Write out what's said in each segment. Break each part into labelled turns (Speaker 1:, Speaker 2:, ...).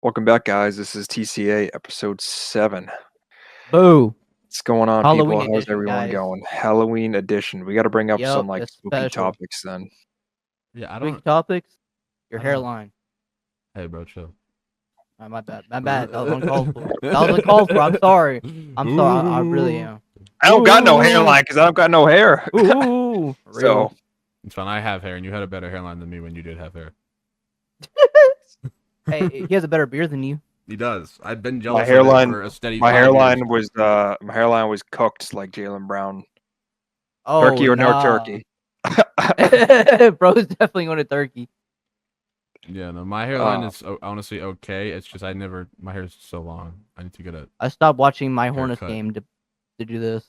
Speaker 1: Welcome back, guys. This is TCA episode 7.
Speaker 2: Boo.
Speaker 1: What's going on,
Speaker 2: Halloween
Speaker 1: people? How's
Speaker 2: edition,
Speaker 1: everyone
Speaker 2: guys.
Speaker 1: going? Halloween edition. We got to bring up some
Speaker 2: Yep,
Speaker 1: like
Speaker 2: it's
Speaker 1: spooky
Speaker 2: special.
Speaker 1: topics then.
Speaker 3: Yeah, I
Speaker 2: Week
Speaker 3: don't.
Speaker 2: topics? Your
Speaker 3: I don't-
Speaker 2: hairline.
Speaker 3: Hey, bro, chill.
Speaker 2: My bad. My bad. That was uncalled for. That was uncalled for. I'm sorry. I'm sorry. I really am.
Speaker 1: I don't got no
Speaker 2: Ooh.
Speaker 1: hairline because I don't got no hair.
Speaker 2: Ooh.
Speaker 1: So
Speaker 2: Real.
Speaker 3: It's fine. I have hair, and you had a better hairline than me when you did have hair.
Speaker 2: Hey, he has a better beard than you.
Speaker 3: He does. I've been jealous
Speaker 1: hairline-
Speaker 3: of it for a steady
Speaker 1: my
Speaker 3: 5
Speaker 1: hairline
Speaker 3: years.
Speaker 1: was cooked like Jaylen Brown.
Speaker 2: Oh,
Speaker 1: Turkey or no
Speaker 2: nah.
Speaker 1: turkey?
Speaker 2: Bro's definitely going to turkey.
Speaker 3: Yeah, no, my hairline is honestly okay. It's just my hair is so long. I need to get it.
Speaker 2: I stopped watching my Hornets
Speaker 3: Haircut.
Speaker 2: game to do this.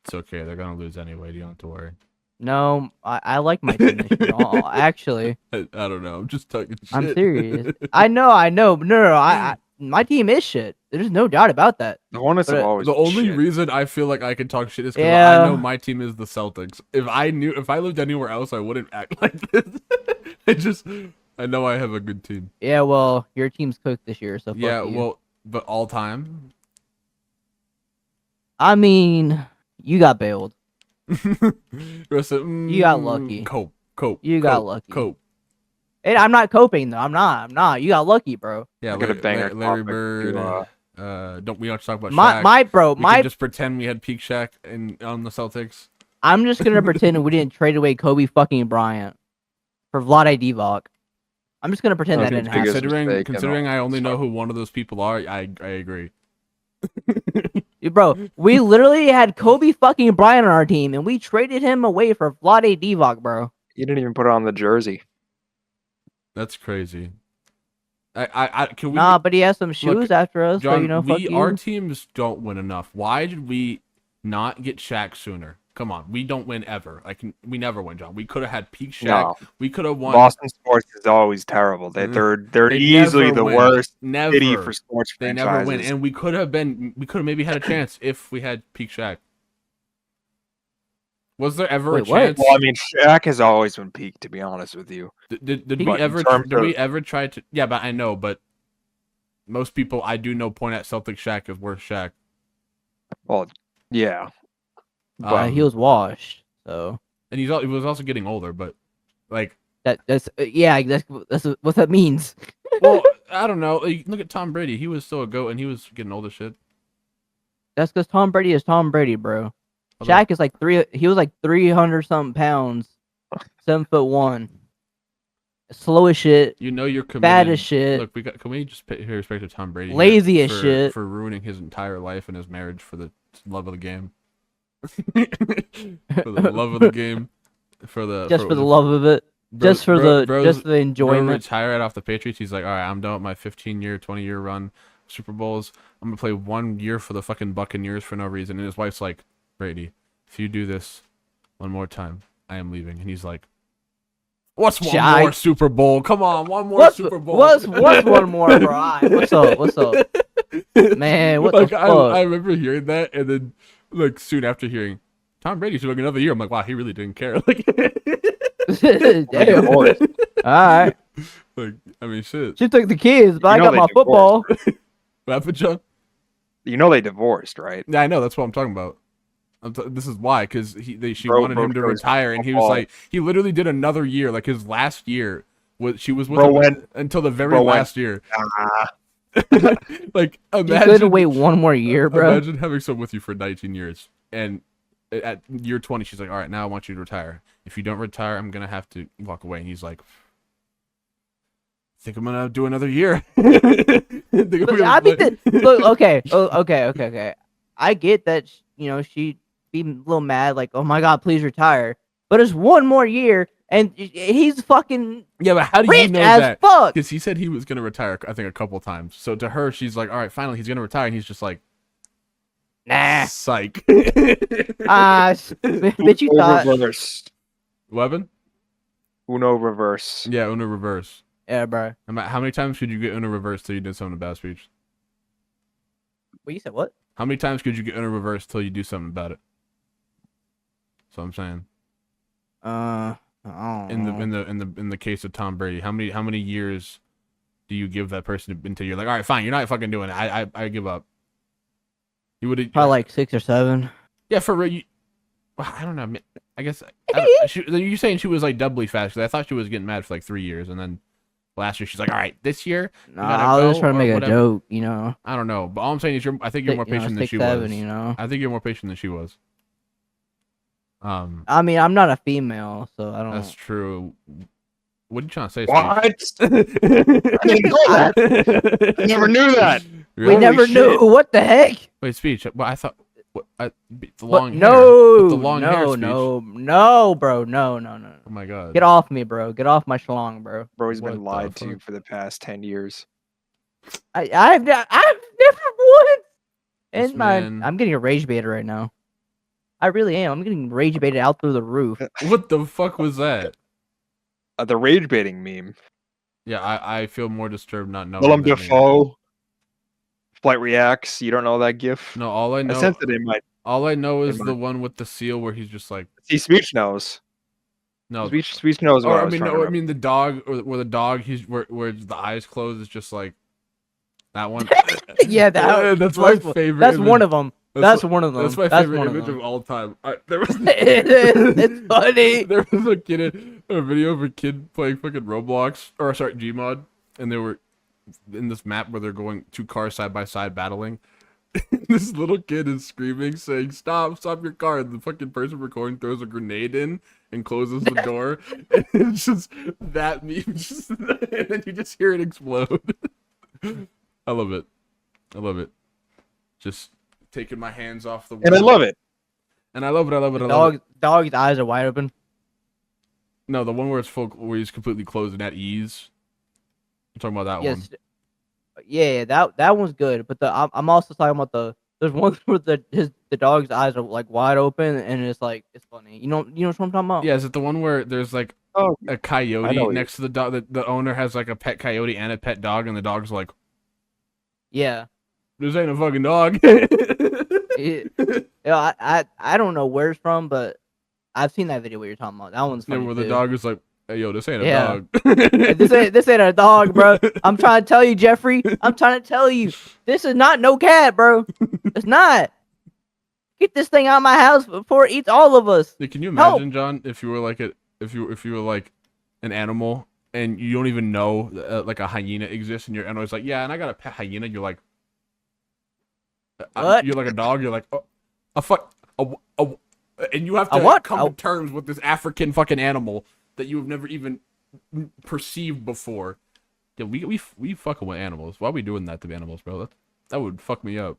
Speaker 3: It's okay. They're gonna lose anyway. You don't have to worry.
Speaker 2: No, I like my team this year. Actually,
Speaker 3: I don't know. I'm just talking shit.
Speaker 2: I'm serious. I know. No. My team is shit. There's no doubt about that.
Speaker 1: The Hornets
Speaker 2: But,
Speaker 1: have always
Speaker 3: The
Speaker 1: been
Speaker 3: only
Speaker 1: shit.
Speaker 3: reason I feel like I can talk shit is because
Speaker 2: Yeah.
Speaker 3: I know my team is the Celtics. If I lived anywhere else, I wouldn't act like this. I know I have a good team.
Speaker 2: Yeah, well, your team's cooked this year, so fuck
Speaker 3: Yeah,
Speaker 2: you.
Speaker 3: well, but all time.
Speaker 2: I mean, you got bailed.
Speaker 3: Listen,
Speaker 2: You got lucky.
Speaker 3: Cope.
Speaker 2: You got lucky.
Speaker 3: Cope.
Speaker 2: And I'm not coping though. I'm not. You got lucky, bro.
Speaker 3: Yeah,
Speaker 1: I got a banger
Speaker 3: Larry
Speaker 1: topic
Speaker 3: Bird.
Speaker 1: to,
Speaker 3: We don't talk about Shaq.
Speaker 2: My
Speaker 3: We can just pretend we had peak Shaq on the Celtics.
Speaker 2: I'm just gonna pretend we didn't trade away Kobe fucking Bryant for Vlade Divac. I'm just gonna pretend that
Speaker 1: Okay,
Speaker 2: didn't happen.
Speaker 1: biggest mistake,
Speaker 3: Considering I only know
Speaker 1: Sorry.
Speaker 3: who one of those people are, I agree.
Speaker 2: Bro, we literally had Kobe fucking Bryant on our team, and we traded him away for Vlade Divac, bro.
Speaker 1: You didn't even put it on the jersey.
Speaker 3: That's crazy. Can we?
Speaker 2: Nah, but he has some shoes after us,
Speaker 3: John,
Speaker 2: so you know, fuck you.
Speaker 3: our teams don't win enough. Why did we not get Shaq sooner? Come on, we don't win ever. We never win, John. We could have had peak Shaq.
Speaker 1: No.
Speaker 3: We could have won.
Speaker 1: Boston sports is always terrible. They're
Speaker 3: They
Speaker 1: easily
Speaker 3: never
Speaker 1: the
Speaker 3: win.
Speaker 1: worst
Speaker 3: Never.
Speaker 1: city for sports
Speaker 3: They
Speaker 1: franchises.
Speaker 3: never win, and we could have maybe had a chance if we had peak Shaq. Was there ever
Speaker 2: Wait,
Speaker 3: a
Speaker 2: what?
Speaker 3: chance?
Speaker 1: Well, I mean, Shaq has always been peak, to be honest with you.
Speaker 3: Did
Speaker 1: But
Speaker 3: we
Speaker 1: in
Speaker 3: ever
Speaker 1: terms
Speaker 3: did we
Speaker 1: of-
Speaker 3: ever try to? Yeah, but I know, but most people I do know point at Celtic Shaq as worst Shaq.
Speaker 1: Well, yeah. But
Speaker 2: He was washed, so
Speaker 3: And he was also getting older, but like,
Speaker 2: that's what that means.
Speaker 3: well, I don't know. Like, look at Tom Brady. He was still a goat, and he was getting old as shit.
Speaker 2: That's because Tom Brady is Tom Brady, bro.
Speaker 3: Although-
Speaker 2: Shaq is like he was like 300 something pounds, 7'1". Slow as shit,
Speaker 3: You know you're committed.
Speaker 2: fat as shit.
Speaker 3: Look, can we just pay respect to Tom Brady? here
Speaker 2: Lazy as
Speaker 3: for-
Speaker 2: shit.
Speaker 3: for ruining his entire life and his marriage for the love of the game. For the love of the game. For the
Speaker 2: love of it, just for the
Speaker 3: Bro
Speaker 2: enjoyment.
Speaker 3: retired off the Patriots. He's like, all right, I'm done with my 15-year, 20-year run, Super Bowls. I'm gonna play 1 year for the fucking Buccaneers for no reason. And his wife's like, Brady, if you do this one more time, I am leaving. And he's like, what's one
Speaker 2: Shaq.
Speaker 3: more Super Bowl? Come on, one more Super Bowl.
Speaker 2: What's one more, bro? Alright, what's up? Man, what
Speaker 3: Like,
Speaker 2: the
Speaker 3: I
Speaker 2: fuck?
Speaker 3: remember hearing that, and then like soon after hearing Tom Brady's doing another year, I'm like, wow, he really didn't care. Like,
Speaker 2: Damn. All right,
Speaker 3: like, I mean, shit.
Speaker 2: she took the kids, but
Speaker 1: You
Speaker 2: I
Speaker 1: know
Speaker 2: got
Speaker 1: they
Speaker 2: my football.
Speaker 3: What happened, John?
Speaker 1: you know they divorced, right?
Speaker 3: Yeah, I know. That's what I'm talking about. This is why, because she
Speaker 1: Bro
Speaker 3: wanted him to
Speaker 1: broke his
Speaker 3: retire, and he was
Speaker 1: football.
Speaker 3: like, he literally did another year, like his last year. She was with
Speaker 1: Bro
Speaker 3: him
Speaker 1: went-
Speaker 3: until the very
Speaker 1: bro went-
Speaker 3: last year.
Speaker 1: Ah,
Speaker 3: Like,
Speaker 2: You couldn't
Speaker 3: imagine
Speaker 2: wait one more year, bro.
Speaker 3: Imagine having someone with you for 19 years, and at year 20, she's like, all right, now I want you to retire. If you don't retire, I'm gonna have to walk away. And he's like, I think I'm gonna do another year.
Speaker 2: Look, okay. Okay. I get that. She'd be a little mad, like, oh my god, please retire. But it's one more year, and he's fucking
Speaker 3: Yeah, but how do you
Speaker 2: rich
Speaker 3: know
Speaker 2: as
Speaker 3: that?
Speaker 2: fuck.
Speaker 3: Because he said he was gonna retire, I think, a couple times. So to her, she's like, all right, finally, he's gonna retire, and he's just like,
Speaker 2: Nah.
Speaker 3: psych.
Speaker 2: Bitch, you
Speaker 1: Uno
Speaker 2: thought.
Speaker 1: reverse.
Speaker 3: Weapon?
Speaker 1: Uno reverse.
Speaker 3: Yeah, Uno reverse.
Speaker 2: Yeah, bro.
Speaker 3: How many times could you get Uno reverse till you did something about speech?
Speaker 2: What you said? What?
Speaker 3: How many times could you get Uno reverse till you do something about it? So I'm saying.
Speaker 2: I don't know.
Speaker 3: In the case of Tom Brady, how many years do you give that person until you're like, all right, fine, you're not fucking doing it. I give up. You would
Speaker 2: Probably like 6 or 7.
Speaker 3: yeah, for real. Well, I don't know. I guess you saying she was like doubly fast because I thought she was getting mad for like 3 years, and then last year she's like, all right, this year.
Speaker 2: No, I was just trying to make a joke, you know.
Speaker 3: I don't know, but all I'm saying is I think you're more patient than she
Speaker 2: 7,
Speaker 3: was.
Speaker 2: you know.
Speaker 3: I think you're more patient than she was.
Speaker 2: I mean, I'm not a female, so I don't.
Speaker 3: That's true. What are you trying to say?
Speaker 1: What? I
Speaker 2: I
Speaker 1: never knew that.
Speaker 2: We
Speaker 3: Really?
Speaker 2: never knew. What the heck?
Speaker 3: Wait, speech. Well, I thought the
Speaker 2: But
Speaker 3: long hair.
Speaker 2: no,
Speaker 3: But the long hair speech.
Speaker 2: no, bro, no.
Speaker 3: Oh my god.
Speaker 2: Get off me, bro. Get off my schlong, bro.
Speaker 1: Bro, he's
Speaker 3: What
Speaker 1: been
Speaker 3: the
Speaker 1: lied to
Speaker 3: fuck?
Speaker 1: for the past 10 years.
Speaker 2: I've never once.
Speaker 3: This
Speaker 2: And
Speaker 3: man-
Speaker 2: I'm getting a rage baited right now. I really am. I'm getting rage baited out through the roof.
Speaker 3: What the fuck was that?
Speaker 1: The rage baiting meme.
Speaker 3: Yeah, I feel more disturbed not knowing.
Speaker 1: Willem
Speaker 3: that name.
Speaker 1: Dafoe. Flight reacts. You don't know that gif?
Speaker 3: No, all I
Speaker 1: I
Speaker 3: know.
Speaker 1: sent it in my.
Speaker 3: All I know is
Speaker 1: in
Speaker 3: the
Speaker 1: my-
Speaker 3: one with the seal where he's just like,
Speaker 1: See, Speech knows.
Speaker 3: no.
Speaker 1: Speech knows what
Speaker 3: Or
Speaker 1: I
Speaker 3: I
Speaker 1: was
Speaker 3: mean,
Speaker 1: trying to
Speaker 3: no, I
Speaker 1: rep.
Speaker 3: mean the dog, or where the dog, where the eyes closed is just like that one.
Speaker 2: Yeah,
Speaker 3: that's my
Speaker 2: that's
Speaker 3: favorite.
Speaker 2: That's
Speaker 3: image.
Speaker 2: one of them. That's one of them.
Speaker 3: That's my
Speaker 2: That's
Speaker 3: favorite
Speaker 2: one of
Speaker 3: image
Speaker 2: them.
Speaker 3: of all time. There was
Speaker 2: It's funny.
Speaker 3: there was a kid, a video of a kid playing fucking Roblox, or sorry, Gmod, and they were in this map where they're going 2 cars side by side battling. This little kid is screaming, saying, stop your car. And the fucking person recording throws a grenade in and closes the door. And it's just that meme, and then you just hear it explode. I love it. I love it. Just taking my hands off the wheel.
Speaker 1: And I love it.
Speaker 3: And I love it. I love it. I love it.
Speaker 2: Dog's eyes are wide open.
Speaker 3: No, the one where it's full, where he's completely closed and at ease. I'm talking about that one.
Speaker 2: Yes. Yeah, that one's good. But I'm also talking about there's one where the dog's eyes are like wide open and it's like it's funny. You know what I'm talking about?
Speaker 3: Yeah, is it the one where there's like
Speaker 1: Oh,
Speaker 3: a
Speaker 1: I
Speaker 3: coyote
Speaker 1: know
Speaker 3: next to the dog? The owner has like a pet coyote and a pet dog, and the dog's like,
Speaker 2: Yeah.
Speaker 3: this ain't a fucking dog.
Speaker 2: Yeah, I don't know where it's from, but I've seen that video where you're talking about. That one's
Speaker 3: Yeah,
Speaker 2: funny.
Speaker 3: where the
Speaker 2: too.
Speaker 3: dog is like, hey, yo, this ain't a
Speaker 2: Yeah.
Speaker 3: dog.
Speaker 2: This ain't a dog, bro. I'm trying to tell you, Jeffrey. I'm trying to tell you, this is not no cat, bro. It's not. Get this thing out of my house before it eats all of us.
Speaker 3: Can you
Speaker 2: Help.
Speaker 3: imagine, John, if you were like if you were like an animal and you don't even know like a hyena exists, and your animal's like, yeah, and I got a pet hyena. You're like,
Speaker 2: What?
Speaker 3: you're like a dog. You're like, a fuck, and you have
Speaker 2: A
Speaker 3: to
Speaker 2: what?
Speaker 3: come to terms with this African fucking animal that you have never even perceived before. Yeah, we fucking with animals. Why are we doing that to animals, bro? That would fuck me up.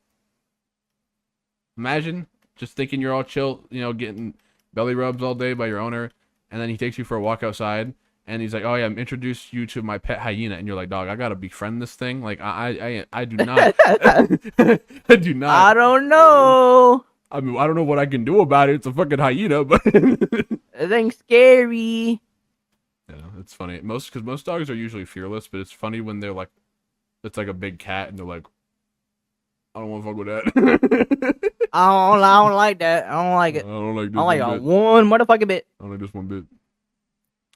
Speaker 3: Imagine just thinking you're all chill, you know, getting belly rubs all day by your owner, and then he takes you for a walk outside, and he's like, "Oh yeah, I'm introduced you to my pet hyena," and you're like, "Dog, I gotta befriend this thing." Like I do not, I do not.
Speaker 2: I don't know.
Speaker 3: I mean, I don't know what I can do about it. It's a fucking hyena, but
Speaker 2: That thing's scary.
Speaker 3: yeah, it's funny. Because most dogs are usually fearless, but it's funny when they're like, it's like a big cat, and they're like, I don't want to fuck with that.
Speaker 2: I don't like that. I don't like
Speaker 3: I
Speaker 2: it.
Speaker 3: don't like this
Speaker 2: I don't like
Speaker 3: one
Speaker 2: a
Speaker 3: bit.
Speaker 2: one motherfucking bit.
Speaker 3: I don't like this one bit.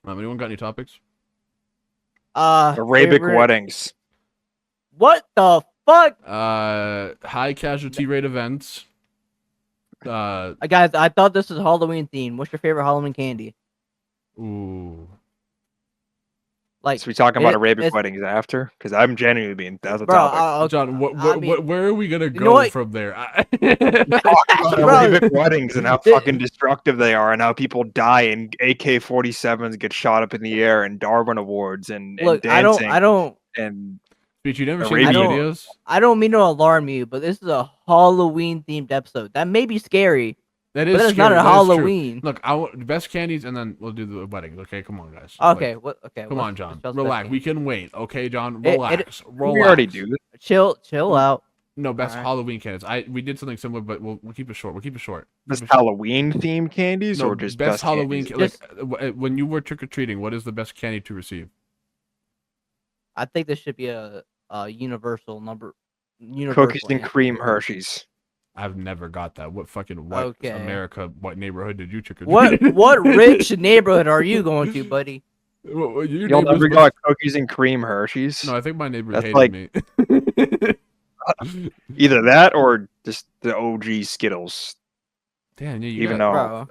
Speaker 3: Anyone got any topics?
Speaker 1: Arabic
Speaker 2: Favorite-
Speaker 1: weddings.
Speaker 2: What the fuck?
Speaker 3: High casualty rate events.
Speaker 2: Guys, I thought this was Halloween themed. What's your favorite Halloween candy?
Speaker 3: Ooh.
Speaker 2: Like,
Speaker 1: So we talking about
Speaker 2: it-
Speaker 1: Arabic
Speaker 2: it's-
Speaker 1: weddings after? Because I'm genuinely being that's a
Speaker 2: bro,
Speaker 1: topic.
Speaker 3: John,
Speaker 2: I mean-
Speaker 3: where are we gonna
Speaker 2: know
Speaker 3: go
Speaker 2: what?
Speaker 3: from there?
Speaker 1: About
Speaker 2: Bro.
Speaker 1: Arabic weddings and how fucking destructive they are, and how people die, and AK-47s get shot up in the air, and Darwin Awards, and
Speaker 2: look,
Speaker 1: dancing,
Speaker 2: I don't
Speaker 1: and
Speaker 3: Bitch, you never seen
Speaker 1: Arabian-
Speaker 3: the
Speaker 2: I don't-
Speaker 3: videos?
Speaker 2: I don't mean to alarm you, but this is a Halloween themed episode. That may be scary,
Speaker 3: That
Speaker 2: but
Speaker 3: is
Speaker 2: it's
Speaker 3: scary.
Speaker 2: not a
Speaker 3: That is true.
Speaker 2: Halloween.
Speaker 3: Look, I want best candies, and then we'll do the weddings. Okay, come on, guys.
Speaker 2: Okay,
Speaker 3: Like,
Speaker 2: what? Okay,
Speaker 3: come
Speaker 2: what's-
Speaker 3: on, John.
Speaker 2: what's y'all's
Speaker 3: Relax.
Speaker 2: best
Speaker 3: We can wait. Okay, John.
Speaker 2: It-
Speaker 3: Relax. Relax.
Speaker 1: we already do this.
Speaker 2: candy? Chill out.
Speaker 3: No, best
Speaker 2: Alright.
Speaker 3: Halloween candies. We did something similar, but we'll keep it short. We'll keep it short.
Speaker 1: Best Halloween themed candies,
Speaker 3: No,
Speaker 1: or just
Speaker 3: best Halloween.
Speaker 1: candies?
Speaker 3: Like when you were trick or treating, what is the best candy to receive?
Speaker 2: I think this should be a universal number. Universal
Speaker 1: Cookies and
Speaker 2: answer.
Speaker 1: cream Hershey's.
Speaker 3: I've never got that. What fucking white
Speaker 2: Okay.
Speaker 3: America, what neighborhood did you trick or
Speaker 2: What
Speaker 3: treat?
Speaker 2: what rich neighborhood are you going to, buddy?
Speaker 3: Well, your
Speaker 1: Y'all
Speaker 3: neighbors
Speaker 1: never
Speaker 3: must-
Speaker 1: got cookies and cream Hershey's?
Speaker 3: No, I think my neighbors
Speaker 1: That's
Speaker 3: hated
Speaker 1: like-
Speaker 3: me.
Speaker 1: Either that or just the OG Skittles.
Speaker 3: Damn, yeah, you
Speaker 1: Even
Speaker 3: got.
Speaker 1: though
Speaker 2: Bro.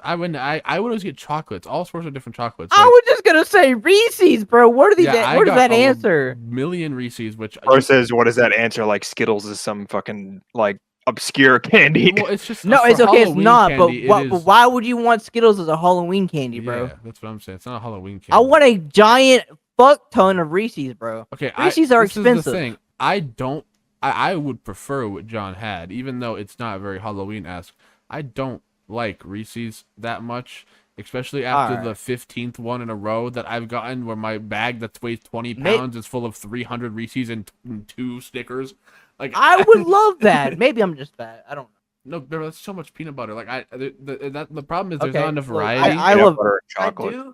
Speaker 3: I would always get chocolates, all sorts of different chocolates.
Speaker 2: I was just gonna say Reese's, bro. What are these?
Speaker 3: yeah, I
Speaker 2: Where does
Speaker 3: got
Speaker 2: that answer?
Speaker 3: million Reese's, which
Speaker 1: versus what is that answer? Like Skittles is some fucking like obscure candy.
Speaker 3: well, it's just
Speaker 2: No,
Speaker 3: for
Speaker 2: it's okay. It's
Speaker 3: Halloween
Speaker 2: not.
Speaker 3: candy,
Speaker 2: But why would you want Skittles as a Halloween candy, bro?
Speaker 3: Yeah, that's what I'm saying. It's not a Halloween candy.
Speaker 2: I want a giant fuck ton of Reese's, bro.
Speaker 3: Okay,
Speaker 2: Reese's are
Speaker 3: this is the
Speaker 2: expensive.
Speaker 3: thing. I don't. I would prefer what John had, even though it's not very Halloween-esque. I don't like Reese's that much, especially after
Speaker 2: Alright.
Speaker 3: the 15th one in a row that I've gotten, where my bag that weighs 20
Speaker 2: May-
Speaker 3: pounds is full of 300 Reese's and 2 Snickers. Like
Speaker 2: I would love that. Maybe I'm just bad. I don't know.
Speaker 3: no, that's so much peanut butter. Like the problem is there's
Speaker 2: Okay,
Speaker 3: not enough
Speaker 2: look,
Speaker 3: variety.
Speaker 2: I
Speaker 1: Peanut
Speaker 2: love
Speaker 1: butter and chocolate.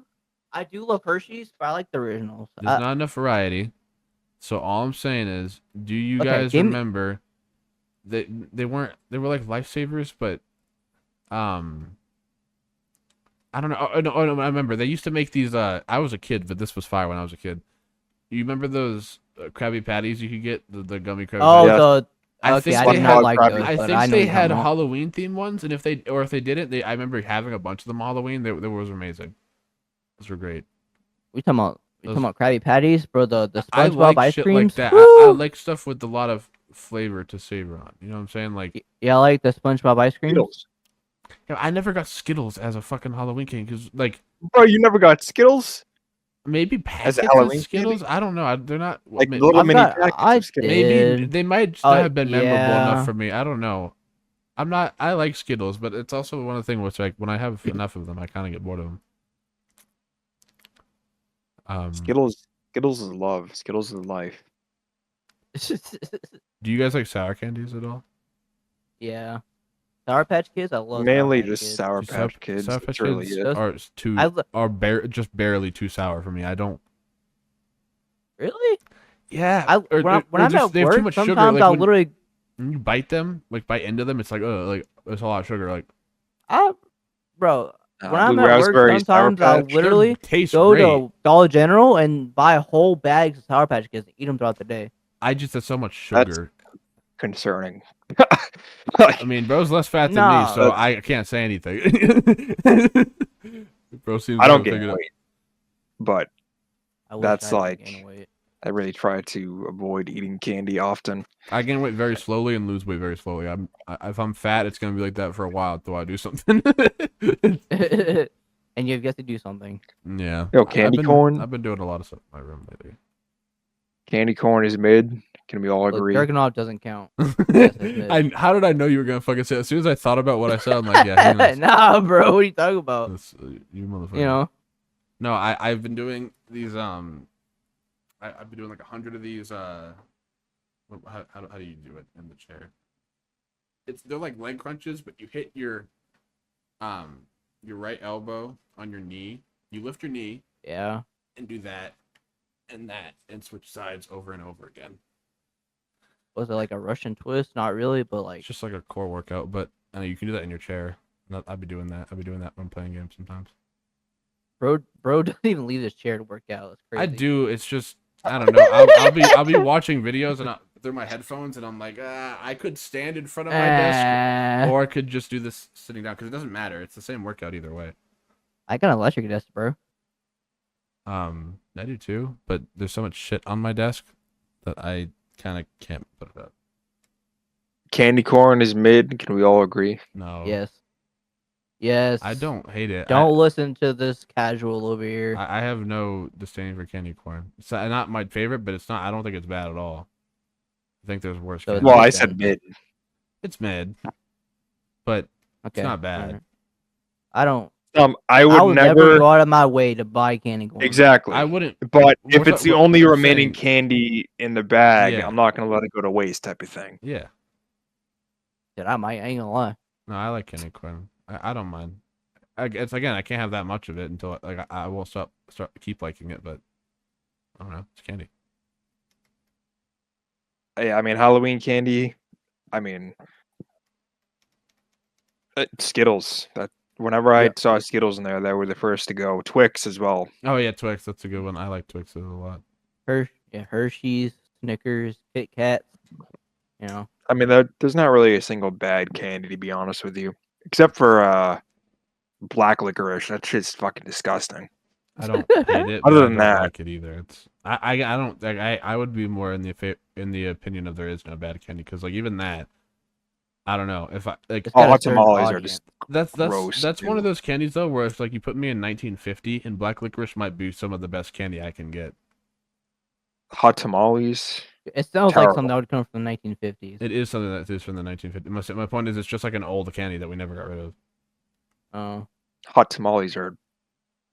Speaker 2: I do love Hershey's, but I like the originals.
Speaker 3: There's not enough variety. So all I'm saying is, do you
Speaker 2: Okay,
Speaker 3: guys
Speaker 2: give me-
Speaker 3: remember that they were like lifesavers, but I don't know. No, I remember they used to make these. I was a kid, but this was fire when I was a kid. You remember those Krabby Patties you could get the gummy Krabby
Speaker 2: Oh,
Speaker 3: Patties?
Speaker 1: Yeah.
Speaker 3: I
Speaker 2: okay.
Speaker 3: think
Speaker 2: I
Speaker 3: they
Speaker 2: did
Speaker 3: had-
Speaker 2: not like
Speaker 1: I
Speaker 2: those.
Speaker 3: I
Speaker 2: but
Speaker 3: think
Speaker 2: I know
Speaker 3: they
Speaker 2: you're
Speaker 3: had
Speaker 2: talking about.
Speaker 3: Halloween themed ones, and if they didn't, I remember having a bunch of them Halloween. They was amazing. Those were great.
Speaker 2: We talking about
Speaker 3: Those-
Speaker 2: Krabby Patties, bro. The
Speaker 3: I
Speaker 2: SpongeBob
Speaker 3: like
Speaker 2: ice
Speaker 3: shit
Speaker 2: creams.
Speaker 3: like that. I
Speaker 2: Woo!
Speaker 3: like stuff with a lot of flavor to savor on. You know what I'm saying? Like,
Speaker 2: Yeah, I like the SpongeBob ice creams.
Speaker 1: Skittles.
Speaker 3: I never got Skittles as a fucking Halloween candy because, like,
Speaker 1: Bro, you never got Skittles?
Speaker 3: maybe
Speaker 1: As a
Speaker 3: packets
Speaker 1: Halloween
Speaker 3: of Skittles. I don't know. They're not
Speaker 1: Like
Speaker 3: may-
Speaker 1: little
Speaker 2: I've
Speaker 1: mini
Speaker 2: got-
Speaker 1: packets
Speaker 2: I
Speaker 1: of Skittles.
Speaker 2: did.
Speaker 3: maybe they might just not have been memorable
Speaker 2: yeah.
Speaker 3: enough for me. I don't know. I'm not. I like Skittles, but it's also one of the things which, like, when I have enough of them, I kind of get bored of them.
Speaker 1: Skittles is love. Skittles is life.
Speaker 3: Do you guys like sour candies at all?
Speaker 2: Yeah, Sour Patch Kids. I love
Speaker 1: Mainly
Speaker 2: Sour Patch
Speaker 1: just
Speaker 2: Kids.
Speaker 1: Sour
Speaker 3: Just
Speaker 1: Patch Kids.
Speaker 3: Sour
Speaker 1: That's
Speaker 3: Patch
Speaker 1: really
Speaker 3: Kids
Speaker 1: it.
Speaker 2: Those-
Speaker 3: are too
Speaker 2: I lo-
Speaker 3: just barely too sour for me. I don't.
Speaker 2: Really?
Speaker 3: Yeah.
Speaker 2: When I'm
Speaker 3: just,
Speaker 2: at
Speaker 3: they have
Speaker 2: work,
Speaker 3: too much sugar.
Speaker 2: sometimes
Speaker 3: Like,
Speaker 2: I'll
Speaker 3: when
Speaker 2: literally,
Speaker 3: you bite them, like bite into them, it's like, oh, like there's a lot of sugar. Like,
Speaker 2: bro. When I'm
Speaker 1: Blue
Speaker 2: at work,
Speaker 1: raspberry, Sour
Speaker 2: sometimes I'll
Speaker 1: Patch.
Speaker 2: literally
Speaker 3: tastes
Speaker 2: go
Speaker 3: great.
Speaker 2: to Dollar General and buy whole bags of Sour Patch Kids and eat them throughout the day.
Speaker 3: I just have so much
Speaker 1: That's-
Speaker 3: sugar.
Speaker 1: Concerning.
Speaker 3: I mean, bro's less fat than me,
Speaker 2: Nah.
Speaker 3: so I can't say anything. Bro seems
Speaker 1: I don't
Speaker 3: to
Speaker 1: get
Speaker 3: figure it out.
Speaker 1: weight, but
Speaker 2: I wish
Speaker 1: That's
Speaker 2: I didn't
Speaker 1: like-
Speaker 2: gain weight.
Speaker 1: I really try to avoid eating candy often.
Speaker 3: I gain weight very slowly and lose weight very slowly. If I'm fat, it's gonna be like that for a while until I do something.
Speaker 2: And you've got to do something.
Speaker 3: Yeah.
Speaker 1: Yo, candy corn.
Speaker 3: I've been doing a lot of stuff in my room lately.
Speaker 1: Candy corn is mid. Can we all
Speaker 2: Look,
Speaker 1: agree?
Speaker 2: jerking off doesn't count. Yes, it is.
Speaker 3: How did I know you were gonna fucking say it? As soon as I thought about what I said, I'm like, yeah, he knows.
Speaker 2: Nah, bro. What are you talking about?
Speaker 3: You motherfucker.
Speaker 2: You know,
Speaker 3: No, I've been doing these I've been doing like 100 of these how do you do it in the chair? They're like leg crunches, but you hit your right elbow on your knee. You lift your knee
Speaker 2: yeah.
Speaker 3: and do that and switch sides over and over again.
Speaker 2: Was it like a Russian twist? Not really, but like
Speaker 3: It's just like a core workout, but you can do that in your chair. I'd be doing that. I'd be doing that when I'm playing games sometimes.
Speaker 2: bro doesn't even leave his chair to work out. It's crazy.
Speaker 3: I do. It's just I don't know. I'll be watching videos and through my headphones, and I'm like, I could stand in front of my desk, or I could just do this sitting down because it doesn't matter. It's the same workout either way.
Speaker 2: I got an electric desk, bro.
Speaker 3: I do too, but there's so much shit on my desk that I kind of can't put it up.
Speaker 1: Candy corn is mid. Can we all agree?
Speaker 3: No.
Speaker 2: Yes. Yes.
Speaker 3: I don't hate it.
Speaker 2: Don't listen to this casual over here.
Speaker 3: I have no disdain for candy corn. It's not my favorite, but it's not. I don't think it's bad at all. I think there's worse.
Speaker 2: So
Speaker 3: candy.
Speaker 1: Well, I
Speaker 2: Okay.
Speaker 1: said mid.
Speaker 3: It's mid, but
Speaker 2: Okay.
Speaker 3: it's not bad.
Speaker 2: alright. I don't.
Speaker 1: I
Speaker 2: I
Speaker 1: would
Speaker 2: would never
Speaker 1: never.
Speaker 2: go out of my way to buy candy corn.
Speaker 1: Exactly.
Speaker 3: I wouldn't.
Speaker 1: But if
Speaker 3: What's
Speaker 1: it's
Speaker 3: up-
Speaker 1: the
Speaker 3: what-
Speaker 1: only
Speaker 3: what I'm
Speaker 1: remaining
Speaker 3: saying-
Speaker 1: candy in the bag,
Speaker 3: Yeah.
Speaker 1: I'm not gonna let it go to waste, type of thing.
Speaker 3: Yeah.
Speaker 2: Dude, I ain't gonna lie.
Speaker 3: No, I like candy corn. I don't mind. It's again, I can't have that much of it until like I will keep liking it, but I don't know. It's candy.
Speaker 1: Yeah, I mean Halloween candy. I mean Skittles. Whenever I
Speaker 2: Yep.
Speaker 1: saw Skittles in there, they were the first to go. Twix as well.
Speaker 3: Oh yeah, Twix. That's a good one. I like Twixes a lot.
Speaker 2: Hershey's, Snickers, Kit Kats. You know,
Speaker 1: I mean, there's not really a single bad candy, to be honest with you, except for black licorice. That shit's fucking disgusting.
Speaker 3: I don't hate it, but
Speaker 1: Other
Speaker 3: I
Speaker 1: than
Speaker 3: don't
Speaker 1: that,
Speaker 3: like it either. It's I don't like I would be more in the opinion of there is no bad candy because like even that I don't know if I like
Speaker 2: it's got a
Speaker 1: hot
Speaker 2: certain
Speaker 1: tamales are
Speaker 2: audience.
Speaker 1: just
Speaker 3: that's
Speaker 1: gross.
Speaker 3: that's one of
Speaker 1: too.
Speaker 3: those candies though where if like you put me in 1950 and black licorice might be some of the best candy I can get.
Speaker 1: Hot tamales.
Speaker 2: It sounds like
Speaker 1: Terrible.
Speaker 2: something that would come from the 1950s.
Speaker 3: It is something that is from the 1950s. My point is it's just like an old candy that we never got rid of.
Speaker 2: Oh,
Speaker 1: Hot tamales are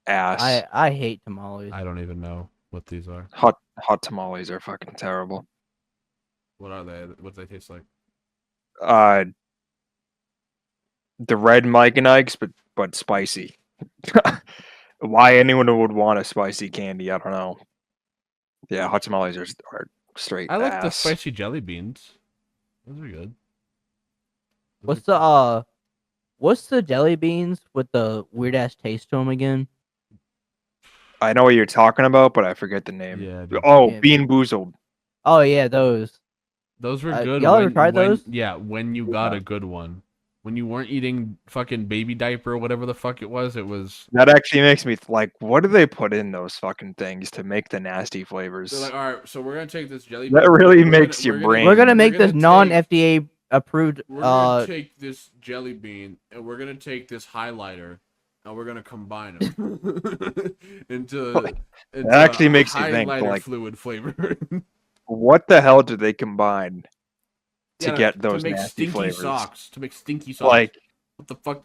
Speaker 1: ass.
Speaker 2: I hate tamales.
Speaker 3: I don't even know what these are.
Speaker 1: Hot tamales are fucking terrible.
Speaker 3: What are they? What do they taste like?
Speaker 1: Uh, the red Mike and Ike's, but spicy. Why anyone would want a spicy candy, I don't know. Yeah, hot tamales are straight
Speaker 3: I like the
Speaker 1: ass.
Speaker 3: spicy jelly beans. Those are good.
Speaker 2: What's the jelly beans with the weird ass taste to them again?
Speaker 1: I know what you're talking about, but I forget the name.
Speaker 3: Yeah, dude.
Speaker 1: Oh,
Speaker 2: Yeah.
Speaker 1: Bean Boozled.
Speaker 2: Oh yeah, those.
Speaker 3: Those were good.
Speaker 2: Y'all ever tried those?
Speaker 3: Yeah, when you got
Speaker 1: Yeah.
Speaker 3: a good one. When you weren't eating fucking baby diaper or whatever the fuck it was.
Speaker 1: That actually makes me like, what do they put in those fucking things to make the nasty flavors?
Speaker 3: They're like, all right, so we're gonna take this jelly.
Speaker 1: That really makes your brain.
Speaker 2: We're gonna make
Speaker 3: we're
Speaker 2: this
Speaker 3: gonna
Speaker 2: non-FDA approved.
Speaker 3: We're gonna take this jelly bean and we're gonna take this highlighter and we're gonna combine them into
Speaker 1: actually makes you think,
Speaker 3: highlighter
Speaker 1: like-
Speaker 3: fluid flavor.
Speaker 1: What the hell did they combine to
Speaker 3: Yeah,
Speaker 1: get those
Speaker 3: to make
Speaker 1: nasty
Speaker 3: stinky
Speaker 1: flavors?
Speaker 3: socks. To make stinky socks.
Speaker 1: Like
Speaker 3: what the fuck?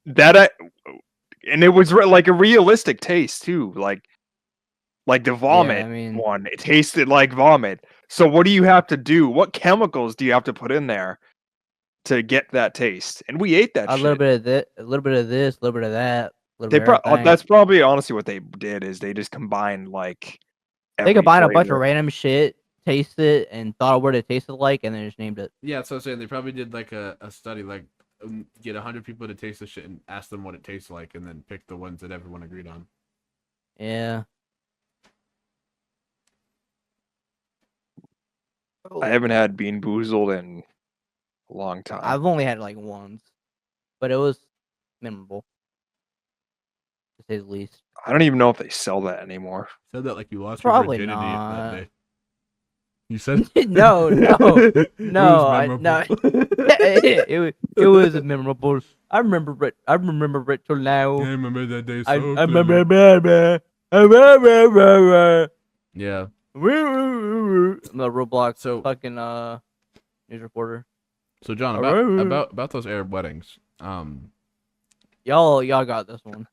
Speaker 1: that, and it was like a realistic taste too. Like the vomit
Speaker 2: I mean-
Speaker 1: one, it tasted like vomit. So what do you have to do? What chemicals do you have to put in there to get that taste? And we ate that
Speaker 2: a
Speaker 1: shit.
Speaker 2: little bit of this, a little bit of this, a little bit of that. A little
Speaker 1: They
Speaker 2: bit of everything.
Speaker 1: that's probably honestly what they did is they just combined like
Speaker 2: They
Speaker 1: every
Speaker 2: combined a bunch of
Speaker 1: flavor.
Speaker 2: random shit, tasted it, and thought of what it tasted like, and then just named it.
Speaker 3: Yeah, that's what I'm saying. They probably did like a study, like get 100 people to taste the shit and ask them what it tastes like, and then pick the ones that everyone agreed on.
Speaker 2: Yeah.
Speaker 1: I haven't had Bean Boozled in a long time.
Speaker 2: I've only had it like once, but it was memorable, to say the least.
Speaker 1: I don't even know if they sell that anymore.
Speaker 3: Said that like you lost
Speaker 2: Probably
Speaker 3: your virginity
Speaker 2: not.
Speaker 3: that day. You said
Speaker 2: No, no,
Speaker 3: It
Speaker 2: no,
Speaker 3: was
Speaker 2: no.
Speaker 3: memorable.
Speaker 2: it was memorable. I remember it. I remember it till now.
Speaker 3: I remember that day so
Speaker 2: I
Speaker 3: clearly.
Speaker 2: remember.
Speaker 3: Yeah.
Speaker 2: I'm a Roblox
Speaker 3: So-
Speaker 2: fucking news reporter.
Speaker 3: So John, about those Arab weddings.
Speaker 2: Y'all got this one.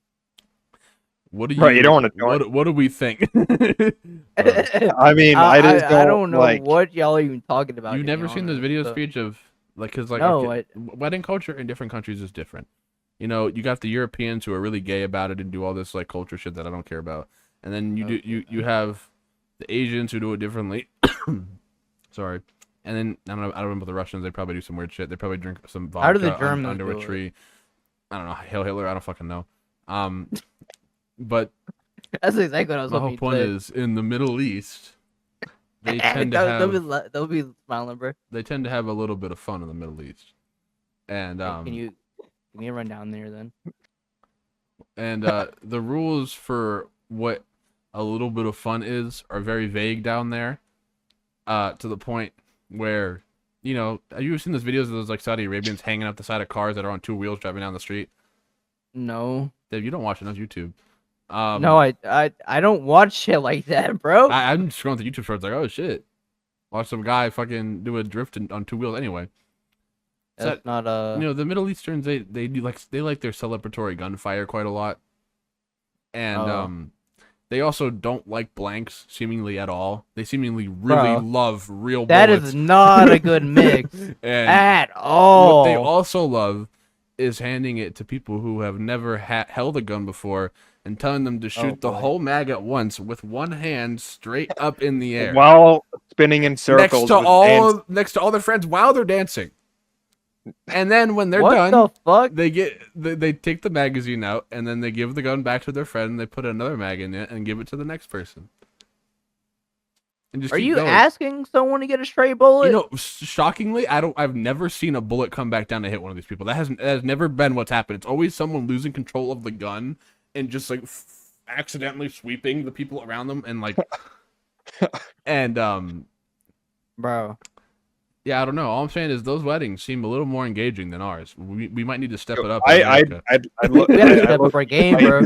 Speaker 3: What do you?
Speaker 1: Right, you don't wanna join.
Speaker 3: What do we think?
Speaker 1: I mean, I just don't,
Speaker 2: I don't know
Speaker 1: like,
Speaker 2: what y'all even talking about.
Speaker 3: You've
Speaker 2: to be
Speaker 3: never seen those
Speaker 2: honest,
Speaker 3: videos,
Speaker 2: so-
Speaker 3: Speech, of like, cause like
Speaker 2: No,
Speaker 3: okay, wedding culture in different countries is different. You know, you got the Europeans who are really gay about it and do all this like culture shit that I don't care about, and then you have the Asians who do it differently. Sorry, and then I don't know about the Russians. They probably do some weird shit. They probably drink some vodka
Speaker 2: How do the Germans
Speaker 3: under
Speaker 2: do
Speaker 3: a
Speaker 2: it?
Speaker 3: tree. I don't know. Hail Hitler. I don't fucking know. But
Speaker 2: That's exactly what I was
Speaker 3: the
Speaker 2: hoping
Speaker 3: whole point is in the Middle East, they tend to have
Speaker 2: they'll be smiling, bro.
Speaker 3: they tend to have a little bit of fun in the Middle East, and
Speaker 2: Can you give me a run down there then?
Speaker 3: and the rules for what a little bit of fun is are very vague down there, to the point where, you know, have you ever seen those videos of those like Saudi Arabians hanging up the side of cars that are on two wheels driving down the street?
Speaker 2: No,
Speaker 3: Dave, you don't watch enough YouTube.
Speaker 2: no, I don't watch shit like that, bro.
Speaker 3: I'm scrolling through YouTube shorts like, oh shit, watch some guy fucking do a drift on two wheels. Anyway,
Speaker 2: That's not
Speaker 3: you know, the Middle Easterns they do like their celebratory gunfire quite a lot, and they also don't like blanks seemingly at all. They seemingly really
Speaker 2: Bro,
Speaker 3: love real
Speaker 2: That
Speaker 3: bullets.
Speaker 2: is not a good mix
Speaker 3: and
Speaker 2: at all.
Speaker 3: what they also love is handing it to people who have never held a gun before and telling them to shoot the
Speaker 2: boy.
Speaker 3: whole mag at once with one hand straight up in the air
Speaker 1: while spinning in circles
Speaker 3: next to all their friends while they're dancing. And then when they're
Speaker 2: What
Speaker 3: done,
Speaker 2: the fuck?
Speaker 3: they take the magazine out, and then they give the gun back to their friend, and they put another mag in it and give it to the next person. And just
Speaker 2: Are
Speaker 3: keep
Speaker 2: you
Speaker 3: going.
Speaker 2: asking someone to get a stray bullet?
Speaker 3: You know, shockingly, I've never seen a bullet come back down to hit one of these people. That has never been what's happened. It's always someone losing control of the gun and just like accidentally sweeping the people around them and like and
Speaker 2: bro.
Speaker 3: yeah, I don't know. All I'm saying is those weddings seem a little more engaging than ours. We might need to step it up. in America.
Speaker 1: I'd look.
Speaker 2: We gotta step up our game, bro.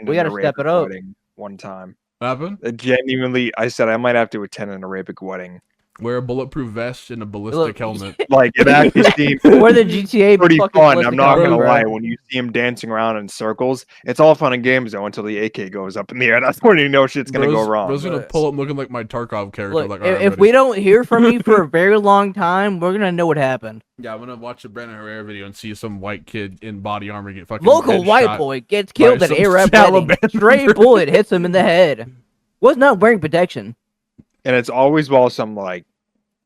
Speaker 1: We
Speaker 2: gotta step it up.
Speaker 1: One time.
Speaker 3: What happened?
Speaker 1: Genuinely, I said I might have to attend an Arabic wedding.
Speaker 3: Wear a bulletproof vest and a ballistic helmet.
Speaker 1: Like it actually seems
Speaker 2: We're the GTA
Speaker 1: pretty
Speaker 2: fucking
Speaker 1: fun.
Speaker 2: ballistic
Speaker 1: I'm not
Speaker 2: helmet,
Speaker 1: gonna
Speaker 2: bro.
Speaker 1: lie. When you see him dancing around in circles, it's all fun and games though until the AK goes up in the air. That's when you know shit's gonna go wrong.
Speaker 3: Bro's gonna pull up looking like my Tarkov character.
Speaker 2: Look,
Speaker 3: like, all right,
Speaker 2: if we don't hear from you for a very long time, we're gonna know what happened.
Speaker 3: Yeah, I'm gonna watch a Brandon Herrera video and see some white kid in body armor get fucking
Speaker 2: Local white
Speaker 3: headshot.
Speaker 2: boy gets killed at
Speaker 3: some
Speaker 2: Arab
Speaker 3: Taliban.
Speaker 2: wedding. Stray bullet hits him in the head. Was not wearing protection.
Speaker 1: And it's always while some like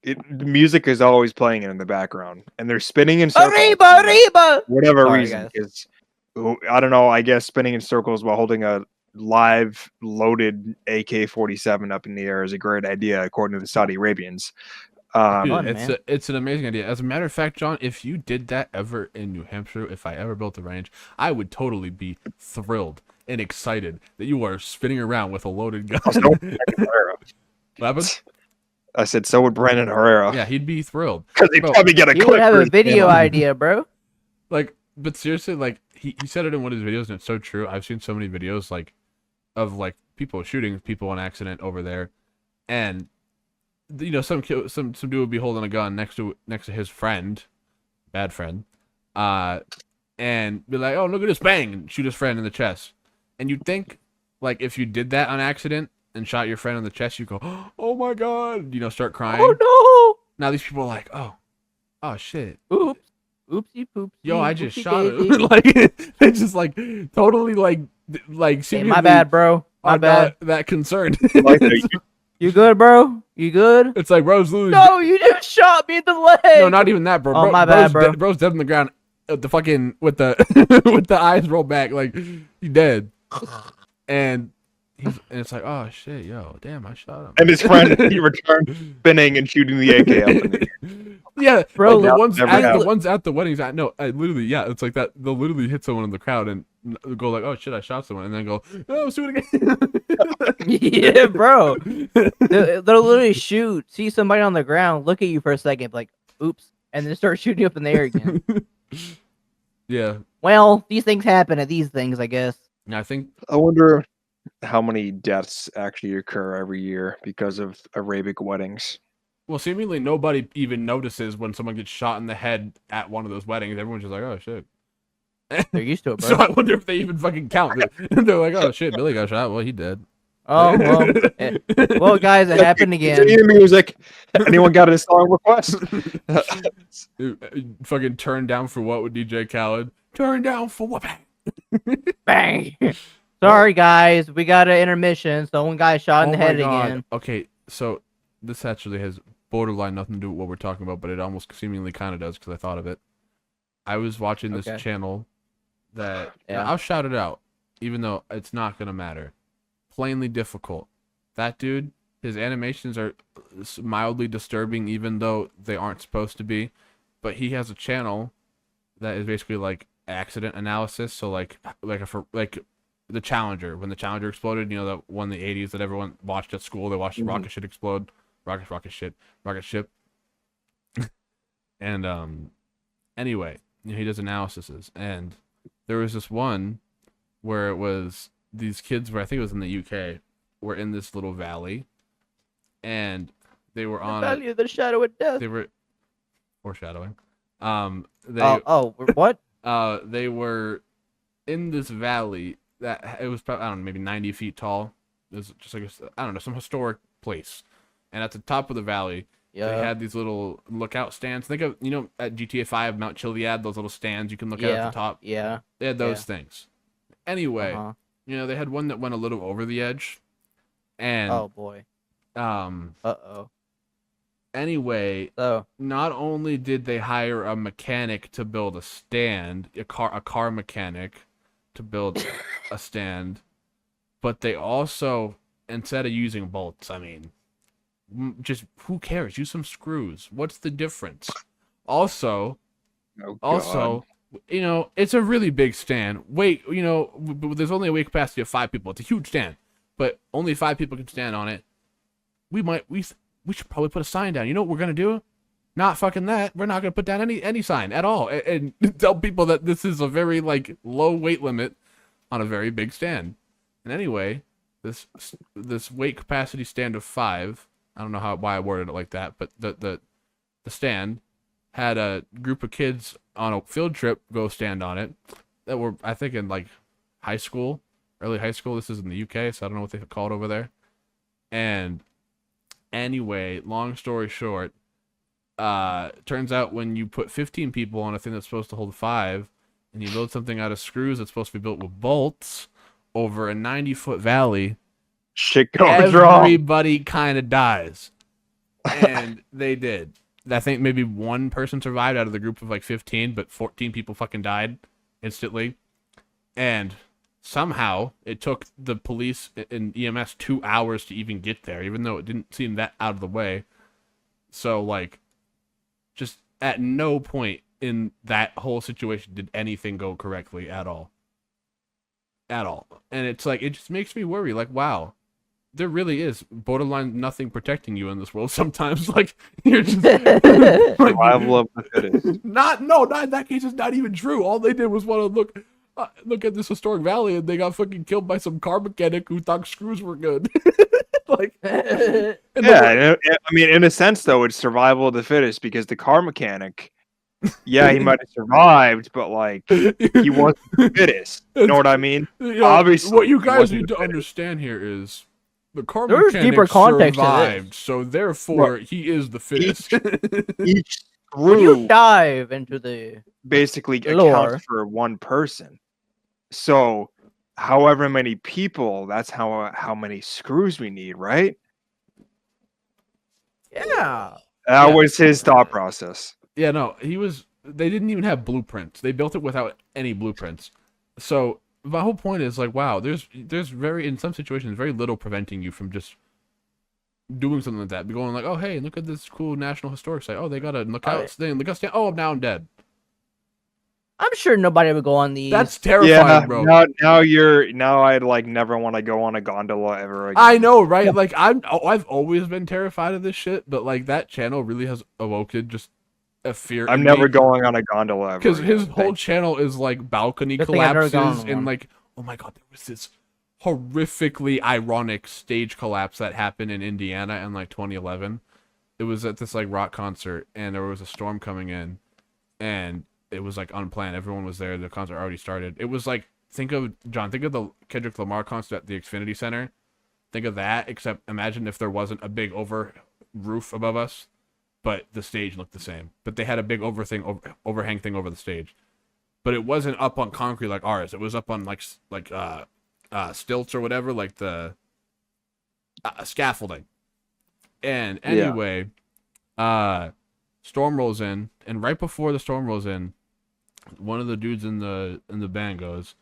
Speaker 1: the music is always playing in the background, and they're spinning in circles.
Speaker 2: Arriba, arriba!
Speaker 1: Whatever
Speaker 2: Sorry,
Speaker 1: reason
Speaker 2: guys.
Speaker 1: is, I don't know. I guess spinning in circles while holding a live loaded AK-47 up in the air is a great idea, according to the Saudi Arabians.
Speaker 3: Dude,
Speaker 2: Fun,
Speaker 3: it's an amazing idea. As a matter of fact, John, if you did that ever in New Hampshire, if I ever built a range, I would totally be thrilled and excited that you are spinning around with a loaded gun. What happened?
Speaker 1: I said, so would Brandon Herrera.
Speaker 3: Yeah, he'd be thrilled.
Speaker 1: Because he'd
Speaker 3: Bro,
Speaker 1: probably get a
Speaker 2: You
Speaker 1: clip
Speaker 2: would have
Speaker 1: for
Speaker 2: a
Speaker 1: his
Speaker 2: video
Speaker 1: channel.
Speaker 2: idea, bro.
Speaker 3: Like, but seriously, like he said it in one of his videos, and it's so true. I've seen so many videos like of like people shooting people on accident over there, and you know some dude would be holding a gun next to his friend, bad friend, and be like, oh look at this, bang, and shoot his friend in the chest. And you'd think like if you did that on accident and shot your friend in the chest, you go, oh my god, you know, start crying.
Speaker 2: Oh
Speaker 3: Now these people are like, oh shit.
Speaker 2: no! Oops. Oopsie poopsie.
Speaker 3: Yo, I just
Speaker 2: oopsie
Speaker 3: shot
Speaker 2: daisy.
Speaker 3: him. Like they just like totally like
Speaker 2: Hey,
Speaker 3: seemingly
Speaker 2: my bad, bro. My
Speaker 3: are
Speaker 2: bad.
Speaker 3: not that concerned.
Speaker 1: Like the-
Speaker 2: You good, bro? You good?
Speaker 3: It's like bro's losing.
Speaker 2: No, you just shot me in the leg.
Speaker 3: No, not even that, bro.
Speaker 2: Oh, my bad, bro.
Speaker 3: Bro's dead on the ground. The fucking with the with the eyes rolled back, like he's dead. And it's like, oh shit, yo, damn, I shot him.
Speaker 1: and his friend, he returned spinning and shooting the AK up in the air.
Speaker 3: Yeah,
Speaker 2: Bro,
Speaker 3: like, the
Speaker 1: never
Speaker 3: ones at the weddings. I literally, yeah, it's like that. They'll literally hit someone in the crowd and go like, oh shit, I shot someone, and then go, oh, let's do it again.
Speaker 2: Yeah, bro. They'll literally shoot, see somebody on the ground, look at you for a second, like, oops, and then start shooting up in the air again.
Speaker 3: Yeah,
Speaker 2: Well, these things happen at these things, I guess.
Speaker 3: and I think
Speaker 1: I wonder how many deaths actually occur every year because of Arabic weddings.
Speaker 3: well, seemingly nobody even notices when someone gets shot in the head at one of those weddings. Everyone's just like, oh shit.
Speaker 2: They're used to it, bro.
Speaker 3: So I wonder if they even fucking count. They're like, oh shit, Billy got shot. Well, he dead.
Speaker 2: Oh, well. Well, guys, it happened again.
Speaker 1: Continue music. Anyone got a song request?
Speaker 3: Fucking turn down for what with DJ Khaled? Turn down for what?
Speaker 2: Bang. Sorry, guys. We got an intermission. Someone got shot in the head again.
Speaker 3: Okay, so this actually has borderline nothing to do with what we're talking about, but it almost seemingly kind of does because I thought of it. I was watching this
Speaker 2: Okay.
Speaker 3: channel that
Speaker 2: Yeah.
Speaker 3: I'll shout it out, even though it's not gonna matter. Plainly difficult. That dude, his animations are mildly disturbing, even though they aren't supposed to be. But he has a channel that is basically like accident analysis. So like the Challenger, when the Challenger exploded, you know, that one in the 80s that everyone watched at school. They watched the rocket ship explode. Rocket ship. And anyway, you know, he does analyses, and there was this one where it was these kids were, I think it was in the UK, were in this little valley, and they were on
Speaker 2: Valley of the Shadow of Death.
Speaker 3: they were foreshadowing.
Speaker 2: What?
Speaker 3: They were in this valley that it was probably, I don't know, maybe 90 feet tall. It was just like I don't know, some historic place, and at the top of the valley, they had these little lookout stands. Think of, you know, at GTA 5, Mount Chiliad, those little stands you can look at the top.
Speaker 2: Yeah.
Speaker 3: They had those things. Anyway,
Speaker 2: Uh-huh.
Speaker 3: you know, they had one that went a little over the edge, and
Speaker 2: Oh boy. Uh-oh.
Speaker 3: Anyway,
Speaker 2: So
Speaker 3: not only did they hire a mechanic to build a stand, a car mechanic to build a stand, but they also, instead of using bolts, I mean, just who cares? Use some screws. What's the difference? Also,
Speaker 1: Oh God.
Speaker 3: also, it's a really big stand. Wait, there's only a weight capacity of 5 people. It's a huge stand, but only 5 people can stand on it. We should probably put a sign down. You know what we're gonna do? Not fucking that. We're not gonna put down any sign at all, and tell people that this is a very like low weight limit on a very big stand. And anyway, this weight capacity stand of 5. I don't know why I worded it like that, but the stand had a group of kids on a field trip go stand on it that were, I think, in like high school, early high school. This is in the UK, so I don't know what they call it over there. And anyway, long story short, turns out when you put 15 people on a thing that's supposed to hold 5, and you build something out of screws that's supposed to be built with bolts over a 90-foot valley,
Speaker 1: Shit goes wrong.
Speaker 3: everybody kind of dies. And they did. I think maybe one person survived out of the group of like 15, but 14 people fucking died instantly. And somehow it took the police and EMS 2 hours to even get there, even though it didn't seem that out of the way. So, like, just at no point in that whole situation did anything go correctly at all. At all. And it's like, it just makes me worry. Like, wow, there really is borderline nothing protecting you in this world sometimes. Like, you're just
Speaker 1: Survival of the fittest.
Speaker 3: not in that case. It's not even true. All they did was want to look at this historic valley, and they got fucking killed by some car mechanic who thought screws were good. Like,
Speaker 1: Yeah, I mean, in a sense, though, it's survival of the fittest because the car mechanic, yeah, he might have survived, but like he wasn't the fittest. You know what I mean? Obviously,
Speaker 3: what you
Speaker 1: he
Speaker 3: guys
Speaker 1: wasn't
Speaker 3: need
Speaker 1: the
Speaker 3: to
Speaker 1: fittest.
Speaker 3: understand here is the car
Speaker 2: There's
Speaker 3: mechanic
Speaker 2: deeper context to this.
Speaker 3: survived, so therefore he is the fittest.
Speaker 1: Each
Speaker 2: when you
Speaker 1: screw
Speaker 2: dive into the
Speaker 1: basically
Speaker 2: lore.
Speaker 1: accounts for one person. So, however many people, that's how many screws we need, right?
Speaker 2: yeah,
Speaker 1: That
Speaker 3: Yeah.
Speaker 1: was his thought process.
Speaker 3: Yeah, no, they didn't even have blueprints. They built it without any blueprints. So my whole point is like, wow, there's in some situations very little preventing you from just doing something like that. Be going like, oh hey, look at this cool national historic site. Oh, they got a lookout thing. Look out! Oh, now I'm dead.
Speaker 2: I'm sure nobody would go on these.
Speaker 3: That's terrifying,
Speaker 1: Yeah,
Speaker 3: bro.
Speaker 1: now I'd like never want to go on a gondola ever again.
Speaker 3: I know, right? Like I've always been terrified of this shit, but like that channel really has awoken just a fear.
Speaker 1: I'm never going on a gondola ever.
Speaker 3: Because his
Speaker 1: again.
Speaker 3: whole channel is like balcony
Speaker 2: Good thing I've never gone
Speaker 3: collapses
Speaker 2: on
Speaker 3: and
Speaker 2: one.
Speaker 3: like, oh my god, there was this horrifically ironic stage collapse that happened in Indiana in like 2011. It was at this like rock concert, and there was a storm coming in, and it was like unplanned. Everyone was there. The concert already started. It was like, think of the Kendrick Lamar concert at the Xfinity Center. Think of that, except imagine if there wasn't a big roof above us, but the stage looked the same. But they had a big overhang thing over the stage. But it wasn't up on concrete like ours. It was up on like stilts or whatever, like the scaffolding. And anyway, storm rolls in, and right before the storm rolls in, one of the dudes in the band goes,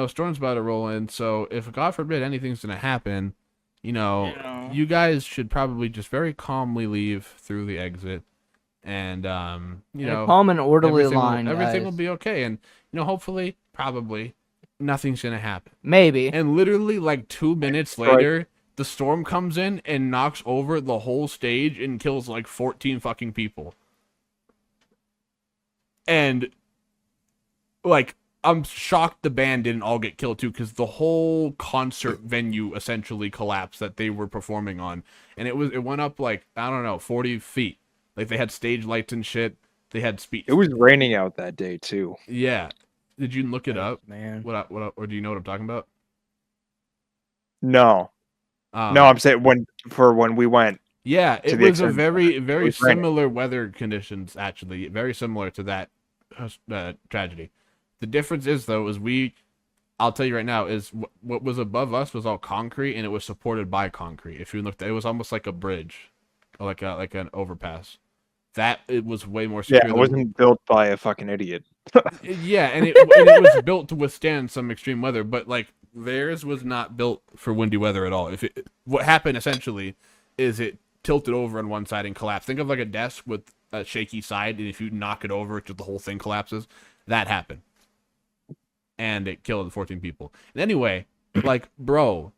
Speaker 3: storm's about to roll in, so if God forbid anything's gonna happen, you guys should probably just very calmly leave through the exit, and
Speaker 2: calm and orderly line.
Speaker 3: Everything will
Speaker 2: guys.
Speaker 3: be okay, and hopefully, probably, nothing's gonna happen.
Speaker 2: Maybe.
Speaker 3: And literally, like 2 minutes later, the storm comes in and knocks over the whole stage and kills like 14 fucking people. And like, I'm shocked the band didn't all get killed too, because the whole concert venue essentially collapsed that they were performing on, and it went up like, I don't know, 40 feet. Like, they had stage lights and shit. They had speed.
Speaker 1: It was raining out that day too.
Speaker 3: Yeah. Did you look it up?
Speaker 2: Man.
Speaker 3: What or do you know what I'm talking about?
Speaker 1: No, no, I'm saying when we went.
Speaker 3: Yeah, it
Speaker 1: to the
Speaker 3: was a
Speaker 1: extent
Speaker 3: very,
Speaker 1: it
Speaker 3: very
Speaker 1: was raining.
Speaker 3: similar weather conditions, actually. Very similar to that tragedy. The difference is, though, I'll tell you right now, is what was above us was all concrete, and it was supported by concrete. If you looked, it was almost like a bridge. an overpass. That it was way more
Speaker 1: Yeah,
Speaker 3: secure.
Speaker 1: it wasn't built by a fucking idiot.
Speaker 3: Yeah, and it was built to withstand some extreme weather, but like theirs was not built for windy weather at all. What happened essentially is it tilted over on one side and collapsed. Think of like a desk with a shaky side, and if you knock it over, the whole thing collapses. That happened, and it killed 14 people. And anyway, like, bro,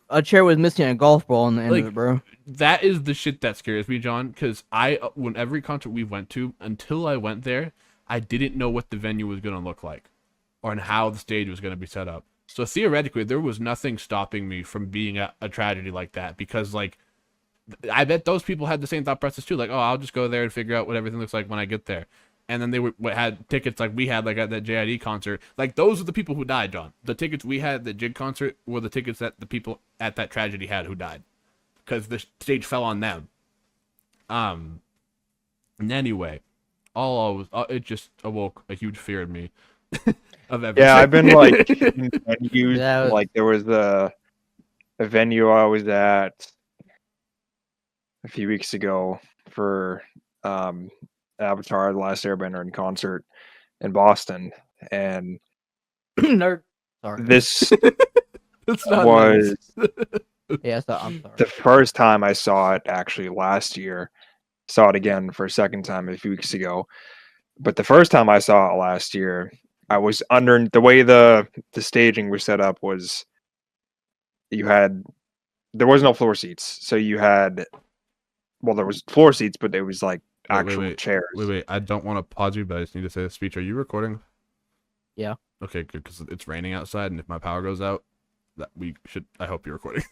Speaker 2: a chair was missing a golf ball on the end of it, bro.
Speaker 3: that is the shit that scares me, John. Because when every concert we went to, until I went there, I didn't know what the venue was gonna look like, or how the stage was gonna be set up. So theoretically, there was nothing stopping me from being at a tragedy like that. Because like, I bet those people had the same thought process too. Like, oh, I'll just go there and figure out what everything looks like when I get there. And then they had tickets like we had, like at that JID concert. Like, those are the people who died, John. The tickets we had at the JID concert were the tickets that the people at that tragedy had who died, because the stage fell on them. And anyway, it just awoke a huge fear in me of everything.
Speaker 1: Yeah, I've been like in venues. Like there was a venue I was at a few weeks ago for Avatar: The Last Airbender in concert in Boston, and
Speaker 2: Nerd. Sorry.
Speaker 1: this
Speaker 3: That's not
Speaker 1: was
Speaker 3: nice.
Speaker 2: Yeah, so I'm sorry.
Speaker 1: the first time I saw it actually last year. Saw it again for a second time a few weeks ago. But the first time I saw it last year, I was under the way the staging was set up was there was no floor seats. So you had, well, there was floor seats, but it was like actual chairs.
Speaker 3: Wait. I don't want to pause you, but I just need to say the speech. Are you recording?
Speaker 2: Yeah.
Speaker 3: Okay, good, because it's raining outside, and if my power goes out, I hope you're recording.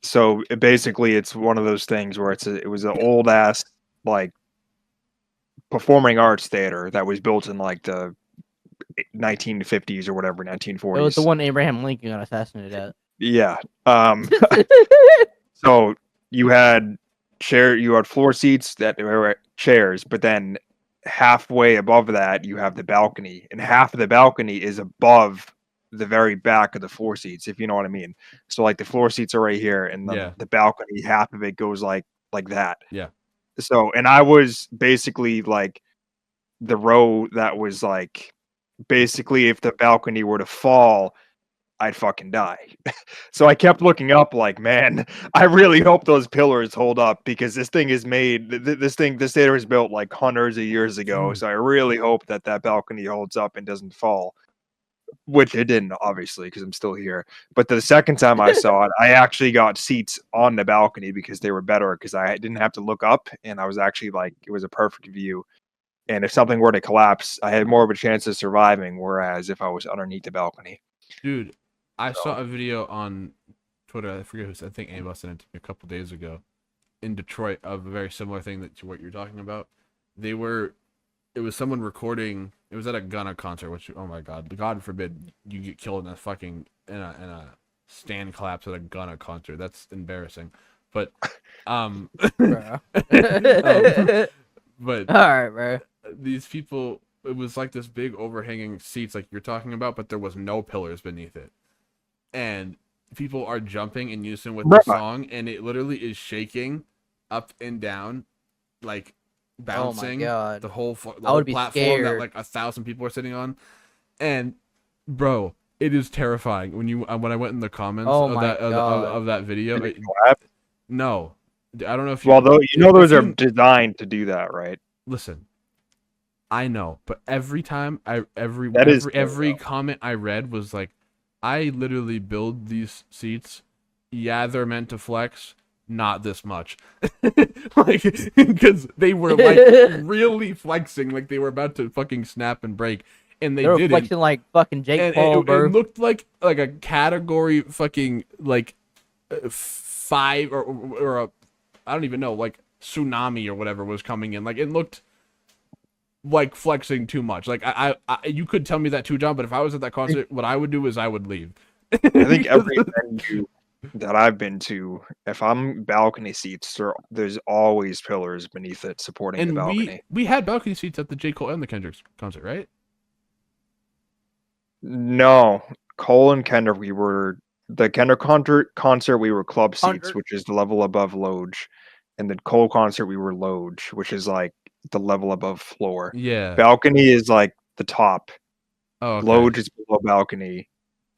Speaker 1: So basically it's one of those things where it was an old ass like performing arts theater that was built in like the 1950s or whatever, 1940s.
Speaker 2: It was the one Abraham Lincoln got assassinated at.
Speaker 1: Yeah. So you had floor seats that were chairs, but then halfway above that you have the balcony, and half of the balcony is above the very back of the floor seats, if you know what I mean. So like the floor seats are right here, and the balcony, half of it goes like that.
Speaker 3: Yeah.
Speaker 1: So, and I was basically like the row that was like, basically if the balcony were to fall, I'd fucking die. So I kept looking up like, man, I really hope those pillars hold up, because this thing is made, this theater was built like hundreds of years ago. So I really hope that balcony holds up and doesn't fall. Which it didn't, obviously, because I'm still here. But the second time I saw it, I actually got seats on the balcony because they were better, because I didn't have to look up, and I was actually like, it was a perfect view. And if something were to collapse, I had more of a chance of surviving, whereas if I was underneath the balcony.
Speaker 3: Dude, I saw a video on Twitter, I forget who, I think Ava sent it to me a couple days ago, in Detroit, of a very similar thing to what you're talking about. It was someone recording. It was at a Gunna concert, which, oh my god, God forbid you get killed in a stand collapse at a Gunna concert. That's embarrassing. But
Speaker 2: but all right, bro.
Speaker 3: These people, it was like this big overhanging seats like you're talking about, but there was no pillars beneath it, and people are jumping in unison with the song, and it literally is shaking up and down, like bouncing the whole platform that like 1,000 people are sitting on. And bro, it is terrifying when I went in the comments of that video. No, I don't know if
Speaker 1: those are designed to do that, right?
Speaker 3: Listen, I know, but every time every comment I read was like, I literally build these seats. Yeah, they're meant to flex. Not this much. Like, because they were like really flexing, like they were about to fucking snap and break, and they didn't.
Speaker 2: Flexing like fucking Jake Paul, bro.
Speaker 3: It looked like a category fucking like 5 or a, I don't even know, like tsunami or whatever was coming in. Like, it looked like flexing too much. Like I you could tell me that too, John, but if I was at that concert, what I would do is I would leave.
Speaker 1: I think every venue that I've been to, if I'm balcony seats, there's always pillars beneath it supporting the balcony.
Speaker 3: We had balcony seats at the J. Cole and the Kendrick concert, right?
Speaker 1: No, Cole and Kendrick, we were the Kendrick concert, we were club seats, which is the level above Loge, and the Cole concert, we were Loge, which is like the level above floor.
Speaker 3: Yeah.
Speaker 1: Balcony is like the top.
Speaker 3: Oh, okay.
Speaker 1: Loge is below balcony.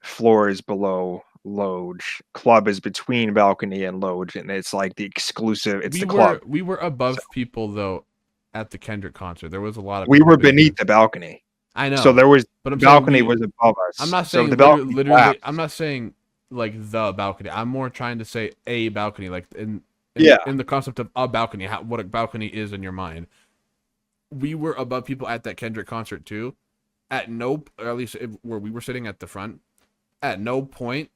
Speaker 1: Floor is below Loge. Club is between balcony and Loge, and it's like the exclusive. It's the club.
Speaker 3: We were above people though at the Kendrick concert. There was a lot of.
Speaker 1: We were beneath the balcony.
Speaker 3: I know.
Speaker 1: So there was,
Speaker 3: but
Speaker 1: the balcony was above us.
Speaker 3: I'm not
Speaker 1: so
Speaker 3: saying
Speaker 1: the balcony
Speaker 3: literally. I'm not saying like the balcony. I'm more trying to say a balcony, like in the concept of a balcony, what a balcony is in your mind. We were above people at that Kendrick concert too. At no, or at least where we were sitting at the front, at no point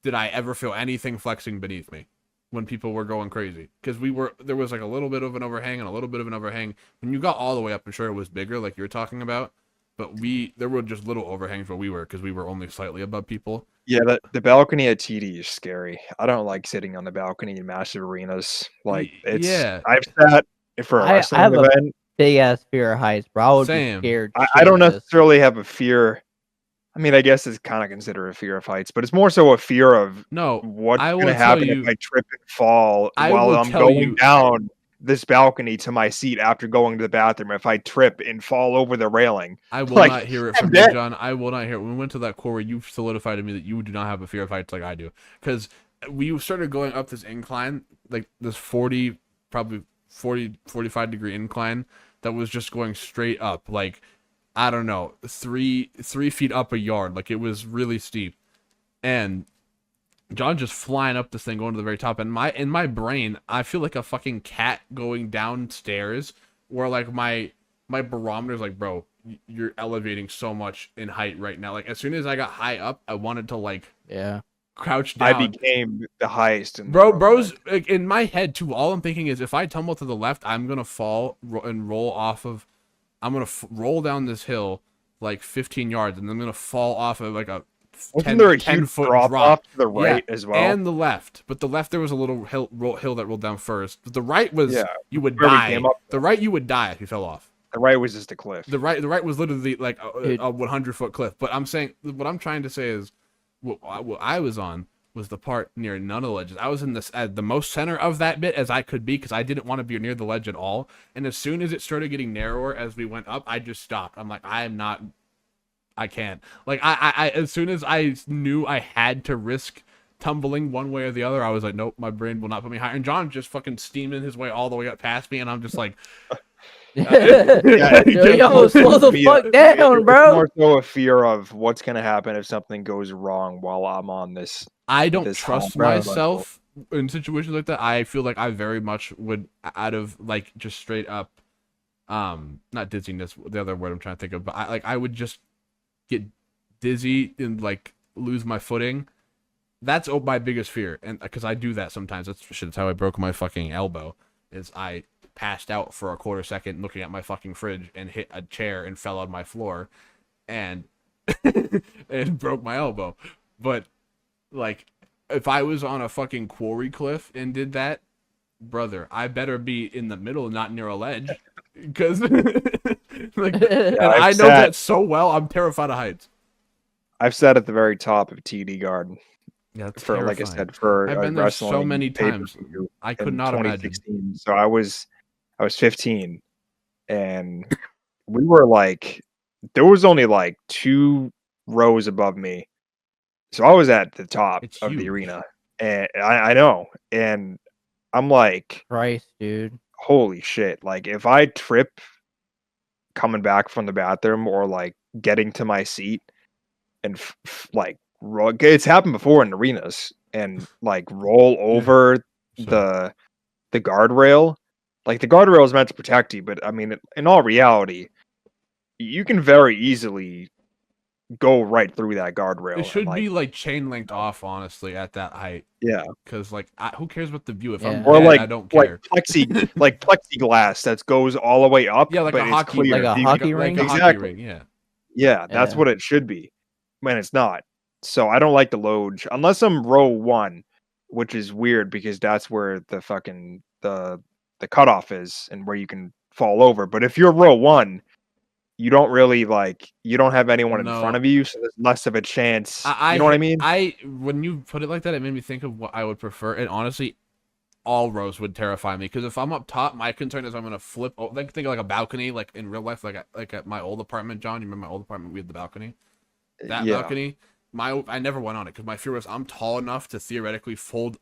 Speaker 3: did I ever feel anything flexing beneath me when people were going crazy. Because there was like a little bit of an overhang and a little bit of an overhang. When you got all the way up, I'm sure it was bigger, like you're talking about. But there were just little overhangs where we were, because we were only slightly above people.
Speaker 1: Yeah, the balcony at TD is scary. I don't like sitting on the balcony in massive arenas. Like, it's, I've sat for a wrestling event.
Speaker 2: Big ass fear of heights, bro. I would
Speaker 3: Same.
Speaker 2: be scared.
Speaker 1: I don't necessarily have a fear. I mean, I guess it's kind of considered a fear of heights, but it's more so a fear of what's going to happen if I trip and fall while I'm going down this balcony to my seat after going to the bathroom. If I trip and fall over the railing,
Speaker 3: I will not hear it from you, John. I will not hear it. When we went to that core, you solidified to me that you do not have a fear of heights like I do, because we started going up this incline, like this 45 degree incline that was just going straight up, like, I don't know, 3 feet up a yard. Like, it was really steep. And John just flying up this thing, going to the very top. And in my brain, I feel like a fucking cat going downstairs, where like my barometer's like, bro, you're elevating so much in height right now. Like, as soon as I got high up, I wanted to like crouch down.
Speaker 1: I became the highest.
Speaker 3: Bro's like, in my head too. All I'm thinking is, if I tumble to the left, I'm gonna fall and roll off of. I'm gonna roll down this hill like 15 yards, and I'm gonna fall off of like a 10-foot
Speaker 1: drop off to the right as well,
Speaker 3: and the left. But the left, there was a little hill that rolled down first. But the right was you would die. The right, you would die if you fell off.
Speaker 1: The right was just a cliff.
Speaker 3: The right was literally like a 100-foot cliff. But I'm saying, what I'm trying to say is, what I was on was the part near none of the ledges. I was in this at the most center of that bit as I could be, because I didn't want to be near the ledge at all. And as soon as it started getting narrower as we went up, I just stopped. I'm like, I can't. Like, I as soon as I knew I had to risk tumbling one way or the other, I was like, nope, my brain will not put me higher. And John just fucking steaming his way all the way up past me, and I'm just like,
Speaker 2: yo, slow the fuck down, bro.
Speaker 1: It's more so a fear of what's gonna happen if something goes wrong while I'm on this.
Speaker 3: I don't trust myself in situations like that. I feel like I very much would, out of like just straight up, not dizziness, the other word I'm trying to think of, but I would just get dizzy and like lose my footing. That's my biggest fear, and because I do that sometimes. That's how I broke my fucking elbow. Is I passed out for a quarter second looking at my fucking fridge and hit a chair and fell on my floor, and and broke my elbow. But like, if I was on a fucking quarry cliff and did that, brother, I better be in the middle, not near a ledge, because like, and I know that so well. I'm terrified of heights.
Speaker 1: I've sat at the very top of TD Garden.
Speaker 3: Yeah, that's
Speaker 1: for
Speaker 3: terrifying.
Speaker 1: Like I said, for
Speaker 3: I've been there so many times. I could not imagine.
Speaker 1: So I was 15, and we were like, there was only like 2 rows above me, so I was at the top of the arena, and I know, and I'm like,
Speaker 2: Christ, dude,
Speaker 1: holy shit! Like, if I trip coming back from the bathroom or like getting to my seat, and like, it's happened before in arenas, and like roll over the guardrail. Like, the guardrail is meant to protect you, but I mean, in all reality, you can very easily go right through that guardrail.
Speaker 3: It should be like chain linked off, honestly, at that height.
Speaker 1: Yeah,
Speaker 3: because like, who cares what the view? If I'm
Speaker 1: or
Speaker 3: dead,
Speaker 1: like,
Speaker 3: I don't care.
Speaker 1: Like plexiglass that goes all the way up.
Speaker 3: Yeah, like
Speaker 1: but
Speaker 3: a hockey,
Speaker 2: like a hockey ring.
Speaker 1: Exactly. Yeah, that's what it should be. Man, it's not. So I don't like the Loge unless I'm row 1, which is weird because that's where the fucking the cutoff is and where you can fall over. But if you're row 1, you don't really you don't have anyone in front
Speaker 3: No.
Speaker 1: of you, so there's less of a chance.
Speaker 3: I
Speaker 1: You know what I mean?
Speaker 3: when you put it like that, it made me think of what I would prefer. And honestly, all rows would terrify me because if I'm up top, my concern is I'm gonna flip. Like think of like a balcony, like in real life, like at my old apartment. John, you remember my old apartment? We had the balcony. That
Speaker 1: Yeah.
Speaker 3: balcony, I never went on it because my fear was I'm tall enough to theoretically fold,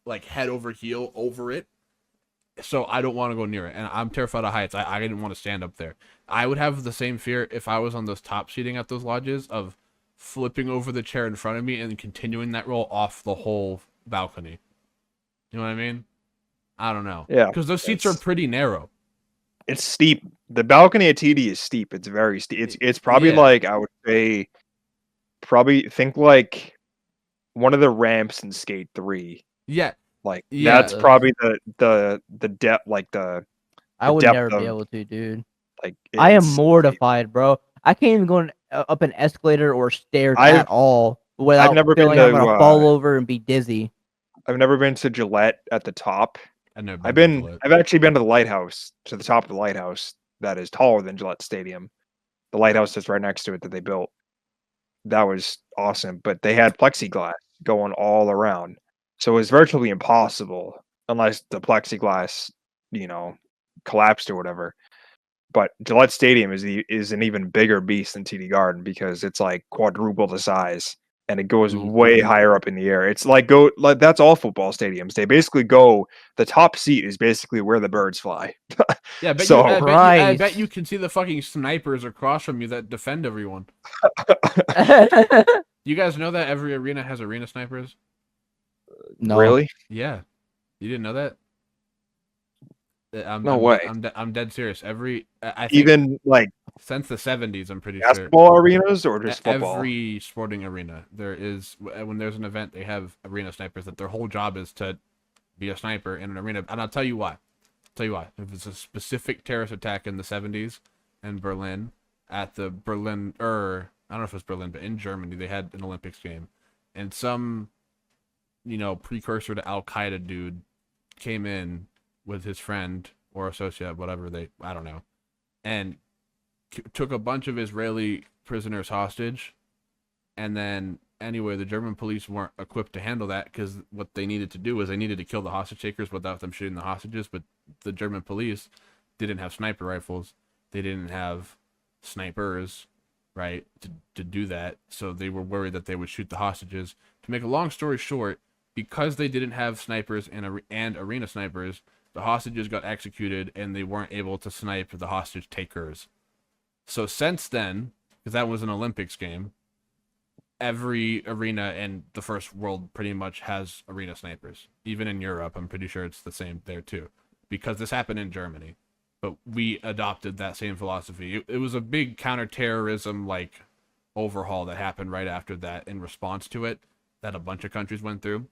Speaker 3: like head over heel over it. So I don't want to go near it, and I'm terrified of heights. I didn't want to stand up there. I would have the same fear if I was on those top seating at those lodges of flipping over the chair in front of me and continuing that roll off the whole balcony. You know what I mean? I don't know.
Speaker 1: Yeah.
Speaker 3: Because those seats are pretty narrow.
Speaker 1: It's steep. The balcony at TD is steep. It's very steep. It's probably I would say, think like one of the ramps in Skate 3.
Speaker 3: Yeah.
Speaker 1: That's probably the depth,
Speaker 2: I would
Speaker 1: depth
Speaker 2: never
Speaker 1: of,
Speaker 2: be able to, dude. I am mortified, bro. I can't even go up an escalator or stairs at all without
Speaker 1: never
Speaker 2: feeling
Speaker 1: been
Speaker 2: I'm
Speaker 1: to,
Speaker 2: gonna fall over and be dizzy.
Speaker 1: I've never been to Gillette at the top.
Speaker 3: I've
Speaker 1: actually been to the lighthouse, to the top of the lighthouse that is taller than Gillette Stadium. The lighthouse that's right next to it that they built. That was awesome, but they had plexiglass going all around. So it was virtually impossible unless the plexiglass, collapsed or whatever. But Gillette Stadium is an even bigger beast than TD Garden because it's like quadruple the size and it goes way higher up in the air. It's that's all football stadiums. They basically the top seat is basically where the birds fly.
Speaker 3: Yeah, I bet you can see the fucking snipers across from you that defend everyone. You guys know that every arena has arena snipers?
Speaker 2: No.
Speaker 1: Really?
Speaker 3: Yeah. You didn't know that?
Speaker 1: No way.
Speaker 3: I'm dead serious. I think
Speaker 1: even
Speaker 3: since the 70s, I'm pretty
Speaker 1: basketball arenas or just football?
Speaker 3: Every sporting arena, when there's an event, they have arena snipers that their whole job is to be a sniper in an arena. And I'll tell you why. If it's a specific terrorist attack in the 70s in Berlin, at the Berlin, I don't know if it was Berlin, but in Germany, they had an Olympics game. And some, precursor to Al-Qaeda dude came in with his friend or associate, whatever I don't know, and took a bunch of Israeli prisoners hostage. And then, anyway, the German police weren't equipped to handle that because what they needed to do was they needed to kill the hostage takers without them shooting the hostages. But the German police didn't have sniper rifles. They didn't have snipers, right, to do that. So they were worried that they would shoot the hostages. To make a long story short, because they didn't have snipers and arena snipers, the hostages got executed and they weren't able to snipe the hostage takers. So since then, because that was an Olympics game, every arena in the first world pretty much has arena snipers. Even in Europe, I'm pretty sure it's the same there too. Because this happened in Germany. But we adopted that same philosophy. It was a big counterterrorism overhaul that happened right after that in response to it that a bunch of countries went through.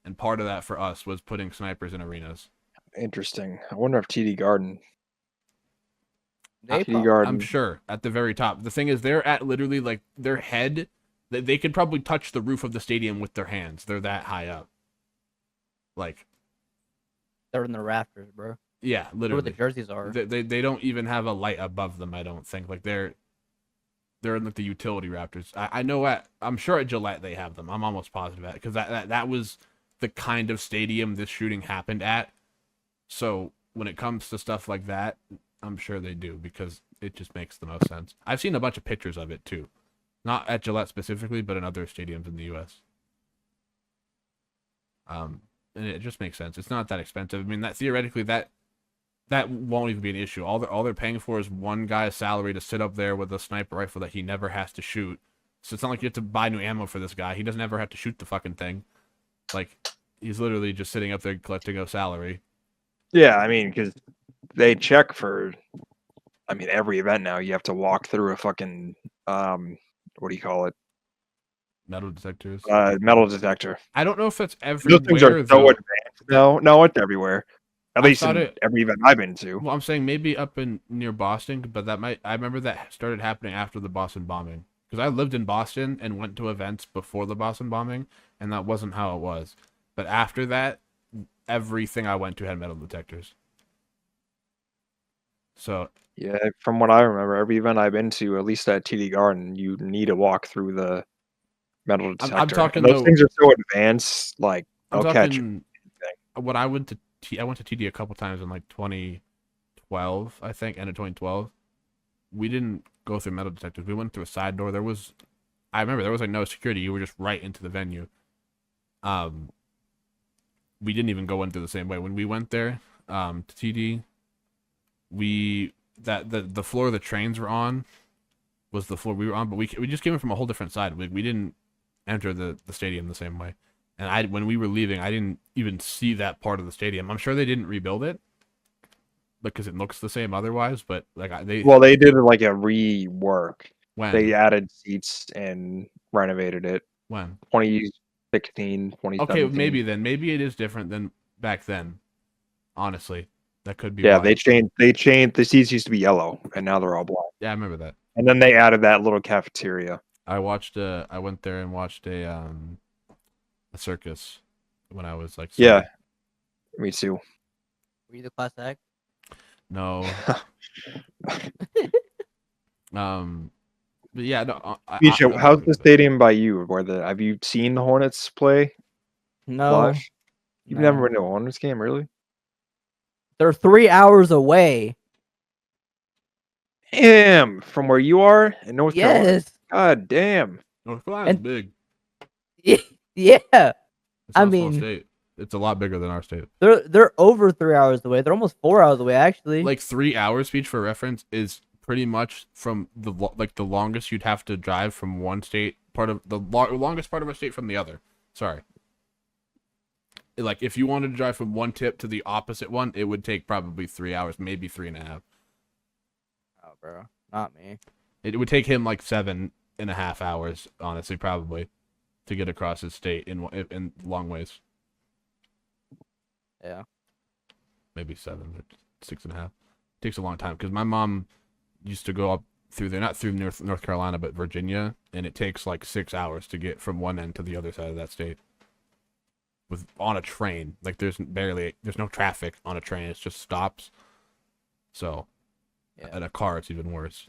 Speaker 3: And part of that for us was putting snipers in arenas.
Speaker 1: Interesting. I wonder if TD Garden.
Speaker 3: I'm sure at the very top. The thing is, they're at literally their head. They could probably touch the roof of the stadium with their hands. They're that high up.
Speaker 2: They're in the rafters, bro.
Speaker 3: Yeah, literally.
Speaker 2: Where the jerseys are.
Speaker 3: They don't even have a light above them. I don't think they're in the utility rafters. I know I'm sure at Gillette they have them. I'm almost positive at because that was the kind of stadium this shooting happened at. So when it comes to stuff like that, I'm sure they do because it just makes the most sense. I've seen a bunch of pictures of it too. Not at Gillette specifically, but in other stadiums in the U.S. And it just makes sense. It's not that expensive. I mean, that theoretically that won't even be an issue. All they're paying for is one guy's salary to sit up there with a sniper rifle that he never has to shoot. So it's not like you have to buy new ammo for this guy. He doesn't ever have to shoot the fucking thing. He's literally just sitting up there collecting a salary.
Speaker 1: Yeah, I mean, because they check for, every event now. You have to walk through a fucking, what do you call it?
Speaker 3: Metal detectors.
Speaker 1: Metal detector.
Speaker 3: I don't know if that's everywhere.
Speaker 1: Those things are so advanced. No, it's everywhere. At least in every event I've been to.
Speaker 3: Well, I'm saying maybe up near Boston, but I remember that started happening after the Boston bombing. Because I lived in Boston and went to events before the Boston bombing, and that wasn't how it was. But after that, everything I went to had metal detectors. So
Speaker 1: Yeah, from what I remember, every event I've been to, at least at TD Garden, you need to walk through the metal detector.
Speaker 3: I'm talking
Speaker 1: and those
Speaker 3: though.
Speaker 1: things are so advanced, like
Speaker 3: I'm
Speaker 1: they'll catch
Speaker 3: talking. When I went to I went to TD a couple times in like 2012, I think, end of 2012. We didn't go through metal detectors. We went through a side door. I remember there was like no security. You were just right into the venue. We didn't even go in through the same way. When we went there, to TD, the floor the trains were on was the floor we were on, but we just came in from a whole different side. We didn't enter the stadium the same way. And when we were leaving, I didn't even see that part of the stadium. I'm sure they didn't rebuild it because it looks the same otherwise. But like they
Speaker 1: did like a rework.
Speaker 3: when
Speaker 1: They added seats and renovated it.
Speaker 3: when
Speaker 1: 2016,
Speaker 3: okay,
Speaker 1: 2017.
Speaker 3: maybe it is different than back then. Honestly, that could be
Speaker 1: Yeah,
Speaker 3: why.
Speaker 1: they changed. The seats used to be yellow, and now they're all black.
Speaker 3: Yeah, I remember that.
Speaker 1: And then they added that little cafeteria.
Speaker 3: I went there and watched a circus when I was like 7.
Speaker 1: Yeah, me too.
Speaker 2: Were you the class act?
Speaker 3: No. But yeah, no.
Speaker 1: Misha,
Speaker 3: I'm
Speaker 1: how's
Speaker 3: happy
Speaker 1: the
Speaker 3: with it.
Speaker 1: stadium by you? Have you seen the Hornets play
Speaker 2: No.
Speaker 1: live? You've
Speaker 2: no.
Speaker 1: never been to a Hornets game, really?
Speaker 2: They're 3 hours away.
Speaker 1: Damn, from where you are in North Carolina.
Speaker 2: Yes.
Speaker 1: God damn.
Speaker 3: North Carolina's
Speaker 2: And-
Speaker 3: big.
Speaker 2: Yeah.
Speaker 3: It's
Speaker 2: I
Speaker 3: not a small
Speaker 2: mean-
Speaker 3: state. It's a lot bigger than our state.
Speaker 2: They're over 3 hours away. They're almost 4 hours away, actually.
Speaker 3: Like 3 hours speech for reference is pretty much from the longest you'd have to drive from one state part of the longest part of a state from the other. Sorry. Like if you wanted to drive from one tip to the opposite one, it would take probably 3 hours, maybe 3.5.
Speaker 2: Oh, bro, not me.
Speaker 3: It would take him like 7.5 hours, honestly, probably, to get across his state in long ways.
Speaker 2: Yeah.
Speaker 3: Maybe 7 or 6.5. It takes a long time because my mom used to go up through there, not through North Carolina, but Virginia, and it takes like 6 hours to get from one end to the other side of that state. On a train, like there's no traffic on a train. It's just stops. So,
Speaker 2: Yeah.
Speaker 3: at a car, it's even worse.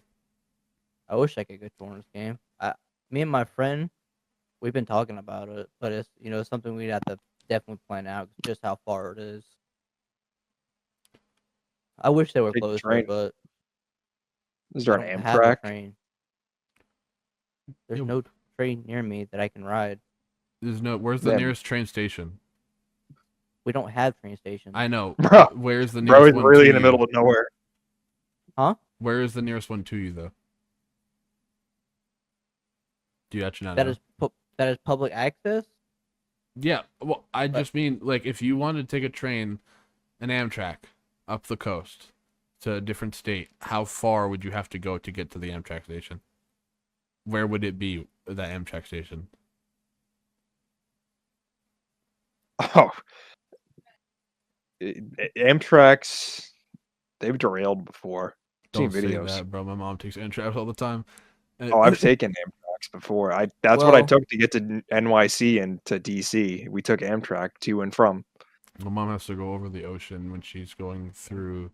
Speaker 2: I wish I could go to Hornets game. Me and my friend, we've been talking about it, but it's something we'd have to definitely plan out just how far it is. I wish they were
Speaker 1: Take the
Speaker 2: closer,
Speaker 1: train.
Speaker 2: but
Speaker 1: Is there
Speaker 2: I
Speaker 1: an
Speaker 2: don't have a
Speaker 1: Amtrak?
Speaker 2: train. There's
Speaker 3: Yeah.
Speaker 2: no train near me that I can ride.
Speaker 3: Where's the
Speaker 1: Then-
Speaker 3: nearest train station?
Speaker 2: We don't have train stations.
Speaker 3: I know.
Speaker 1: Bro,
Speaker 3: Where's the
Speaker 1: Bro,
Speaker 3: nearest
Speaker 1: it's
Speaker 3: one
Speaker 1: really
Speaker 3: to
Speaker 1: in the
Speaker 3: you?
Speaker 1: middle of nowhere.
Speaker 3: Where is the nearest one to you, though? Do you actually not
Speaker 2: That
Speaker 3: know?
Speaker 2: is public access.
Speaker 3: Yeah, well, I
Speaker 2: But-
Speaker 3: just mean, like, if you wanted to take a train, an Amtrak, up the coast to a different state, how far would you have to go to get to the Amtrak station? Where would it be, that Amtrak station?
Speaker 1: Oh, Amtrak's, they've derailed before. I've
Speaker 3: Don't
Speaker 1: seen
Speaker 3: say
Speaker 1: videos.
Speaker 3: that, bro. My mom takes Amtrak all the time.
Speaker 1: Oh, I've taken Amtrak's before. That's what I
Speaker 2: Well-
Speaker 1: took to get to NYC and to DC. We took Amtrak to and from.
Speaker 3: My mom has to go over the ocean when she's going through.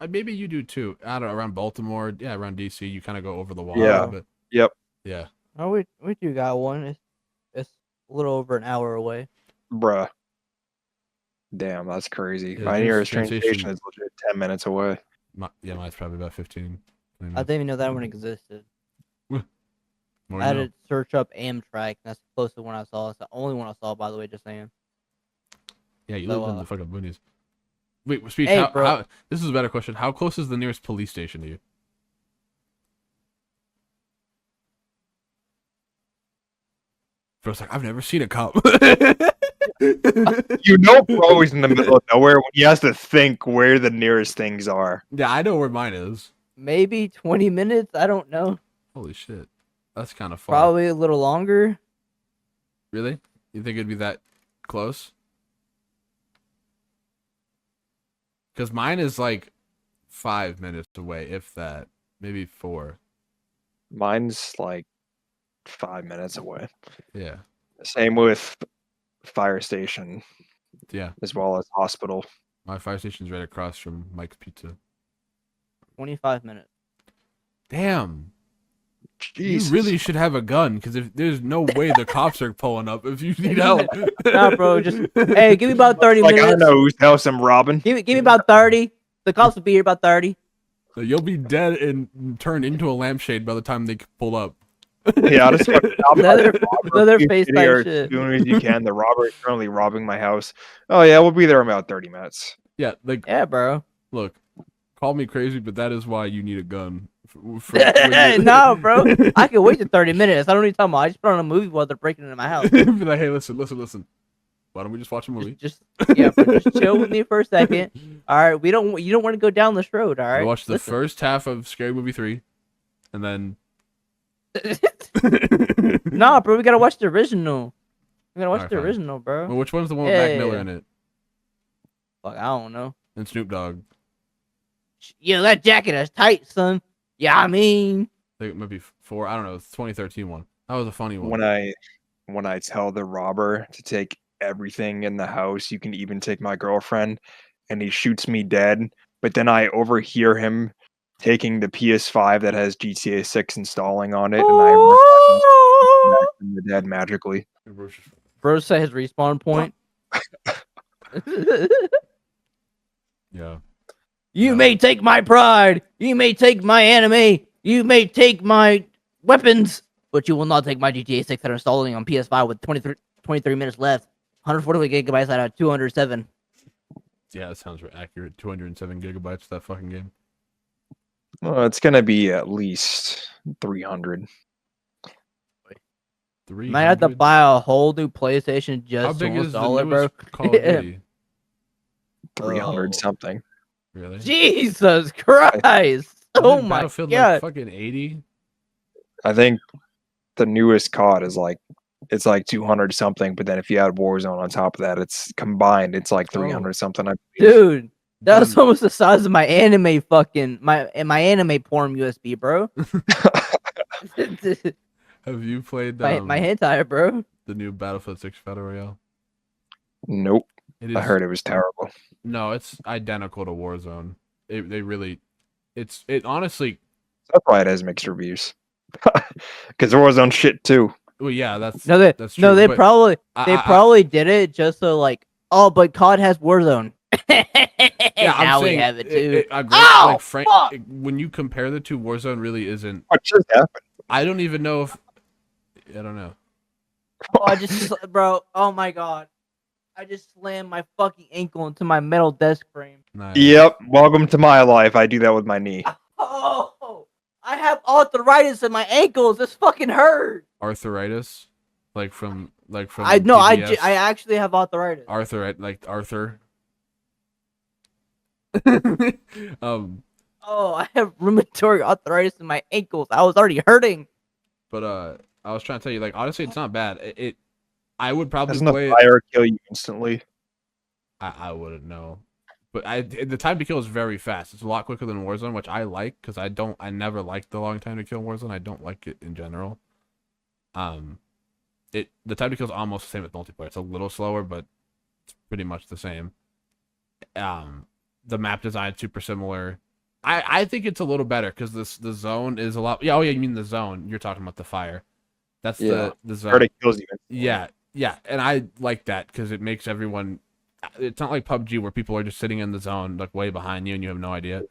Speaker 3: Maybe you do too. I don't know, around Baltimore, yeah, around DC, you kind of go over the water.
Speaker 1: Yeah.
Speaker 3: But
Speaker 1: Yep.
Speaker 3: yeah.
Speaker 2: Oh, we do got one. It's a little over an hour away.
Speaker 1: Bruh. Damn, that's crazy.
Speaker 3: Yeah,
Speaker 1: My
Speaker 3: nearest
Speaker 1: nearest
Speaker 3: train
Speaker 1: train
Speaker 3: station-
Speaker 1: station is legit 10 minutes away.
Speaker 3: Mine's probably about 15. 20
Speaker 2: I
Speaker 3: minutes.
Speaker 2: didn't even know that one existed.
Speaker 3: More
Speaker 2: I had
Speaker 3: you know.
Speaker 2: to search up Amtrak. And that's the closest one I saw. It's the only one I saw, by the way. Just saying.
Speaker 3: Yeah, you
Speaker 2: so,
Speaker 3: live in the fucking boonies. Wait, speech.
Speaker 2: Hey, bro.
Speaker 3: This is a better question. How close is the nearest police station to you? Bro's like, I've never seen a cop.
Speaker 1: You know, bro is in the middle of nowhere when he has to think where the nearest things are.
Speaker 3: Yeah, I know where mine is.
Speaker 2: Maybe 20 minutes. I don't know.
Speaker 3: Holy shit, that's kind of far.
Speaker 2: Probably a little longer.
Speaker 3: Really? You think it'd be that close? Because mine is like 5 minutes away, if that. Maybe 4.
Speaker 1: Mine's like 5 minutes away.
Speaker 3: Yeah.
Speaker 1: Same with fire station
Speaker 3: Yeah.
Speaker 1: as well as hospital.
Speaker 3: My fire station's right across from Mike's Pizza.
Speaker 2: 25 minutes.
Speaker 3: Damn.
Speaker 1: Jesus.
Speaker 3: You really should have a gun, because if there's no way the cops are pulling up if you need help.
Speaker 2: Nah, bro, just hey, give me about 30
Speaker 1: Like,
Speaker 2: minutes.
Speaker 1: I don't know whose house I'm robbing.
Speaker 2: Give me about 30. The cops will be here about 30.
Speaker 3: You'll be dead and turned into a lampshade by the time they pull up.
Speaker 1: Yeah, I'll just
Speaker 2: Another FaceTime
Speaker 1: as
Speaker 2: shit.
Speaker 1: soon as you can. The robber is currently robbing my house. Oh yeah, we'll be there in about 30 minutes.
Speaker 3: Yeah, like,
Speaker 2: Yeah, bro.
Speaker 3: look, call me crazy, but that is why you need a gun.
Speaker 2: No, bro. I can wait to 30 minutes. I don't need to talk about. I just put on a movie while they're breaking into my house.
Speaker 3: Be like, hey, listen. Why don't we just watch a movie?
Speaker 2: Just chill with me for a second. All right, you don't want to go down this road. All right.
Speaker 3: We watch the first half of Scary Movie 3, and then.
Speaker 2: Nah, bro, we gotta watch the original. We gotta watch
Speaker 3: Alright,
Speaker 2: the
Speaker 3: fine.
Speaker 2: original, bro.
Speaker 3: Well, which one's the one with Mac Miller in it?
Speaker 2: Fuck, I don't know.
Speaker 3: And Snoop Dogg.
Speaker 2: Yo, that jacket is tight, son. Yeah, I mean.
Speaker 3: I think it might be 4. I don't know. It's 2013 one. That was a funny one.
Speaker 1: When I tell the robber to take everything in the house, you can even take my girlfriend, and he shoots me dead. But then I overhear him taking the PS5 that has GTA 6 installing on it, and I run back from the dead magically.
Speaker 2: Bro set his respawn point.
Speaker 3: Yeah.
Speaker 2: You may take my pride. You may take my anime. You may take my weapons. But you will not take my GTA 6 that are installing on PS5 with 23 minutes left. 140 gigabytes out of 207.
Speaker 3: Yeah, that sounds accurate. 207 gigabytes, that fucking game.
Speaker 1: Well, it's gonna be at least 300.
Speaker 3: 300?
Speaker 2: Might have to buy a whole new PlayStation just
Speaker 3: How big
Speaker 2: to
Speaker 3: is the
Speaker 2: install it, bro.
Speaker 3: newest Call of Duty?
Speaker 1: 300 something.
Speaker 3: Really?
Speaker 2: Jesus Christ! Oh
Speaker 3: Isn't
Speaker 2: my
Speaker 3: Battlefield
Speaker 2: god!
Speaker 3: like fucking 80?
Speaker 1: I think the newest COD is like, it's like 200 something, but then if you add Warzone on top of that, it's combined, it's like 300 something. I believe.
Speaker 2: Dude, that was almost the size of my anime fucking my anime porn USB, bro.
Speaker 3: Have you played
Speaker 2: my hentai, bro.
Speaker 3: the new Battlefield 6 Battle Royale?
Speaker 1: Nope.
Speaker 3: It is,
Speaker 1: I heard it was terrible.
Speaker 3: No, it's identical to Warzone. It honestly.
Speaker 1: That's why it has mixed reviews. Because Warzone shit too.
Speaker 3: Well, yeah, that's
Speaker 2: No,
Speaker 3: that's true.
Speaker 2: they
Speaker 3: but
Speaker 2: probably did it just so like, oh, but COD has Warzone.
Speaker 3: yeah, I'm
Speaker 2: now
Speaker 3: saying
Speaker 2: we have it too.
Speaker 3: Ow, like, when you compare the two, Warzone really isn't.
Speaker 1: What just happened?
Speaker 3: I don't even know if. I don't know.
Speaker 2: Oh, I just, bro. Oh my god, I just slammed my fucking ankle into my metal desk frame.
Speaker 3: Nice.
Speaker 1: Yep. Welcome to my life. I do that with my knee.
Speaker 2: Oh, I have arthritis in my ankles. This fucking hurt.
Speaker 3: Arthritis, like from
Speaker 2: I know.
Speaker 3: PBS.
Speaker 2: I actually have arthritis.
Speaker 3: Arthur.
Speaker 2: Oh, I have rheumatoid arthritis in my ankles. I was already hurting.
Speaker 3: But I was trying to tell you, like, honestly, it's not bad. I would probably
Speaker 1: Doesn't the
Speaker 3: play it.
Speaker 1: fire kill you instantly?
Speaker 3: I wouldn't know, but the time to kill is very fast. It's a lot quicker than Warzone, which I like because I never liked the long time to kill in Warzone. I don't like it in general. The time to kill is almost the same with multiplayer. It's a little slower, but it's pretty much the same. The map design super similar. I think it's a little better because the zone is a lot. Yeah, oh yeah, you mean the zone? You're talking about the fire. That's the zone.
Speaker 1: Or it kills you.
Speaker 3: Yeah, and I like that because it makes everyone. It's not like PUBG where people are just sitting in the zone like way behind you and you have no idea.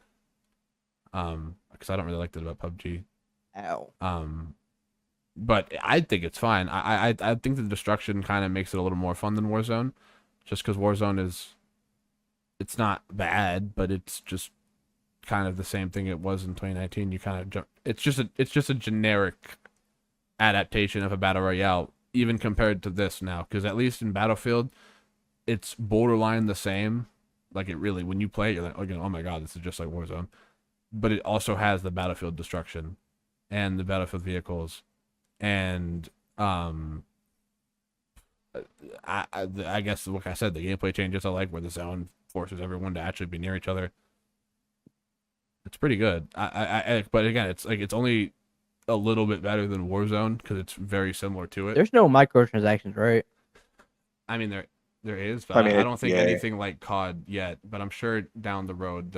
Speaker 3: Because I don't really like that about PUBG.
Speaker 2: Ow.
Speaker 3: But I think it's fine. I think the destruction kind of makes it a little more fun than Warzone, just because Warzone it's not bad, but it's just kind of the same thing it was in 2019. You kind of it's just a generic adaptation of a battle royale, even compared to this now, because at least in Battlefield, it's borderline the same. Like it really, when you play it, you're like, oh my god, this is just like Warzone. But it also has the Battlefield destruction and the Battlefield vehicles, and I guess like I said, the gameplay changes I like, where the zone forces everyone to actually be near each other. It's pretty good. But again, it's like it's only a little bit better than Warzone because it's very similar to it.
Speaker 2: There's no microtransactions, right?
Speaker 3: I mean, There is, but I don't think anything like COD yet. But I'm sure down the road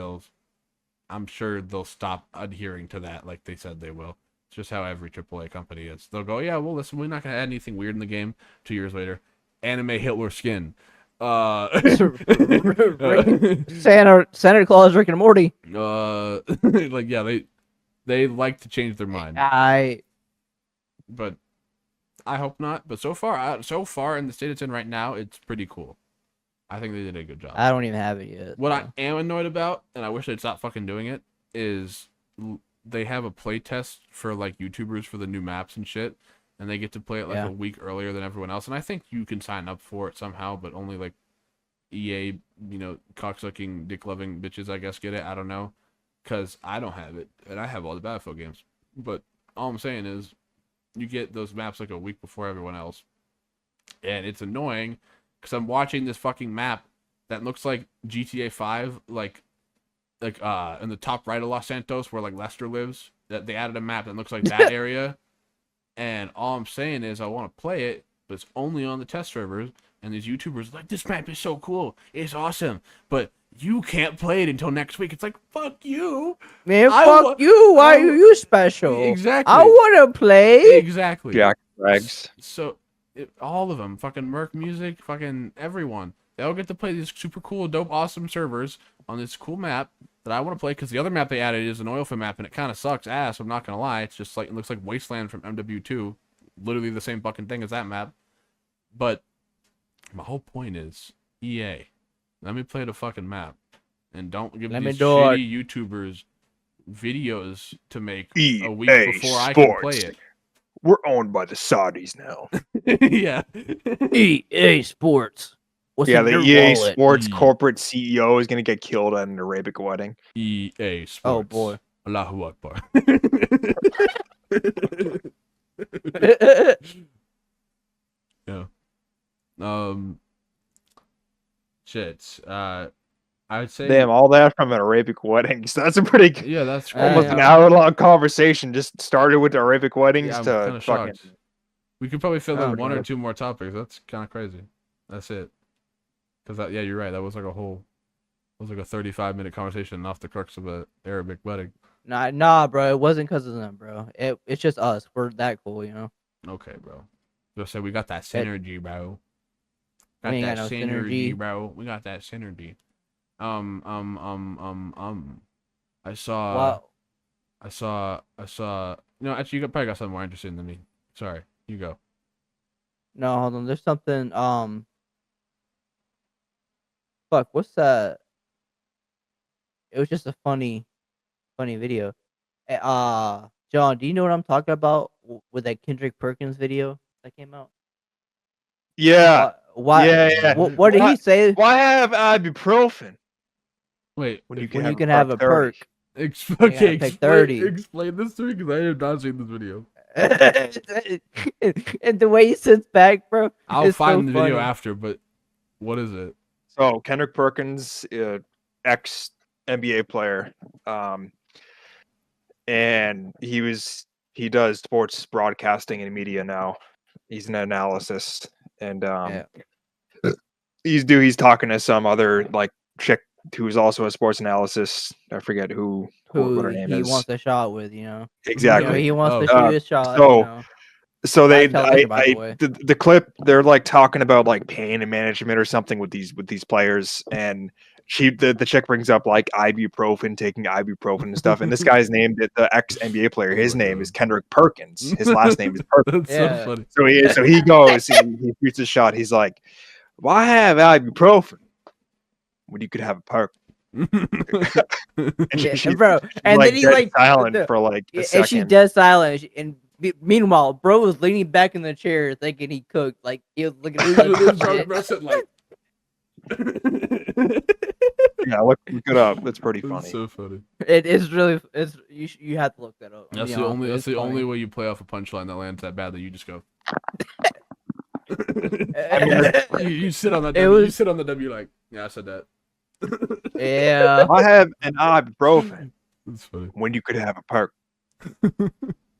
Speaker 3: I'm sure they'll stop adhering to that like they said they will. It's just how every AAA company is. They'll go, yeah, well, listen, we're not gonna add anything weird in the game. 2 years later, anime Hitler skin.
Speaker 2: Santa Claus, Rick and Morty.
Speaker 3: Like yeah, they like to change their mind. But I hope not. But so far in the state it's in right now, it's pretty cool. I think they did a good job.
Speaker 2: I don't even have it yet.
Speaker 3: What I am annoyed about, and I wish they'd stop fucking doing it, is they have a play test for like YouTubers for the new maps and shit, and they get to play it like a week earlier than everyone else. And I think you can sign up for it somehow, but only like EA, cocksucking, dick-loving bitches, I guess, get it. I don't know, because I don't have it, and I have all the Battlefield games. But all I'm saying is, you get those maps like a week before everyone else, and it's annoying because I'm watching this fucking map that looks like GTA 5, like in the top right of Los Santos where like Lester lives. That they added a map that looks like that area, and all I'm saying is I want to play it, but it's only on the test servers. And these YouTubers are like, this map is so cool, it's awesome, but you can't play it until next week. It's like, fuck you,
Speaker 2: man. Fuck you. Why are you special?
Speaker 3: Exactly.
Speaker 2: I want to play.
Speaker 3: Exactly.
Speaker 1: Jack Rags.
Speaker 3: So all of them, fucking Merc Music, fucking everyone, they all get to play these super cool, dope, awesome servers on this cool map that I want to play, because the other map they added is an oil field map, and it kind of sucks ass. I'm not gonna lie. It's just like, it looks like Wasteland from MW2, literally the same fucking thing as that map. But my whole point is, EA, let me play the fucking map, and don't give these shitty YouTubers videos to make a week before I can play it.
Speaker 1: We're owned by the Saudis now.
Speaker 3: Yeah.
Speaker 2: EA Sports. What's
Speaker 1: the EA
Speaker 2: wallet?
Speaker 1: Sports corporate CEO is going to get killed at an Arabic wedding.
Speaker 3: EA Sports.
Speaker 2: Oh, boy.
Speaker 3: Allahu Akbar. Yeah. Shit. I would say.
Speaker 1: Damn, all that from an Arabic wedding. So that's a pretty.
Speaker 3: Yeah, that's
Speaker 1: almost an hour-long conversation. Just started with the Arabic weddings to fucking.
Speaker 3: We could probably fill in one or two more topics. That's kind of crazy. That's it. Because yeah, you're right. That was like a 35-minute conversation off the crux of an Arabic wedding.
Speaker 2: Nah, bro. It wasn't because of them, bro. It's just us. We're that cool,
Speaker 3: Okay, bro. Just say we got that synergy, bro. Got that
Speaker 2: synergy,
Speaker 3: bro. We got that synergy. I saw. No, actually, you probably got something more interesting than me. Sorry, you go.
Speaker 2: No, hold on. There's something. Fuck. What's that? It was just a funny video. John, do you know what I'm talking about with that Kendrick Perkins video that came out?
Speaker 1: Yeah.
Speaker 2: Why?
Speaker 1: Yeah.
Speaker 2: What did he say?
Speaker 1: Why have ibuprofen?
Speaker 3: Wait,
Speaker 2: when you can have a perk.
Speaker 3: Okay,
Speaker 2: explain 30.
Speaker 3: Explain this to me, because I have not seen this video.
Speaker 2: And the way he sits back, bro.
Speaker 3: I'll find the video after, but what is it?
Speaker 1: So Kendrick Perkins, ex NBA player, and he does sports broadcasting and media now. He's an analyst, and he's talking to some other like chick who's also a sports analyst. I forget what her name is.
Speaker 2: He wants a shot with,
Speaker 1: Exactly.
Speaker 2: He wants to shoot his shot.
Speaker 1: So the clip, they're like talking about like pain and management or something with these players, and the chick brings up like ibuprofen, taking ibuprofen and stuff, and this guy's name, the ex NBA player, his name is Kendrick Perkins. His last name is Perkins.
Speaker 3: That's so funny.
Speaker 1: So he goes, he shoots a shot. He's like, "Why have ibuprofen when you could have a perk?"
Speaker 2: Bro, and then he like
Speaker 1: silent for like a second.
Speaker 2: And she's dead silent, and meanwhile, bro was leaning back in the chair thinking he cooked. Like he was looking at
Speaker 3: like.
Speaker 1: Yeah, look it up. That's pretty funny.
Speaker 3: That's so funny.
Speaker 2: It is really. You have to look that up.
Speaker 3: That's the only way you play off a punchline that lands that badly. You just go. you sit on that. You sit on the W like, yeah, I said that.
Speaker 2: Yeah.
Speaker 1: I have an ibuprofen.
Speaker 3: That's funny.
Speaker 1: When you could have a perk.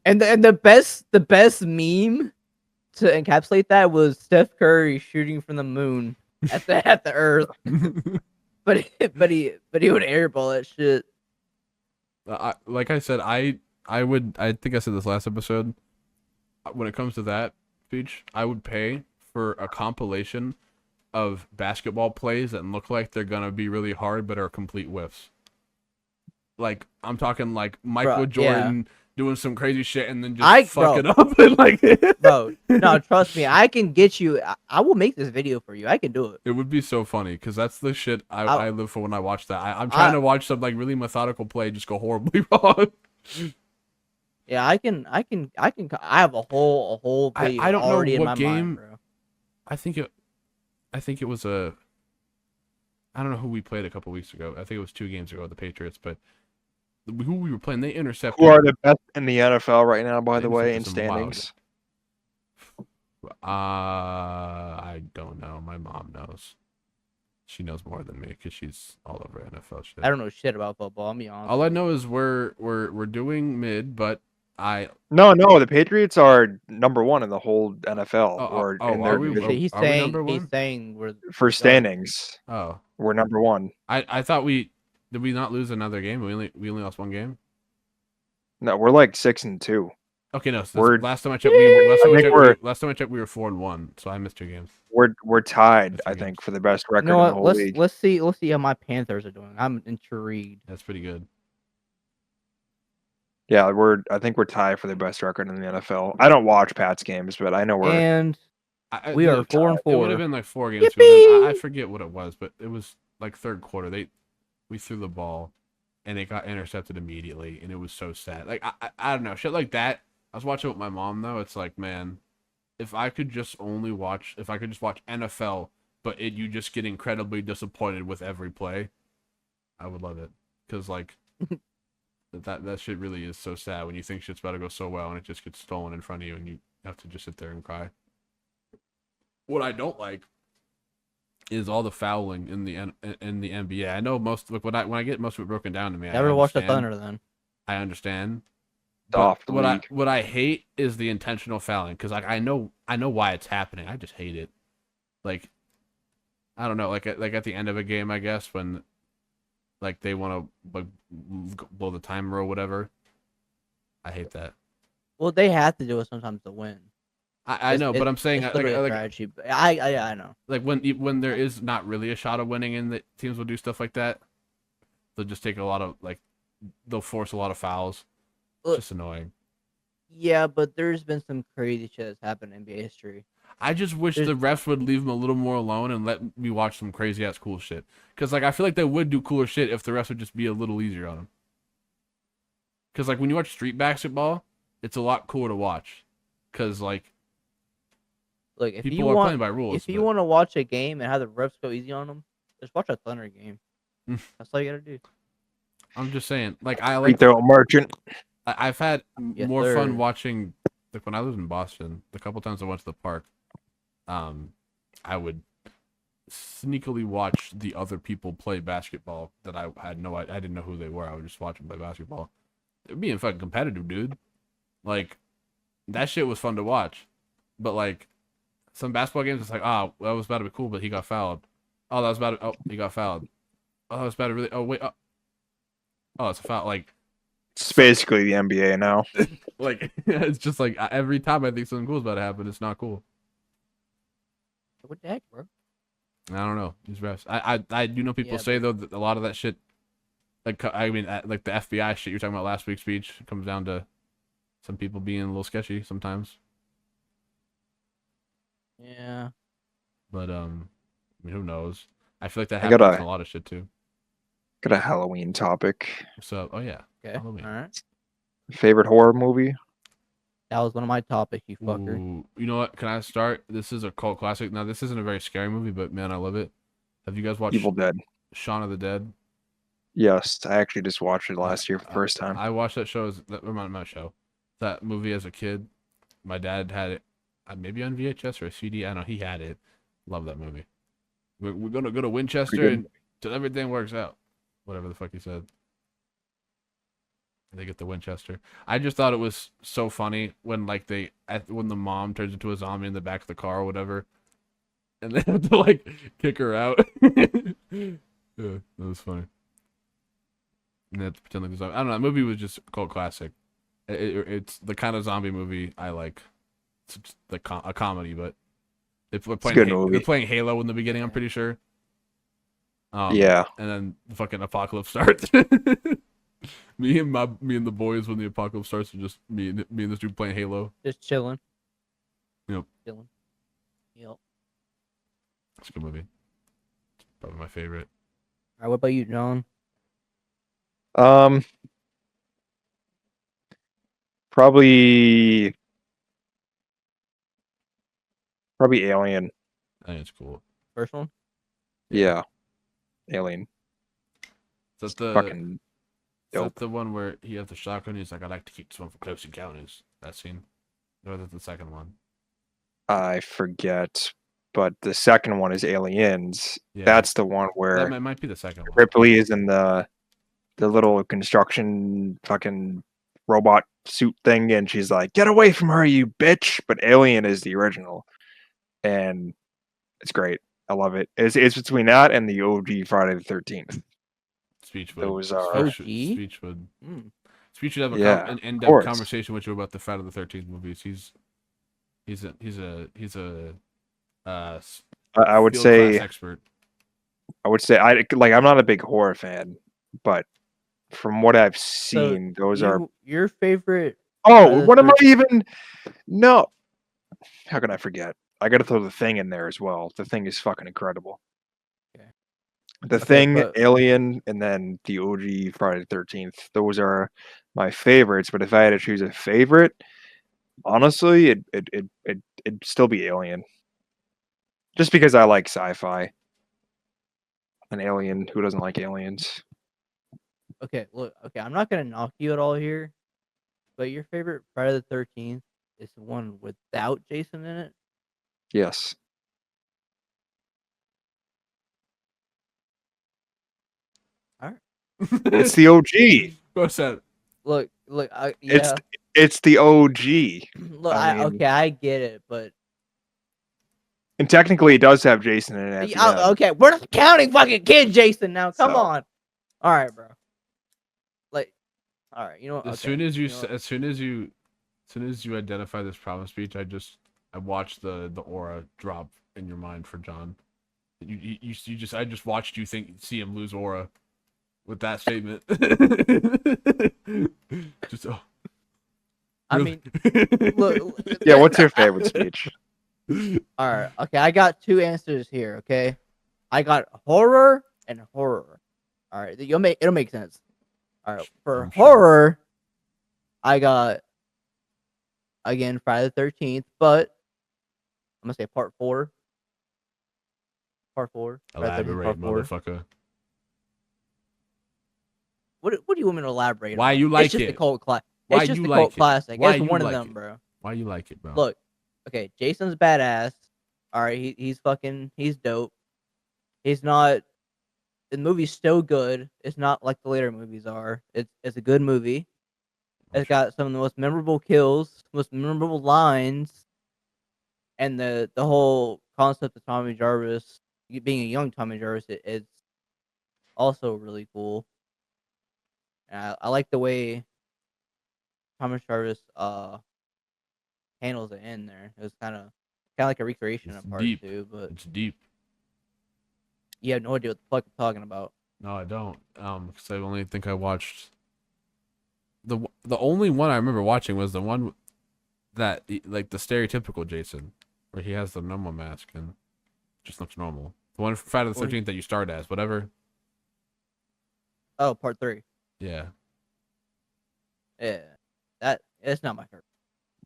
Speaker 2: And the best meme to encapsulate that was Steph Curry shooting from the moon at the Earth, but he would airball that shit.
Speaker 3: Like I said, I think I said this last episode. When it comes to that speech, I would pay for a compilation of basketball plays that look like they're gonna be really hard but are complete whiffs. Like I'm talking like Michael Jordan doing some crazy shit and then just fuck it up and like
Speaker 2: bro. No, trust me, I can get you. I will make this video for you. I can do it.
Speaker 3: It would be so funny because that's the shit I live for when I watch that. I'm trying to watch some like really methodical play just go horribly wrong.
Speaker 2: Yeah, I can. I have a whole video
Speaker 3: I don't
Speaker 2: already
Speaker 3: know what
Speaker 2: in my
Speaker 3: game.
Speaker 2: mind, bro.
Speaker 3: I think it was a. I don't know who we played a couple weeks ago. I think it was 2 games ago, the Patriots, but who we were playing, they intercepted.
Speaker 1: Who are the best in the NFL right now, by the way, in standings?
Speaker 3: I don't know. My mom knows. She knows more than me because she's all over NFL shit.
Speaker 2: I don't know shit about football. I'll be honest.
Speaker 3: All I know is we're doing mid, but
Speaker 1: No, the Patriots are number 1 in the whole NFL.
Speaker 2: He's saying we're
Speaker 1: for standings.
Speaker 3: Oh,
Speaker 1: we're number 1.
Speaker 3: I thought did we not lose another game? We only lost 1 game.
Speaker 1: No, we're like 6-2.
Speaker 3: Okay, no. So last time I checked, we were 4-1. So I missed 2 games.
Speaker 1: We're tied, I think, for the best record in the whole league.
Speaker 2: Let's see how my Panthers are doing. I'm intrigued.
Speaker 3: That's pretty good.
Speaker 1: Yeah, I think we're tied for the best record in the NFL. I don't watch Pats games, but I know we're
Speaker 2: we are 4-4.
Speaker 3: It would have been like 4 games. I forget what it was, but it was like third quarter. We threw the ball, and it got intercepted immediately, and it was so sad. Like I don't know, shit like that. I was watching with my mom though. It's like, man, if I could just watch NFL, but you just get incredibly disappointed with every play, I would love it. Because like that shit really is so sad when you think shit's about to go so well and it just gets stolen in front of you and you have to just sit there and cry. What I don't like is all the fouling in the NBA. I know most when I get most of it broken down to me.
Speaker 2: Never watched the Thunder then.
Speaker 3: I understand.
Speaker 1: What
Speaker 3: I hate is the intentional fouling because like I know why it's happening. I just hate it. Like I don't know, like at the end of a game, I guess when like they want to like blow the timer or whatever. I hate that.
Speaker 2: Well, they have to do it sometimes to win.
Speaker 3: I know, but I'm saying
Speaker 2: I know.
Speaker 3: Like when there is not really a shot of winning and the teams will do stuff like that, they'll just take a lot of they'll force a lot of fouls. It's just annoying.
Speaker 2: Yeah, but there's been some crazy shit that's happened in NBA history.
Speaker 3: I just wish the refs would leave them a little more alone and let me watch some crazy ass cool shit. Because like I feel like they would do cooler shit if the refs would just be a little easier on them. Because like when you watch street basketball, it's a lot cooler to watch. Because like
Speaker 2: if
Speaker 3: people are playing by rules.
Speaker 2: If you want to watch a game and have the refs go easy on them, just watch a Thunder game. That's all you gotta do.
Speaker 3: I'm just saying, like I like
Speaker 1: the merchant.
Speaker 3: I've had more fun watching, like when I lived in Boston, the couple times I went to the park, I would sneakily watch the other people play basketball that I didn't know who they were. I would just watch them play basketball. It being fucking competitive, dude. Like, that shit was fun to watch. But like, some basketball games, it's like, oh, that was about to be cool, but he got fouled. Oh, that was about to, he got fouled. Oh, that was about to really, oh, wait, oh, it's a foul, like.
Speaker 1: It's basically the NBA now.
Speaker 3: Like, it's just like every time I think something cool is about to happen, it's not cool.
Speaker 2: What the heck, bro?
Speaker 3: I don't know. These refs. I do know people say though that a lot of that shit, like I mean, like the FBI shit you're talking about last week's speech, comes down to some people being a little sketchy sometimes.
Speaker 2: Yeah.
Speaker 3: But I mean, who knows? I feel like that happens in a lot of shit too.
Speaker 1: Got a Halloween topic.
Speaker 3: So, oh yeah.
Speaker 2: Okay. Halloween. All right.
Speaker 1: Favorite horror movie?
Speaker 2: That was one of my topics, you fucker.
Speaker 3: Ooh, you know what? Can I start? This is a cult classic. Now, this isn't a very scary movie, but man, I love it. Have you guys watched
Speaker 1: Evil Dead?
Speaker 3: Shaun of the Dead?
Speaker 1: Yes, I actually just watched it last year for the first time.
Speaker 3: I watched that show that movie as a kid. My dad had it, maybe on VHS or a CD. I don't know, he had it. Love that movie. We're gonna go to Winchester until everything works out. Whatever the fuck he said. They get the Winchester. I just thought it was so funny when when the mom turns into a zombie in the back of the car or whatever. and they have to like kick her out. Yeah, that was funny. And they have to pretend like the zombie. I don't know. The movie was just a cult classic. It's the kind of zombie movie I like. It's just a comedy, but they're
Speaker 1: It's a good
Speaker 3: they're
Speaker 1: movie.
Speaker 3: playing Halo in the beginning. I'm pretty sure.
Speaker 1: Yeah.
Speaker 3: And then the fucking apocalypse starts. me and the boys when the apocalypse starts are just me and this dude playing Halo.
Speaker 2: Just chilling.
Speaker 3: Yep.
Speaker 2: Chilling. Yep.
Speaker 3: It's a good movie. It's probably my favorite.
Speaker 2: All right, what about you, John?
Speaker 1: Probably Alien.
Speaker 3: I think it's cool.
Speaker 2: First one?
Speaker 1: Yeah. Alien.
Speaker 3: Is that
Speaker 1: Fucking dope.
Speaker 3: the one where he has the shotgun? He's like, I like to keep this one for close encounters. That scene. Or that's the second one.
Speaker 1: I forget, but the second one is Aliens.
Speaker 3: Yeah.
Speaker 1: That's the one
Speaker 3: That
Speaker 1: where
Speaker 3: might be the second one.
Speaker 1: Ripley is in the little construction fucking robot suit thing, and she's like, "Get away from her, you bitch!" But Alien is the original, and it's great. I love it. It's between that and the OG Friday the 13th.
Speaker 3: Speechwood.
Speaker 1: Those are
Speaker 2: OG?
Speaker 3: Speechwood.
Speaker 2: Mm.
Speaker 3: Speech would have
Speaker 1: Yeah,
Speaker 3: an
Speaker 1: of
Speaker 3: in-depth
Speaker 1: course.
Speaker 3: conversation with you about the Friday the 13th movies. He's a
Speaker 1: I would
Speaker 3: field
Speaker 1: say
Speaker 3: class expert.
Speaker 1: I'm not a big horror fan, but from what I've
Speaker 2: So
Speaker 1: seen, those are.
Speaker 2: your favorite.
Speaker 1: Oh,
Speaker 2: the
Speaker 1: what am I
Speaker 2: 13th
Speaker 1: even? No, how can I forget? I got to throw The Thing in there as well. The Thing is fucking incredible.
Speaker 2: Okay.
Speaker 1: The
Speaker 2: Okay,
Speaker 1: Thing,
Speaker 2: but-
Speaker 1: Alien, and then the OG Friday the 13th. Those are my favorites. But if I had to choose a favorite, honestly, it'd still be Alien. Just because I like sci-fi. An alien, who doesn't like aliens?
Speaker 2: Okay, look. Okay, I'm not gonna knock you at all here, but your favorite Friday the 13th is the one without Jason in it.
Speaker 1: Yes.
Speaker 2: All right.
Speaker 1: It's the OG.
Speaker 3: What's that?
Speaker 2: Look. Yeah.
Speaker 1: It's the OG.
Speaker 2: Look.
Speaker 1: I mean-
Speaker 2: Okay, I get it, but
Speaker 1: And technically, it does have Jason in it. At the end.
Speaker 2: okay, we're not counting fucking Kid Jason now. Come
Speaker 1: So-
Speaker 2: on. All right, bro. Like, all right. You know what?
Speaker 3: As soon as you identify this promise speech, I watched the aura drop in your mind for John. I just watched you see him lose aura with that statement. Just
Speaker 2: I
Speaker 3: really?
Speaker 2: mean, look.
Speaker 1: Yeah, what's your favorite speech?
Speaker 2: All right. Okay, I got two answers here. Okay, I got horror and horror. All right, it'll make sense. All right, for
Speaker 3: I'm sure.
Speaker 2: horror, I got again Friday the 13th, but I'm gonna say part 4. Part 4. Friday the 13th,
Speaker 3: Elaborate,
Speaker 2: part 4.
Speaker 3: motherfucker.
Speaker 2: What do you want me to elaborate?
Speaker 3: Why
Speaker 2: on?
Speaker 3: you like
Speaker 2: it's just
Speaker 3: it?
Speaker 2: a cult classic.
Speaker 3: Why
Speaker 2: It's just
Speaker 3: you
Speaker 2: a
Speaker 3: like
Speaker 2: cult
Speaker 3: it?
Speaker 2: classic.
Speaker 3: Why
Speaker 2: It's
Speaker 3: you
Speaker 2: one of
Speaker 3: like
Speaker 2: them,
Speaker 3: it?
Speaker 2: bro.
Speaker 3: Why you like it, bro?
Speaker 2: Look, okay, Jason's badass. All right, he's dope. He's not. The movie's still good. It's not like the later movies are. It's a good movie. It's got some of the most memorable kills, most memorable lines, and the whole concept of Tommy Jarvis being a young Tommy Jarvis. It's also really cool. And I like the way Thomas Jarvis handles the end there. It was kind of like a recreation
Speaker 3: It's
Speaker 2: of part
Speaker 3: deep.
Speaker 2: 2, but
Speaker 3: It's deep.
Speaker 2: you have no idea what the fuck I'm talking about.
Speaker 3: No, I don't. Because I only think I watched the only one I remember watching was the one that like the stereotypical Jason, where he has the normal mask and just looks normal. The one from Friday the 13th that you start as, whatever.
Speaker 2: Oh, part 3.
Speaker 3: Yeah.
Speaker 2: Yeah, it's not my favorite.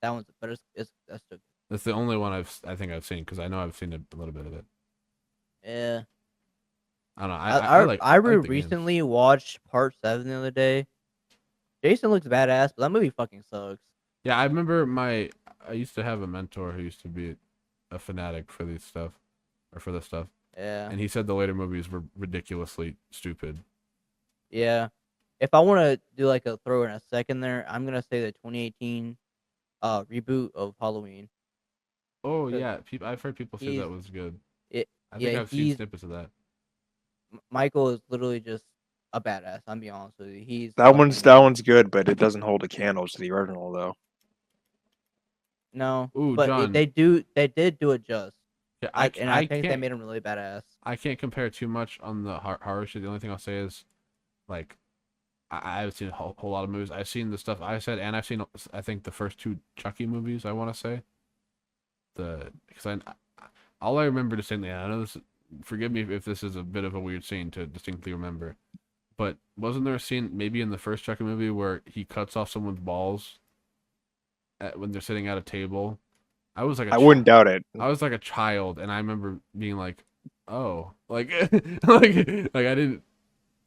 Speaker 2: That one's, but that's still good.
Speaker 3: That's the only one I think I've seen because I know I've seen a little bit of it.
Speaker 2: Yeah.
Speaker 3: I don't know.
Speaker 2: I
Speaker 3: like the games.
Speaker 2: recently watched part 7 the other day. Jason looks badass, but that movie fucking sucks.
Speaker 3: Yeah, I remember I used to have a mentor who used to be a fanatic for this stuff.
Speaker 2: Yeah.
Speaker 3: And he said the later movies were ridiculously stupid.
Speaker 2: Yeah. If I want to do like a throw in a second there, I'm gonna say the 2018 reboot of Halloween.
Speaker 3: Oh
Speaker 2: But
Speaker 3: yeah, I've heard people say that was good. I think I've seen snippets of that.
Speaker 2: Michael is literally just a badass. I'm being honest with you. He's
Speaker 1: That one's good, but it doesn't hold a candle to the original though.
Speaker 2: no,
Speaker 3: Ooh,
Speaker 2: but
Speaker 3: John.
Speaker 2: they did do it just.
Speaker 3: Yeah,
Speaker 2: I think they
Speaker 3: can't
Speaker 2: made him really badass.
Speaker 3: I can't compare too much on the horror shit. The only thing I'll say is, like, I haven't seen a whole lot of movies. I've seen the stuff I said, and I've seen I think the first 2 Chucky movies. I want to say because all I remember distinctly. I know this. Forgive me if this is a bit of a weird scene to distinctly remember, but wasn't there a scene maybe in the first Chucky movie where he cuts off someone's balls when they're sitting at a table? I was like
Speaker 1: I wouldn't doubt it.
Speaker 3: I was like a child, and I remember being like, "Oh, like, like I didn't."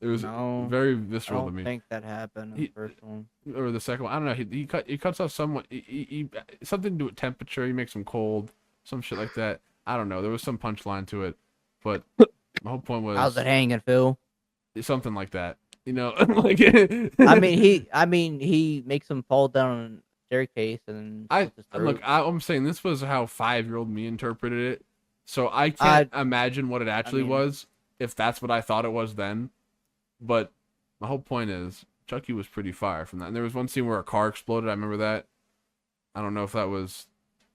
Speaker 3: It was very
Speaker 2: I
Speaker 3: visceral to
Speaker 2: don't
Speaker 3: me.
Speaker 2: think that happened in the first one.
Speaker 3: Or the second one. I don't know. He cuts off someone. Something to do with temperature. He makes them cold. Some shit like that. I don't know. There was some punchline to it, but my whole point was
Speaker 2: How's it hanging, Phil?
Speaker 3: something like that. You know, like
Speaker 2: I mean, he makes him fall down a staircase and
Speaker 3: I'm saying this was how 5-year-old me interpreted it, so I can't imagine what it actually was if that's what I thought it was then. But my whole point is Chucky was pretty far from that. And there was one scene where a car exploded. I remember that. I don't know if that was.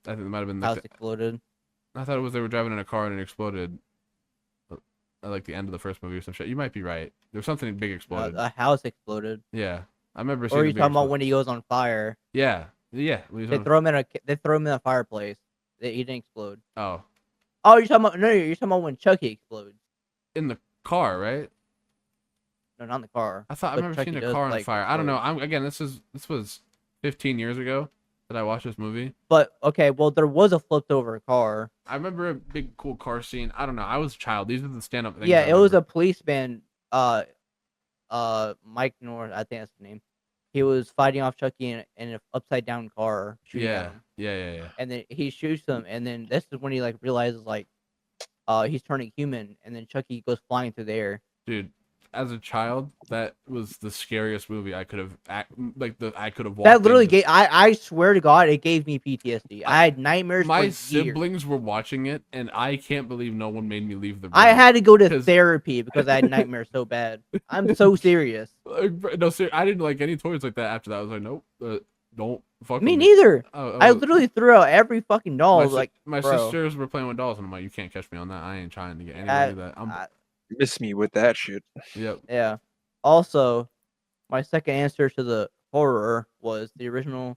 Speaker 3: I think it might have been.
Speaker 2: House exploded.
Speaker 3: I thought it was they were driving in a car and it exploded. At like the end of the first movie or some shit. You might be right. There was something big exploded.
Speaker 2: A house exploded.
Speaker 3: Yeah, I remember. Seeing
Speaker 2: or you talking about when he goes on fire?
Speaker 3: Yeah.
Speaker 2: They throw him in a fireplace. He didn't explode.
Speaker 3: Oh,
Speaker 2: you're talking about you're talking about when Chucky explodes.
Speaker 3: In the car, right?
Speaker 2: No, not in the car.
Speaker 3: I remember seeing a car on fire. I don't know. This was 15 years ago that I watched this movie.
Speaker 2: But okay, well there was a flipped over car.
Speaker 3: I remember a big cool car scene. I don't know. I was a child. These are the stand up things.
Speaker 2: Yeah, it was a policeman. Mike North, I think that's the name. He was fighting off Chucky in an upside down car.
Speaker 3: Yeah.
Speaker 2: And then he shoots him, and then this is when he like realizes like, he's turning human, and then Chucky goes flying through the air.
Speaker 3: Dude, as a child, that was the scariest movie I could have walked.
Speaker 2: That literally gave. I swear to God, it gave me PTSD. I had nightmares.
Speaker 3: My siblings were watching it, and I can't believe no one made me leave the room.
Speaker 2: I had to go to therapy because I had nightmares so bad. I'm so serious.
Speaker 3: No, I didn't like any toys like that after that. I was like, nope, don't fuck.
Speaker 2: Me neither.
Speaker 3: I
Speaker 2: literally threw out every fucking doll.
Speaker 3: My sisters were playing with dolls, and I'm like, you can't catch me on that. I ain't trying to get anything like that.
Speaker 1: Miss me with that shit.
Speaker 3: Yep.
Speaker 2: Yeah. Also, my second answer to the horror was the original,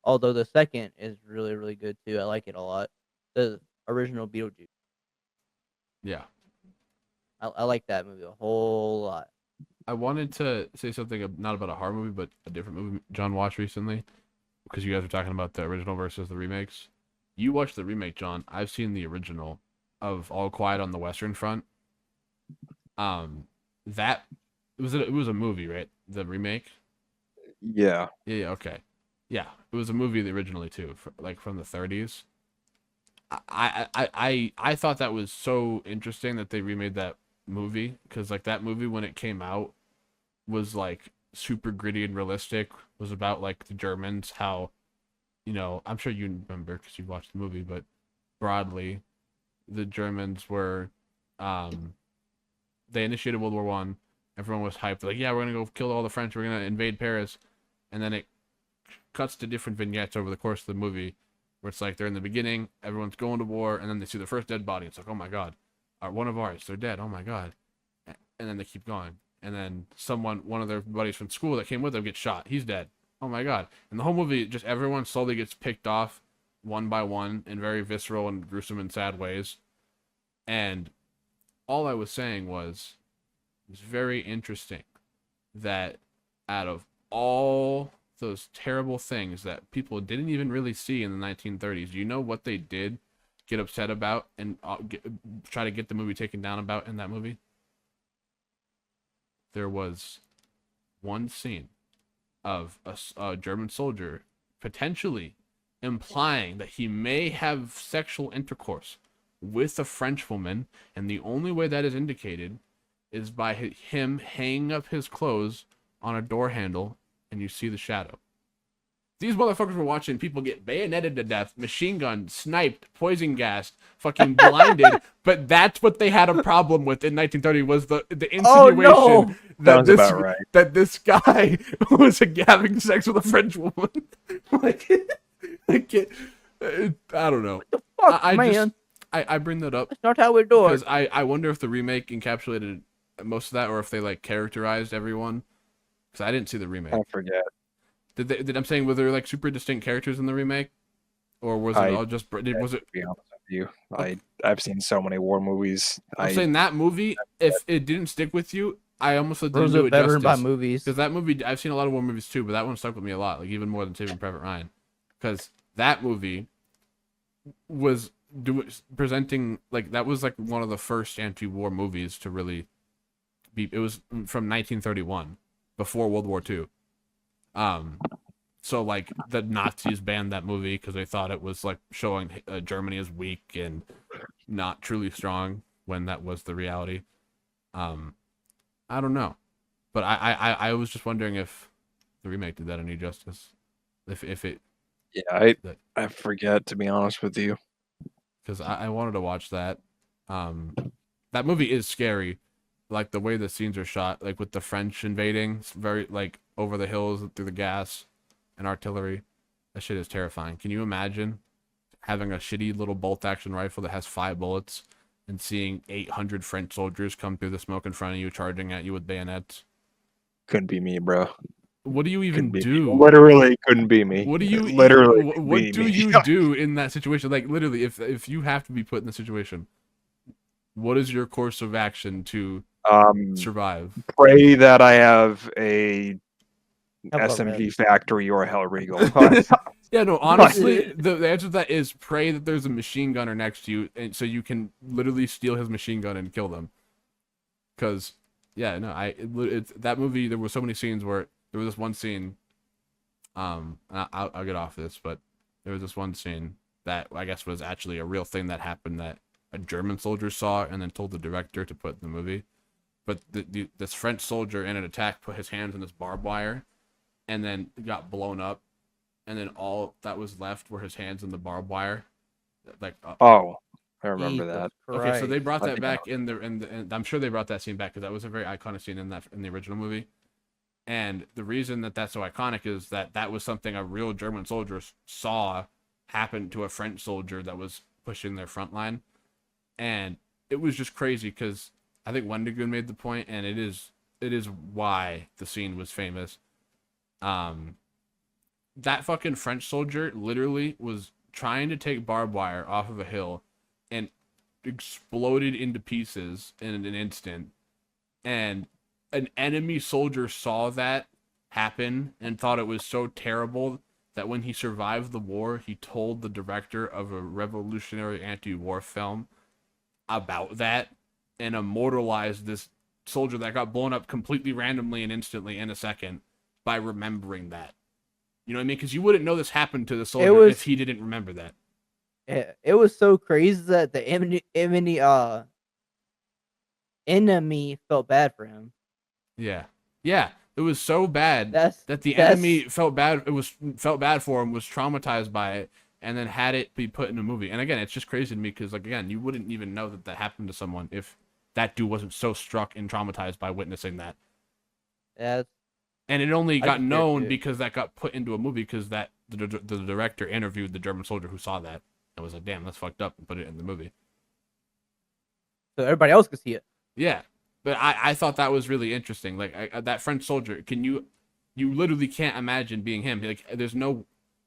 Speaker 2: although the second is really, really good too. I like it a lot. The original Beetlejuice.
Speaker 3: Yeah.
Speaker 2: I like that movie a whole lot.
Speaker 3: I wanted to say something not about a horror movie, but a different movie John watched recently, because you guys were talking about the original versus the remakes. You watched the remake, John. I've seen the original of All Quiet on the Western Front. That it was a movie, right? The remake.
Speaker 1: Yeah.
Speaker 3: Yeah. Okay. Yeah, it was a movie originally too, from the 30s. I thought that was so interesting that they remade that movie, because like that movie when it came out was like super gritty and realistic. Was about like the Germans, how, I'm sure you remember because you watched the movie, but broadly, the Germans were they initiated World War One. Everyone was hyped. Like, yeah, we're gonna go kill all the French. We're gonna invade Paris. And then it cuts to different vignettes over the course of the movie, where it's like they're in the beginning, everyone's going to war, and then they see the first dead body. It's like, oh my god, one of ours, they're dead. Oh my god. And then they keep going. And then one of their buddies from school that came with them gets shot. He's dead. Oh my god. And the whole movie, just everyone slowly gets picked off one by one in very visceral and gruesome and sad ways. And all I was saying was, it's very interesting that out of all those terrible things that people didn't even really see in the 1930s, you know what they did get upset about and try to get the movie taken down about in that movie? There was one scene of a German soldier potentially implying that he may have sexual intercourse with a French woman, and the only way that is indicated is by him hanging up his clothes on a door handle, and you see the shadow. These motherfuckers were watching people get bayoneted to death, machine gunned, sniped, poison gassed, fucking blinded. But that's what they had a problem with in 1930 was the insinuation that this guy was having sex with a French woman. I don't know.
Speaker 2: What the fuck, man?
Speaker 3: I bring that up.
Speaker 2: That's not how we do it.
Speaker 3: Because I wonder if the remake encapsulated most of that, or if they like characterized everyone. Because I didn't see the remake.
Speaker 1: I forget.
Speaker 3: I'm saying, were there like super distinct characters in the remake, or was it all just? Was it?
Speaker 1: To be honest with you, I've seen so many war movies.
Speaker 3: I'm saying that movie, if it didn't stick with you, I almost didn't do it
Speaker 2: justice. By
Speaker 3: justice.
Speaker 2: movies.
Speaker 3: Because that movie, I've seen a lot of war movies too, but that one stuck with me a lot, like even more than Saving Private Ryan. Because that movie was presenting like that was like one of the first anti-war movies to really be. It was from 1931, before World War II. So like the Nazis banned that movie because they thought it was like showing Germany as weak and not truly strong, when that was the reality. I don't know, but I was just wondering if the remake did that any justice. If it,
Speaker 1: yeah, I forget, to be honest with you,
Speaker 3: because I wanted to watch that. That movie is scary, like the way the scenes are shot, like with the French invading, it's very like over the hills through the gas and artillery. That shit is terrifying. Can you imagine having a shitty little bolt action rifle that has 5 bullets and seeing 800 French soldiers come through the smoke in front of you, charging at you with bayonets?
Speaker 1: Couldn't be me, bro.
Speaker 3: What do you even do?
Speaker 1: Literally couldn't be me.
Speaker 3: What do you
Speaker 1: literally?
Speaker 3: What do you do in that situation? Like literally, if you have to be put in the situation, what is your course of action to survive?
Speaker 1: Pray that I have a SMG factory or a Hellriegel.
Speaker 3: Yeah, no, honestly, the answer to that is pray that there's a machine gunner next to you, and so you can literally steal his machine gun and kill them. Because, yeah, no, that movie, there were so many scenes where there was this one scene. I'll get off this, but there was this one scene that I guess was actually a real thing that happened that a German soldier saw and then told the director to put in the movie. But this French soldier in an attack put his hands in this barbed wire, and then got blown up. And then all that was left were his hands in the barbed wire. Like
Speaker 1: I remember that.
Speaker 3: Okay, so they brought that back and I'm sure they brought that scene back because that was a very iconic scene in the original movie. And the reason that that's so iconic is that was something a real German soldier saw happen to a French soldier that was pushing their front line. And it was just crazy because I think Wendigoon made the point, and it is why the scene was famous. That fucking French soldier literally was trying to take barbed wire off of a hill and exploded into pieces in an instant. And an enemy soldier saw that happen and thought it was so terrible that when he survived the war, he told the director of a revolutionary anti-war film about that and immortalized this soldier that got blown up completely randomly and instantly in a second by remembering that. You know what I mean? Because you wouldn't know this happened to the soldier if he didn't remember that.
Speaker 2: It was so crazy that the enemy felt bad for him.
Speaker 3: Yeah. It was so bad that the enemy felt bad. Felt bad for him, was traumatized by it, and then had it be put in a movie. And again, it's just crazy to me because, like, again, you wouldn't even know that happened to someone if that dude wasn't so struck and traumatized by witnessing that.
Speaker 2: Yeah.
Speaker 3: And it only got known because that got put into a movie because the director interviewed the German soldier who saw that and was like, "Damn, that's fucked up," and put it in the movie.
Speaker 2: So everybody else could see it.
Speaker 3: Yeah, but I thought that was really interesting. Like that French soldier, you literally can't imagine being him. Like, there's no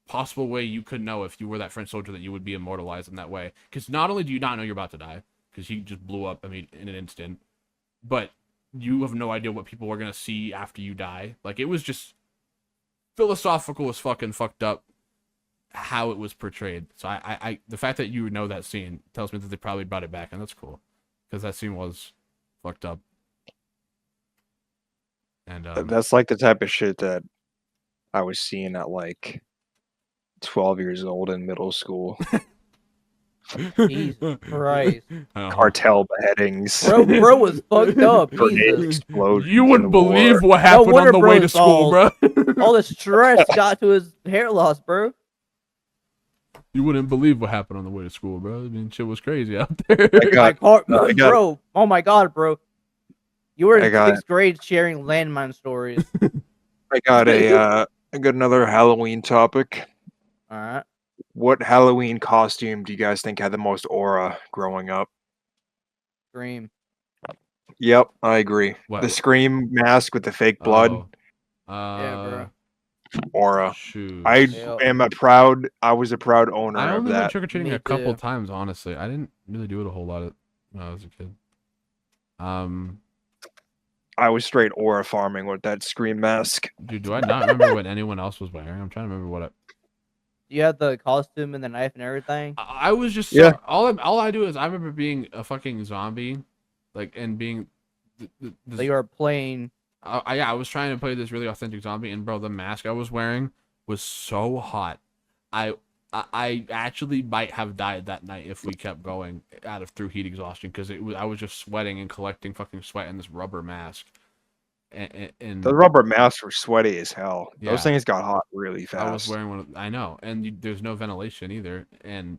Speaker 3: possible way you could know if you were that French soldier that you would be immortalized in that way. Because not only do you not know you're about to die, because he just blew up, in an instant, but you have no idea what people are going to see after you die. Like, it was just philosophical as fucking fucked up how it was portrayed. So I the fact that you know that scene tells me that they probably brought it back, and that's cool. Because that scene was fucked up. And
Speaker 1: that's like the type of shit that I was seeing at like 12 years old in middle school.
Speaker 2: Jesus Christ.
Speaker 1: Cartel beheadings.
Speaker 2: Bro was fucked up.
Speaker 1: Explosions.
Speaker 3: You wouldn't believe what happened on the way to school, bro.
Speaker 2: All the stress got to his hair loss, bro.
Speaker 3: You wouldn't believe what happened on the way to school, bro. I mean, shit was crazy out there.
Speaker 2: Bro, oh my god, bro. You were in
Speaker 1: got-
Speaker 2: 6th grade sharing landmine stories.
Speaker 1: I got another Halloween topic.
Speaker 2: All right.
Speaker 1: What Halloween costume do you guys think had the most aura growing up?
Speaker 2: Scream.
Speaker 1: Yep, I agree.
Speaker 3: What?
Speaker 1: The Scream mask with the fake blood
Speaker 3: Oh.
Speaker 2: Yeah, bro.
Speaker 1: aura.
Speaker 3: Shoot.
Speaker 1: I was a proud owner
Speaker 3: I
Speaker 1: of
Speaker 3: only went
Speaker 1: that.
Speaker 3: trick or treating
Speaker 2: Me
Speaker 3: a couple
Speaker 2: too.
Speaker 3: times, honestly. I didn't really do it a whole lot when I was a kid.
Speaker 1: I was straight aura farming with that Scream mask.
Speaker 3: Dude, do I not remember what anyone else was wearing? I'm trying to remember what
Speaker 2: You had the costume and the knife and everything.
Speaker 3: I was just
Speaker 1: Yeah.
Speaker 3: all I do is I remember being a fucking zombie, like, and being
Speaker 2: So you were playing.
Speaker 3: I was trying to play this really authentic zombie, and bro, the mask I was wearing was so hot. I actually might have died that night if we kept going through heat exhaustion, because I was just sweating and collecting fucking sweat in this rubber mask. And
Speaker 1: The rubber masks were sweaty as hell.
Speaker 3: Yeah.
Speaker 1: Those things got hot really fast.
Speaker 3: I was wearing one. I know, and there's no ventilation either, and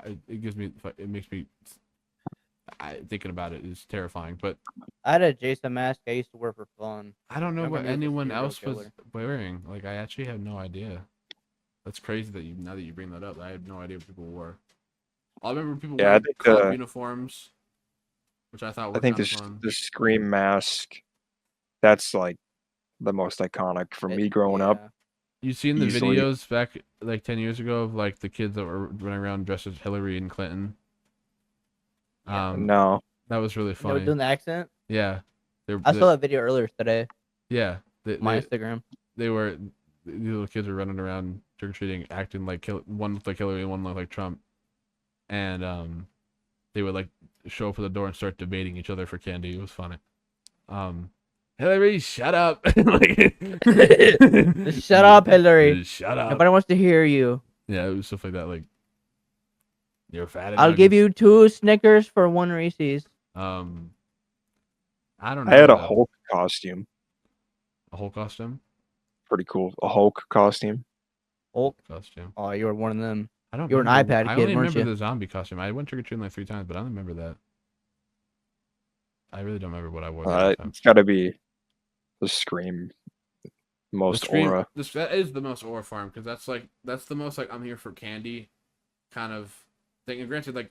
Speaker 3: it makes me. Thinking about it is terrifying, but
Speaker 2: I had a Jason mask I used to wear for fun.
Speaker 3: I don't know
Speaker 2: Remember
Speaker 3: what
Speaker 2: he was a
Speaker 3: anyone
Speaker 2: serial
Speaker 3: else was
Speaker 2: killer.
Speaker 3: wearing. Like, I actually have no idea. That's crazy that now that you bring that up, I had no idea what people wore. I remember people
Speaker 1: Yeah, I
Speaker 3: wearing
Speaker 1: think
Speaker 3: cop uniforms, which I thought were
Speaker 1: I think
Speaker 3: kind of fun.
Speaker 1: the Scream mask, that's like the most iconic for me growing up.
Speaker 3: You seen the
Speaker 1: easily.
Speaker 3: videos back like 10 years ago of like the kids that were running around dressed as Hillary and Clinton?
Speaker 1: No.
Speaker 3: That was really
Speaker 2: You know,
Speaker 3: funny.
Speaker 2: doing the accent.
Speaker 3: Yeah.
Speaker 2: I saw that video earlier today.
Speaker 3: Yeah.
Speaker 2: My Instagram.
Speaker 3: These little kids were running around trick or treating, acting like one looked like Hillary and one looked like Trump, and they would like show up at the door and start debating each other for candy. It was funny. Hillary, shut up!
Speaker 2: Shut up, Hillary.
Speaker 3: Shut up.
Speaker 2: Nobody wants to hear you.
Speaker 3: Yeah, it was stuff like that. Like, you're fat.
Speaker 2: I'll give you 2 Snickers for 1 Reese's.
Speaker 3: I don't know.
Speaker 1: I had a Hulk costume.
Speaker 3: A Hulk costume.
Speaker 1: Pretty cool. A Hulk costume.
Speaker 2: Hulk
Speaker 3: costume.
Speaker 2: Oh, you were one of them.
Speaker 3: I don't.
Speaker 2: You were an
Speaker 3: remember,
Speaker 2: iPad
Speaker 3: I
Speaker 2: kid,
Speaker 3: only
Speaker 2: weren't
Speaker 3: remember
Speaker 2: you?
Speaker 3: the zombie costume. I went trick or treating like 3 times, but I don't remember that. I really don't remember what I wore. That time.
Speaker 1: It's got to be the Scream. Most aura.
Speaker 3: That is the most aura farm, because that's the most like I'm here for candy kind of thing. And granted, like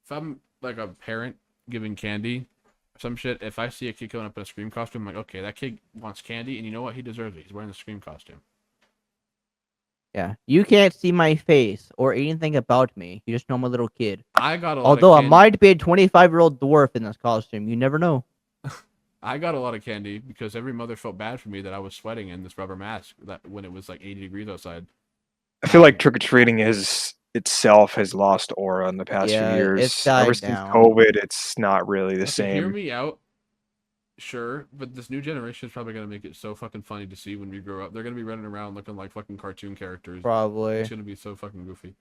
Speaker 3: if I'm like a parent giving candy or some shit, if I see a kid coming up in a Scream costume, I'm like, okay, that kid wants candy, and you know what? He deserves it. He's wearing the Scream costume.
Speaker 2: Yeah. You can't see my face or anything about me. You just know I'm a little kid.
Speaker 3: I got a lot
Speaker 2: Although
Speaker 3: of
Speaker 2: I
Speaker 3: candy.
Speaker 2: might be a 25-year-old dwarf in this costume. You never know.
Speaker 3: I got a lot of candy because every mother felt bad for me that I was sweating in this rubber mask when it was like 80 degrees outside.
Speaker 1: I feel like trick or treating itself has lost aura in the past few years.
Speaker 2: it's died
Speaker 1: Ever since
Speaker 2: down.
Speaker 1: COVID, it's not really the
Speaker 3: Okay, hear
Speaker 1: same.
Speaker 3: me out. Sure, but this new generation is probably going to make it so fucking funny to see when we grow up. They're going to be running around looking like fucking cartoon characters.
Speaker 2: Probably.
Speaker 3: It's going to be so fucking goofy.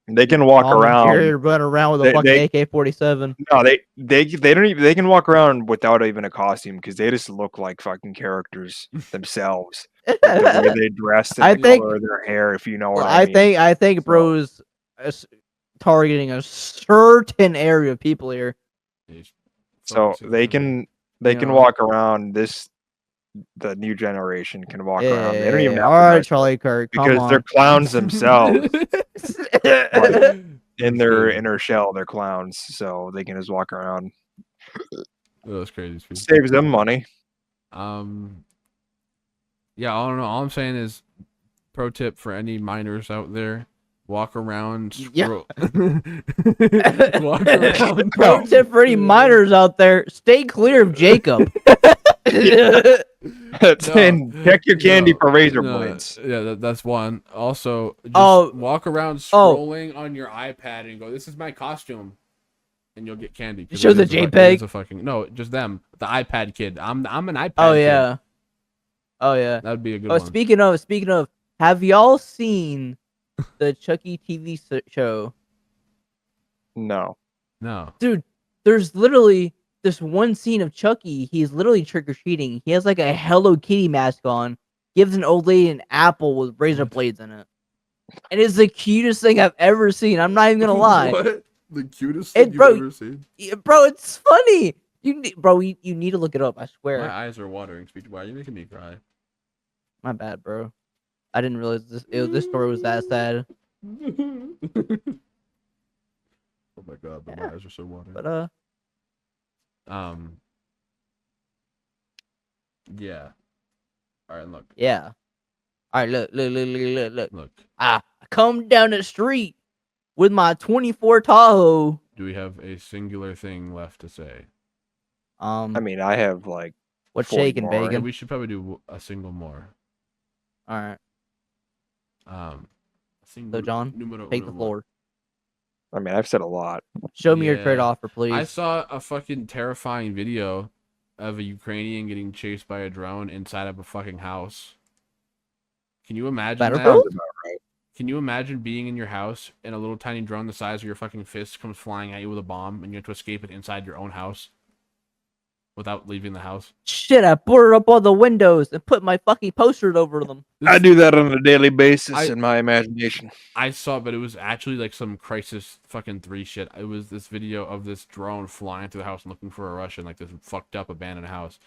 Speaker 1: They can walk around.
Speaker 2: Jerry running around with a fucking AK-47.
Speaker 1: No, they don't even. They can walk around without even a costume because they just look like fucking characters themselves. Like the way they dress and the color of their hair, if you know what I mean.
Speaker 2: I think bro's targeting a certain area of people here.
Speaker 1: So they can walk around. The new generation can walk around. They don't even have
Speaker 2: all right, Charlie Kirk,
Speaker 1: because they're clowns themselves. But in their inner shell, they're clowns, so they can just walk around.
Speaker 3: That's crazy.
Speaker 1: Saves them money.
Speaker 3: Yeah, I don't know. All I'm saying is, pro tip for any minors out there: walk around. Walk around.
Speaker 2: Pro tip for any minors out there: stay clear of Jacob.
Speaker 1: And check your candy for razor blades.
Speaker 3: Yeah, that's one. Also, just walk around scrolling on your iPad and go, "This is my costume," and you'll get candy.
Speaker 2: Show the JPEG.
Speaker 3: No, just them. The iPad kid. I'm an iPad.
Speaker 2: Oh yeah.
Speaker 3: Kid.
Speaker 2: Oh yeah.
Speaker 3: That'd be a good one.
Speaker 2: Speaking of, have y'all seen the Chucky TV show?
Speaker 1: No.
Speaker 3: No.
Speaker 2: Dude, there's literally this one scene of Chucky. He's literally trick or treating. He has like a Hello Kitty mask on. Gives an old lady an apple with razor blades in it. And it's the cutest thing I've ever seen. I'm not even gonna lie.
Speaker 3: What? The cutest thing you've ever seen?
Speaker 2: Bro, it's funny. You need to look it up. I swear.
Speaker 3: My eyes are watering. Speech. Why are you making me cry?
Speaker 2: My bad, bro. I didn't realize this story was that sad.
Speaker 3: Oh my god, but my eyes are so watering.
Speaker 2: But
Speaker 3: yeah. All right, look.
Speaker 2: Yeah. All right, look.
Speaker 3: Look.
Speaker 2: I come down the street with my 24 Tahoe.
Speaker 3: Do we have a singular thing left to say?
Speaker 1: I mean, I have like.
Speaker 2: What's
Speaker 1: 40
Speaker 2: shaking,
Speaker 1: more.
Speaker 2: bacon?
Speaker 3: Yeah, we should probably do a single more.
Speaker 2: All right.
Speaker 3: Single
Speaker 2: So John,
Speaker 3: numero
Speaker 2: take
Speaker 3: uno
Speaker 2: the floor.
Speaker 1: I mean, I've said a lot.
Speaker 2: Show me your
Speaker 3: Yeah.
Speaker 2: trade offer, please.
Speaker 3: I saw a fucking terrifying video of a Ukrainian getting chased by a drone inside of a fucking house. Can you imagine that?
Speaker 2: Battlefield?
Speaker 1: Sounds about right.
Speaker 3: Can you imagine being in your house and a little tiny drone the size of your fucking fist comes flying at you with a bomb and you have to escape it inside your own house without leaving the house?
Speaker 2: Shit, I boarded up all the windows and put my fucking posters over them.
Speaker 1: I do that on a daily basis
Speaker 3: I-
Speaker 1: in my imagination.
Speaker 3: I saw it, but it was actually like some Crisis fucking 3 shit. It was this video of this drone flying through the house and looking for a Russian, like this fucked up abandoned house.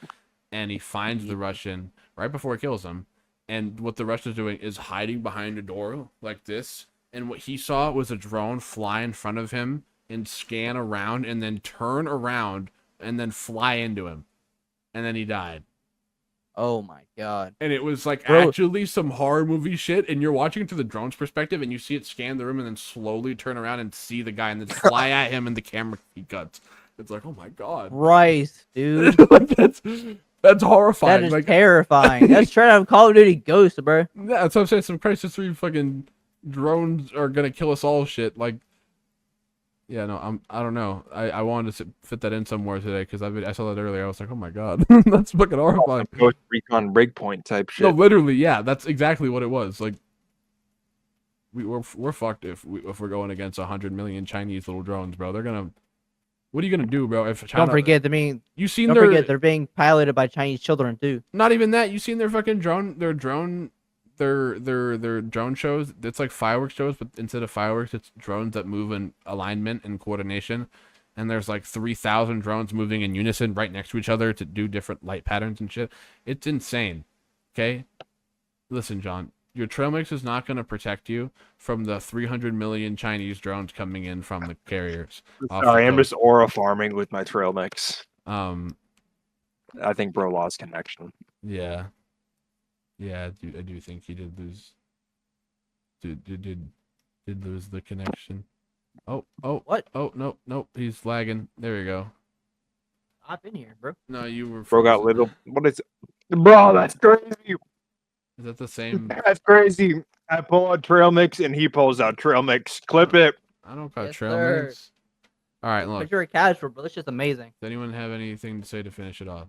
Speaker 3: And he finds the Russian right before he kills him. And what the Russian's doing is hiding behind a door like this. And what he saw was a drone fly in front of him and scan around and then turn around and then fly into him. And then he died.
Speaker 2: Oh my god.
Speaker 3: And it was like
Speaker 2: Bro.
Speaker 3: actually some horror movie shit. And you're watching it through the drone's perspective and you see it scan the room and then slowly turn around and see the guy and then fly at him and the camera he cuts. It's like, oh my god.
Speaker 2: Christ, dude.
Speaker 3: Like that's horrifying.
Speaker 2: That is
Speaker 3: like,
Speaker 2: terrifying. That's straight out of Call of Duty Ghost, bro.
Speaker 3: yeah, that's what I'm saying. Some Crisis 3 fucking drones are gonna kill us all shit. Like, yeah, no, I don't know. I wanted to fit that in somewhere today because I saw that earlier. I was like, oh my god, that's fucking horrifying.
Speaker 1: Ghost Recon Breakpoint type shit.
Speaker 3: No, literally, yeah, that's exactly what it was. Like, we're fucked if we're going against 100 million Chinese little drones, bro. They're gonna. What are you gonna do, bro? If China,
Speaker 2: Don't forget they're being piloted by Chinese children too.
Speaker 3: Not even that. You seen their fucking drone? Their drone shows. It's like fireworks shows, but instead of fireworks, it's drones that move in alignment and coordination. And there's like 3,000 drones moving in unison right next to each other to do different light patterns and shit. It's insane. Okay, listen, John. Your trail mix is not going to protect you from the 300 million Chinese drones coming in from the carriers.
Speaker 1: Sorry, I'm just aura farming with my trail mix.
Speaker 3: I
Speaker 1: think bro lost connection.
Speaker 3: Yeah, I do think he did lose. Did lose the connection. Oh,
Speaker 2: What?
Speaker 3: Oh, no, he's lagging. There we go.
Speaker 2: Hop in here, bro.
Speaker 3: No, you were.
Speaker 1: Bro got
Speaker 3: frozen.
Speaker 1: little. What is it? Bro, that's crazy.
Speaker 3: Is that the same?
Speaker 1: That's crazy. I pull out trail mix and he pulls out trail mix. Clip it.
Speaker 3: I don't got
Speaker 2: Yes,
Speaker 3: trail
Speaker 2: sir.
Speaker 3: mix. All right, look.
Speaker 2: But you're a casual, bro. That's just amazing.
Speaker 3: Does anyone have anything to say to finish it off?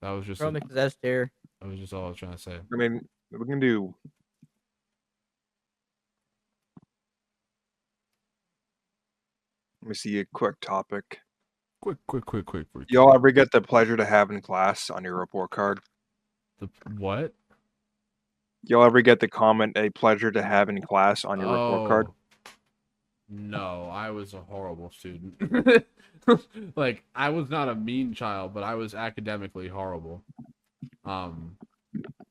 Speaker 3: That was just.
Speaker 2: Bro mix is S tier.
Speaker 3: That was just all I was trying to say.
Speaker 1: I mean, we can do. Let me see a quick topic.
Speaker 3: Quick.
Speaker 1: Y'all ever get the pleasure to have in class on your report card?
Speaker 3: The what?
Speaker 1: Y'all ever get the comment a pleasure to have in class on your report card?
Speaker 3: No, I was a horrible student. Like, I was not a mean child, but I was academically horrible.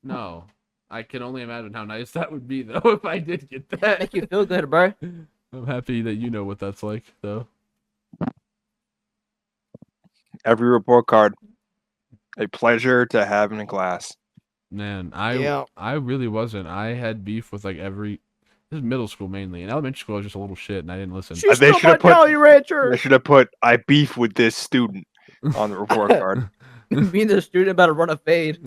Speaker 3: No. I can only imagine how nice that would be, though, if I did get that.
Speaker 2: Make you feel good, bro.
Speaker 3: I'm happy that you know what that's like, though.
Speaker 1: Every report card, a pleasure to have in class.
Speaker 3: Man,
Speaker 2: Yeah.
Speaker 3: I really wasn't. I had beef with, like, every... This is middle school, mainly. In elementary school, I was just a little shit, and I didn't listen.
Speaker 1: They
Speaker 2: They
Speaker 1: should
Speaker 2: should
Speaker 1: have put-
Speaker 2: Jolly Rancher.
Speaker 1: I should have put I beef with this student on the report card.
Speaker 2: Being the student about to run a fade.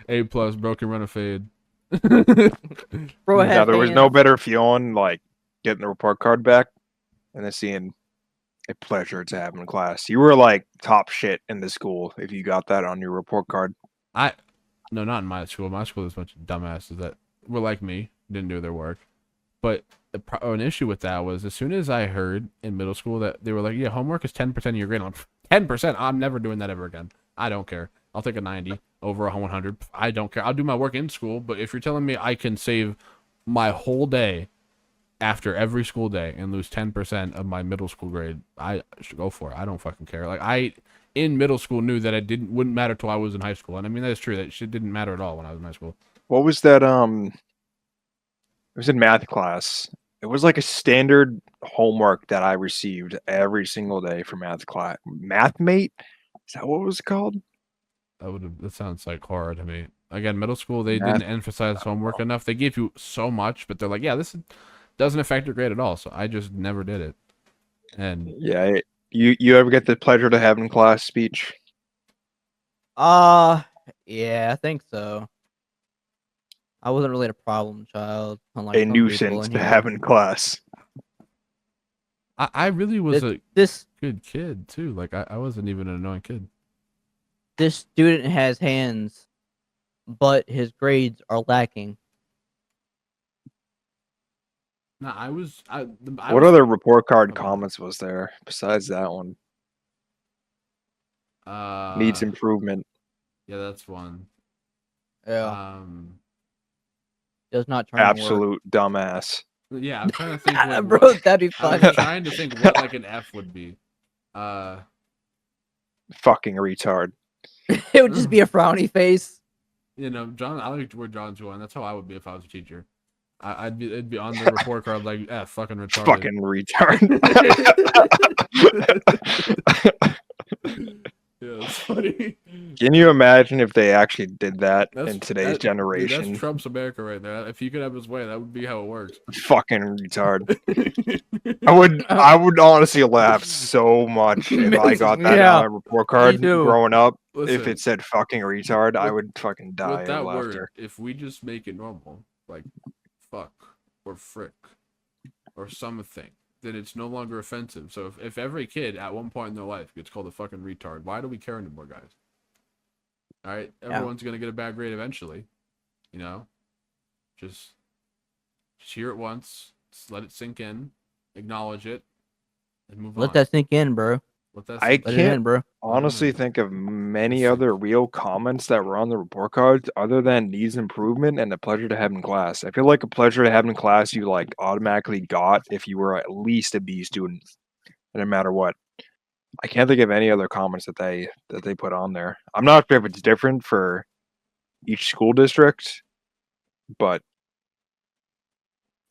Speaker 3: A+, broken run of fade.
Speaker 2: Bro,
Speaker 1: Now, there was no better feeling like getting the report card back and then seeing a pleasure to have in class. You were like top shit in the school if you got that on your report card.
Speaker 3: No, not in my school. My school is a bunch of dumbasses that were like me, didn't do their work. But an issue with that was as soon as I heard in middle school that they were like, yeah, homework is 10% of your grade, I'm like, 10%. I'm never doing that ever again. I don't care. I'll take a 90 over a 100. I don't care. I'll do my work in school, but if you're telling me I can save my whole day after every school day and lose 10% of my middle school grade, I should go for it. I don't fucking care. Like, I in middle school knew that it wouldn't matter till I was in high school. And I mean, that's true. That shit didn't matter at all when I was in high school.
Speaker 1: What was that? It was in math class. It was like a standard homework that I received every single day for math class. MathMate? Is that what it was called?
Speaker 3: That sounds like horror to me. Again, middle school, they
Speaker 1: Math.
Speaker 3: didn't emphasize homework enough. They gave you so much, but they're like, yeah, doesn't affect your grade at all. So I just never did it. And
Speaker 1: Yeah, you ever get the pleasure to have in class speech?
Speaker 2: Yeah, I think so. I wasn't really a problem child. Unlike
Speaker 1: A
Speaker 2: some people
Speaker 1: nuisance
Speaker 2: in
Speaker 1: to
Speaker 2: here.
Speaker 1: have in class.
Speaker 3: I really was
Speaker 2: This
Speaker 3: a good kid too. Like I wasn't even an annoying kid.
Speaker 2: this student has hands, but his grades are lacking.
Speaker 3: No,
Speaker 1: What other report card
Speaker 3: Okay.
Speaker 1: comments was there besides that one?
Speaker 3: Uh,
Speaker 1: Needs improvement.
Speaker 3: Yeah, that's one.
Speaker 2: Yeah,
Speaker 3: Um,
Speaker 2: does not turn to work.
Speaker 1: Absolute dumbass.
Speaker 3: yeah, I'm trying to think. What,
Speaker 2: Bro, that'd be
Speaker 3: I
Speaker 2: funny.
Speaker 3: was trying to think what like an F would be.
Speaker 1: Fucking retard.
Speaker 2: It would just be a frowny face.
Speaker 3: You know, John. I like where John's going. That's how I would be if I was a teacher. It'd be on the report card like, fucking retarded.
Speaker 1: Fucking retard.
Speaker 3: Yeah, that's funny.
Speaker 1: Can you imagine if they actually did that in
Speaker 3: That's-
Speaker 1: today's
Speaker 3: Dude,
Speaker 1: generation?
Speaker 3: that's Trump's America right there. If he could have his way, that would be how it works.
Speaker 1: Fucking retard. I would honestly laugh so much if I got that
Speaker 2: Yeah,
Speaker 1: on a report card
Speaker 2: too.
Speaker 1: growing up.
Speaker 3: Listen,
Speaker 1: If it said fucking retard, I would fucking die
Speaker 3: with
Speaker 1: of
Speaker 3: that
Speaker 1: laughter.
Speaker 3: word, if we just make it normal, like fuck or frick or something, then it's no longer offensive. So if every kid at one point in their life gets called a fucking retard, why do we care anymore, guys? All right, everyone's gonna get a bad grade eventually. You know, just hear it once, just let it sink in, acknowledge it, and move on.
Speaker 2: Let that sink in, bro.
Speaker 3: Let that
Speaker 1: I
Speaker 3: sink
Speaker 2: Let
Speaker 3: in.
Speaker 2: it in,
Speaker 1: can't
Speaker 2: bro.
Speaker 1: honestly think of many
Speaker 3: Listen.
Speaker 1: other real comments that were on the report cards other than needs improvement and a pleasure to have in class. I feel like a pleasure to have in class you like automatically got if you were at least a B student, no matter what. I can't think of any other comments that they put on there. I'm not sure if it's different for each school district, but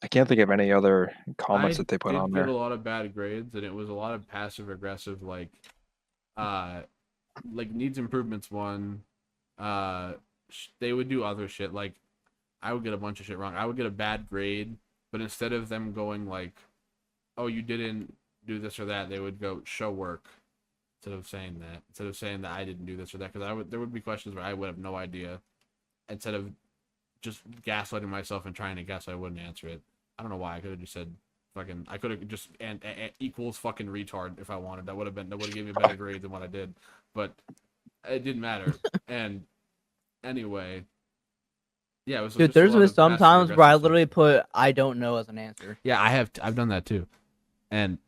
Speaker 1: I can't think of any other comments that they put on
Speaker 3: get
Speaker 1: there.
Speaker 3: a lot of bad grades, and it was a lot of passive aggressive, like needs improvements one. They would do other shit. Like I would get a bunch of shit wrong. I would get a bad grade, but instead of them going like, "Oh, you didn't do this or that," they would go show work. Instead of saying that I didn't do this or that, because there would be questions where I would have no idea. Instead of just gaslighting myself and trying to guess, I wouldn't answer it. I don't know why. I could have just said fucking. I could have just and equals fucking retard if I wanted. That would have given me a better grade than what I did, but it didn't matter. And anyway, yeah, it was.
Speaker 2: Dude,
Speaker 3: just a
Speaker 2: there's
Speaker 3: lot
Speaker 2: been
Speaker 3: of
Speaker 2: some times where I
Speaker 3: passive-aggressive
Speaker 2: literally put "I don't know" as an answer.
Speaker 3: Yeah, I've done that too, and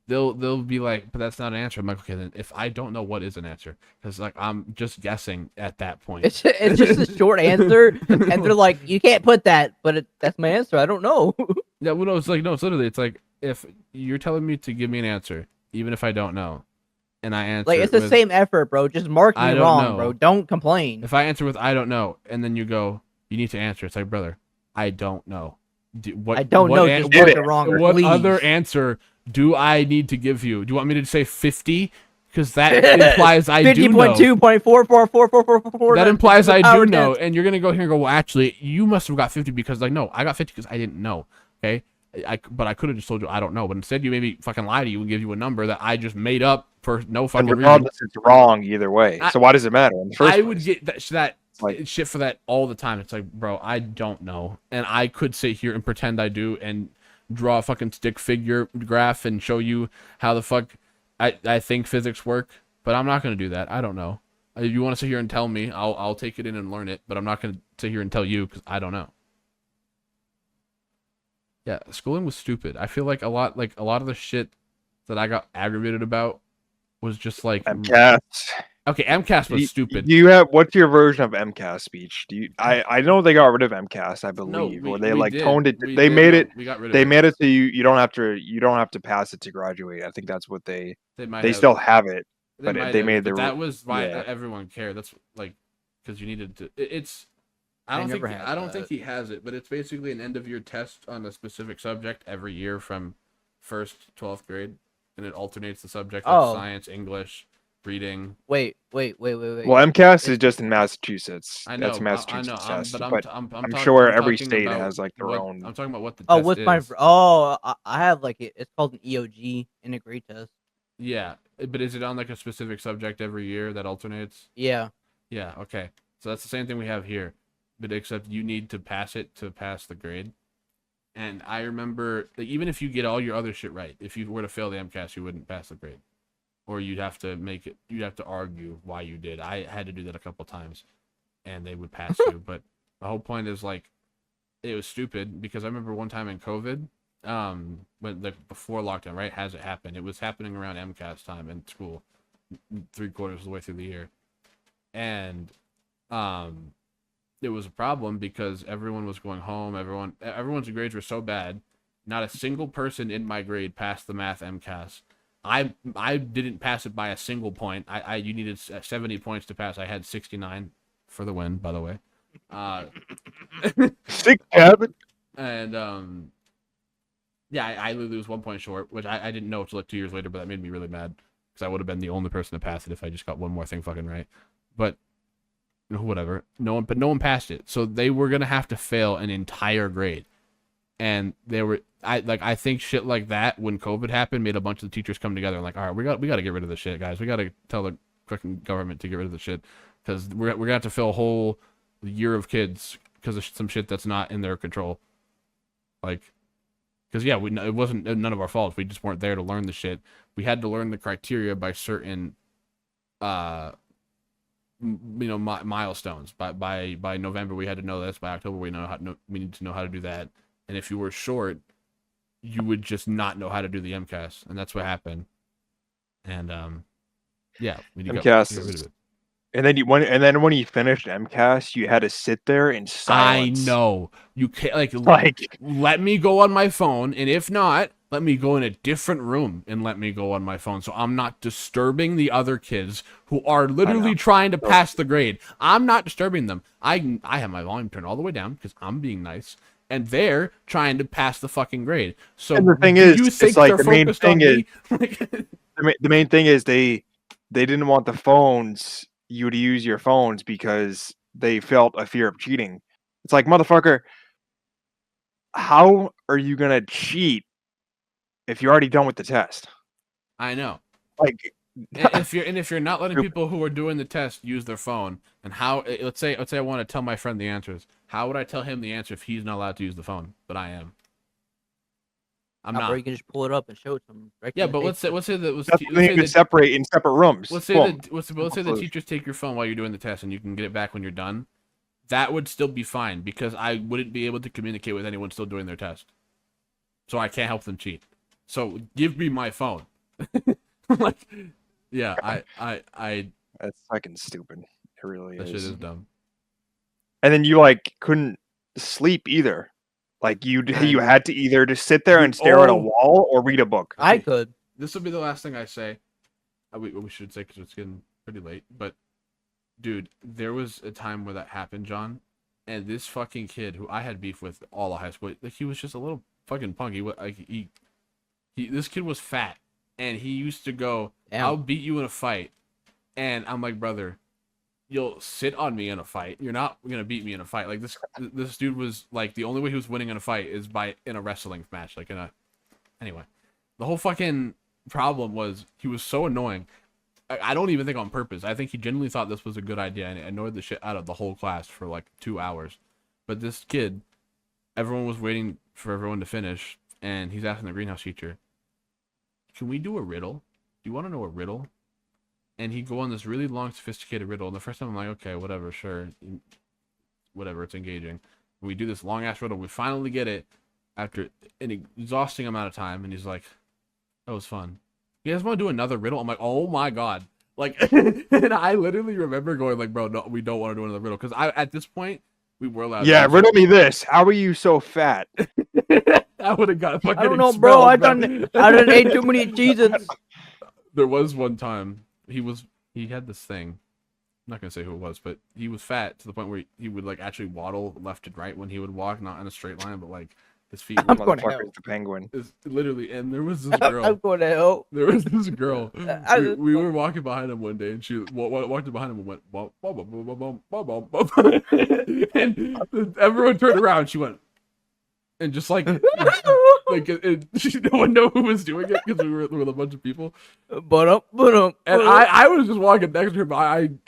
Speaker 3: they'll be like, but that's not an answer. I'm like, okay, then if I don't know, what is an answer? Because like I'm just guessing at that point.
Speaker 2: It's just a short answer, and they're like, "You can't put that," but that's my answer. I don't know.
Speaker 3: Yeah, well, no, it's literally, it's like if you're telling me to give me an answer, even if I don't know, and I answer
Speaker 2: Like it's the
Speaker 3: with,
Speaker 2: same effort, bro. Just mark
Speaker 3: I
Speaker 2: me
Speaker 3: don't
Speaker 2: wrong,
Speaker 3: know.
Speaker 2: bro. Don't complain.
Speaker 3: If I answer with I don't know, and then you go, you need to answer. It's like, brother, I don't know.
Speaker 2: I don't know. Just mark it wrong.
Speaker 3: What
Speaker 2: please.
Speaker 3: other answer do I need to give you? Do you want me to say 50? Because that implies I do know.
Speaker 2: 50.2.44444.
Speaker 3: That implies I do
Speaker 2: power
Speaker 3: know,
Speaker 2: tense.
Speaker 3: and you're gonna go here and go, well, actually, you must have got 50 because like, no, I got 50 because I didn't know. Okay, but I could have just told you I don't know, but instead you made me fucking lie to you and give you a number that I just made up for no
Speaker 1: And
Speaker 3: fucking reason.
Speaker 1: regardless, it's wrong either way. So why does it matter in the first
Speaker 3: I would
Speaker 1: place?
Speaker 3: get that
Speaker 1: Like-
Speaker 3: shit for that all the time. It's like, bro, I don't know, and I could sit here and pretend I do and draw a fucking stick figure graph and show you how the fuck I think physics work, but I'm not gonna do that. I don't know. If you want to sit here and tell me, I'll take it in and learn it, but I'm not gonna sit here and tell you because I don't know. Yeah, schooling was stupid. I feel like a lot of the shit that I got aggravated about was just like
Speaker 1: MCAS.
Speaker 3: okay. MCAS was stupid.
Speaker 1: Do you have what's your version of MCAS speech? Do you? I know they got rid of MCAS, I believe, or they like toned it. They made it.
Speaker 3: We got rid of
Speaker 1: They
Speaker 3: it.
Speaker 1: made it so you don't have to pass it to graduate. I think that's what they still have it, but they made the
Speaker 3: that was why
Speaker 1: yeah.
Speaker 3: everyone cared. That's like because you needed to. It's
Speaker 2: I
Speaker 3: don't think he has it, but it's basically an end of year test on a specific subject every year from 1st to 12th grade, and it alternates the subject like science, English, reading.
Speaker 2: Wait.
Speaker 1: Well, MCAS is just in Massachusetts.
Speaker 3: I know,
Speaker 1: That's Massachusetts test,
Speaker 3: but
Speaker 1: I'm sure every state has like their own.
Speaker 3: I'm talking about what the test is.
Speaker 2: I have like it's called an EOG, integrate test.
Speaker 3: Yeah, but is it on like a specific subject every year that alternates?
Speaker 2: Yeah.
Speaker 3: Yeah. Okay. So that's the same thing we have here, but except you need to pass it to pass the grade. And I remember, like, even if you get all your other shit right, if you were to fail the MCAS, you wouldn't pass the grade, or you'd have to argue why you did. I had to do that a couple times, and they would pass you. But the whole point is like, it was stupid because I remember one time in COVID, when like before lockdown, right, has it happened? It was happening around MCAS time in school, 3/4 of the way through the year, and it was a problem because everyone was going home. Everyone's grades were so bad. Not a single person in my grade passed the math MCAS. I didn't pass it by a single point. You needed 70 points to pass. I had 69 for the win, by the way.
Speaker 1: Sick habit.
Speaker 3: And yeah, I literally was 1 point short, which I didn't know until like 2 years later, but that made me really mad because I would have been the only person to pass it if I just got one more thing fucking right. But whatever. No one passed it. So they were gonna have to fail an entire grade. And I think shit like that when COVID happened made a bunch of the teachers come together and like, all right, we got to get rid of this shit, guys. We got to tell the fucking government to get rid of the shit because we're gonna have to fill a whole year of kids because of some shit that's not in their control. Like, because yeah, it wasn't none of our fault. We just weren't there to learn the shit. We had to learn the criteria by certain milestones. By November we had to know this. By October we need to know how to do that. And if you were short, you would just not know how to do the MCAS, and that's what happened. And yeah,
Speaker 1: MCAS got rid of it. And then when you finished MCAS, you had to sit there in silence.
Speaker 3: I know you can't like let me go on my phone, and if not, let me go in a different room and let me go on my phone, so I'm not disturbing the other kids who are literally trying to pass the grade. I'm not disturbing them. I have my volume turned all the way down because I'm being nice. And they're trying to pass the fucking grade. So
Speaker 1: and the thing is, it's like the main thing is the main thing is they didn't want you to use your phones because they felt a fear of cheating. It's like, motherfucker, how are you gonna cheat if you're already done with the test?
Speaker 3: I know.
Speaker 1: Like,
Speaker 3: if you're not letting people who are doing the test use their phone, and how let's say I want to tell my friend the answers. How would I tell him the answer if he's not allowed to use the phone, but I am? I'm not.
Speaker 2: Or you can just pull it up and show it to him. Right,
Speaker 3: yeah, but let's say that
Speaker 1: separate in separate rooms.
Speaker 3: Let's say the teachers take your phone while you're doing the test, and you can get it back when you're done. That would still be fine because I wouldn't be able to communicate with anyone still doing their test, so I can't help them cheat. So give me my phone. Like, yeah, I.
Speaker 1: That's fucking stupid. It really is.
Speaker 3: That shit is dumb.
Speaker 1: And then you like couldn't sleep either. Like you had to either just sit there and stare at a wall or read a book.
Speaker 2: I could.
Speaker 3: This will be the last thing I say. We should say because it's getting pretty late. But dude, there was a time where that happened, John, and this fucking kid who I had beef with all of high school, like he was just a little fucking punk. This kid was fat, and he used to go, "I'll beat you in a fight," and I'm like, brother. You'll sit on me in a fight. You're not gonna beat me in a fight. Like this dude was like the only way he was winning in a fight is in a wrestling match. Anyway, the whole fucking problem was he was so annoying. I don't even think on purpose. I think he genuinely thought this was a good idea and it annoyed the shit out of the whole class for like 2 hours. But this kid, everyone was waiting for everyone to finish, and he's asking the greenhouse teacher, "Can we do a riddle? Do you want to know a riddle?" And he'd go on this really long, sophisticated riddle. And the first time I'm like, okay, whatever, sure. Whatever, it's engaging. We do this long-ass riddle. We finally get it after an exhausting amount of time. And he's like, that was fun. you guys want to do another riddle? I'm like, oh my god. Like, and I literally remember going like, bro, no, we don't want to do another riddle. Because at this point, we were allowed.
Speaker 1: Yeah, riddle me this. How are you so fat?
Speaker 3: I would have got fucking
Speaker 2: I don't know, bro. I done ate too many cheeses.
Speaker 3: There was one time he had this thing. I'm not gonna say who it was, but he was fat to the point where he would like actually waddle left and right when he would walk, not in a straight line, but like his feet were
Speaker 1: Motherfucker's the penguin.
Speaker 3: literally. And there was this girl.
Speaker 2: I'm going to hell.
Speaker 3: There was this girl. We were walking behind him one day, and she walked behind him and went, bum, bum, bum, bum, bum, bum, bum. And everyone turned around. And she went, and just like, no one knew who was doing it because we were with a bunch of people.
Speaker 2: But
Speaker 3: And I was just walking next to her, but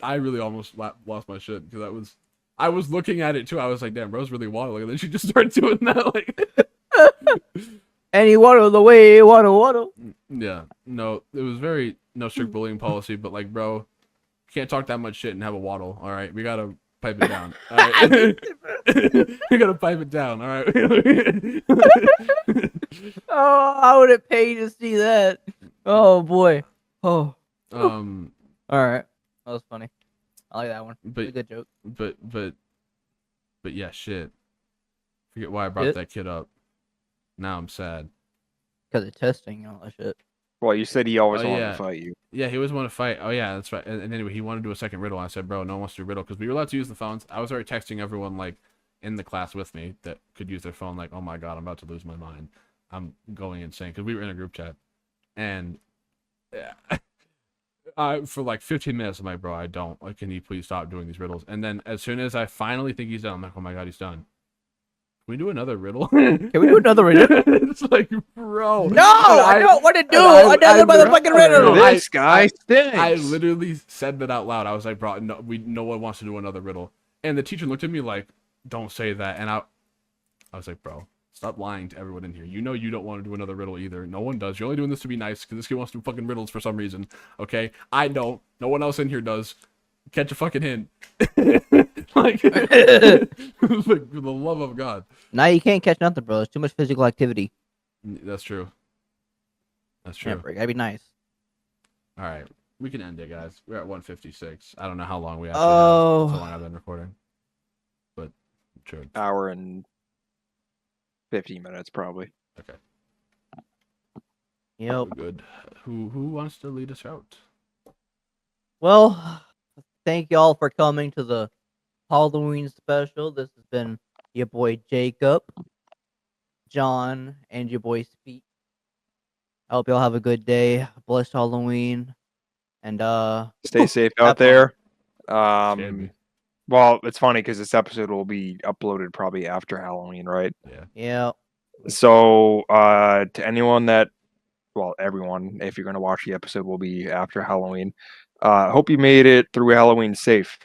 Speaker 3: I really almost lost my shit because I was looking at it too. I was like, damn, bro's really waddling. And then she just started doing that, like.
Speaker 2: And he waddled away, waddle.
Speaker 3: Yeah, no, it was very no strict bullying policy, but like, bro, you can't talk that much shit and have a waddle. All right, we gotta pipe it down. All right, we gotta pipe it down. All right.
Speaker 2: Oh, I would have paid to see that. Oh boy. Oh. All right, that was funny. I like that one.
Speaker 3: But
Speaker 2: a good joke.
Speaker 3: But yeah, shit. Forget why I brought that kid up. Now I'm sad.
Speaker 2: Because of testing and all that shit.
Speaker 1: Well, you said he always wanted to fight you.
Speaker 3: Yeah, he always wanted to fight. Oh yeah, that's right. And anyway, he wanted to do a second riddle. I said, bro, no one wants to do riddle because we were allowed to use the phones. I was already texting everyone like in the class with me that could use their phone. Like, oh my god, I'm about to lose my mind. I'm going insane because we were in a group chat, and for like 15 minutes, I'm like, bro, I don't. Like, can you please stop doing these riddles? And then as soon as I finally think he's done, I'm like, oh my god, he's done. Can we do another riddle?
Speaker 2: Can we do another riddle?
Speaker 3: It's like, bro.
Speaker 2: No, I don't want to do another motherfucking riddle.
Speaker 1: This guy stinks.
Speaker 3: I literally said that out loud. I was like, bro, no one wants to do another riddle. And the teacher looked at me like, don't say that. And I was like, bro, stop lying to everyone in here. You know you don't want to do another riddle either. No one does. You're only doing this to be nice because this kid wants to do fucking riddles for some reason. Okay? I don't. No one else in here does. Catch a fucking hint. Like, like, for the love of God.
Speaker 2: Now you can't catch nothing, bro. There's too much physical activity.
Speaker 3: That's true. That's true.
Speaker 2: Yeah, bro, gotta be nice.
Speaker 3: All right, we can end it, guys. We're at 1:56. I don't know how long we have. That's how long I've been recording. But sure.
Speaker 1: Hour and 50 minutes, probably.
Speaker 3: Okay.
Speaker 2: Yep.
Speaker 3: Good. Who wants to lead us out?
Speaker 2: Well, thank y'all for coming to the Halloween special. This has been your boy Jacob, John, and your boy Speak. I hope y'all have a good day. Blessed Halloween. And
Speaker 1: stay safe out there. Well, it's funny because this episode will be uploaded probably after Halloween, right?
Speaker 2: Yeah.
Speaker 1: So to anyone that, well, everyone, if you're gonna watch the episode, will be after Halloween. Hope you made it through Halloween safe.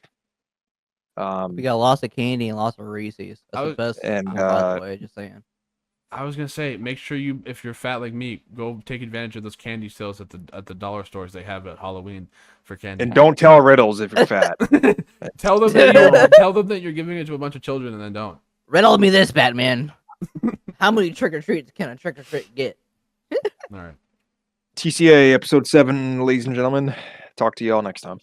Speaker 2: We got lots of candy and lots of Reese's. That's the best.
Speaker 1: And
Speaker 2: by the way, just saying.
Speaker 3: I was gonna say, make sure you, if you're fat like me, go take advantage of those candy sales at the dollar stores they have at Halloween for candy.
Speaker 1: And don't tell riddles if you're fat.
Speaker 3: tell them that you're giving it to a bunch of children, and then don't.
Speaker 2: Riddle me this, Batman. How many trick or treats can a trick or treat get?
Speaker 3: All right.
Speaker 1: TCA episode 7, ladies and gentlemen. Talk to y'all next time.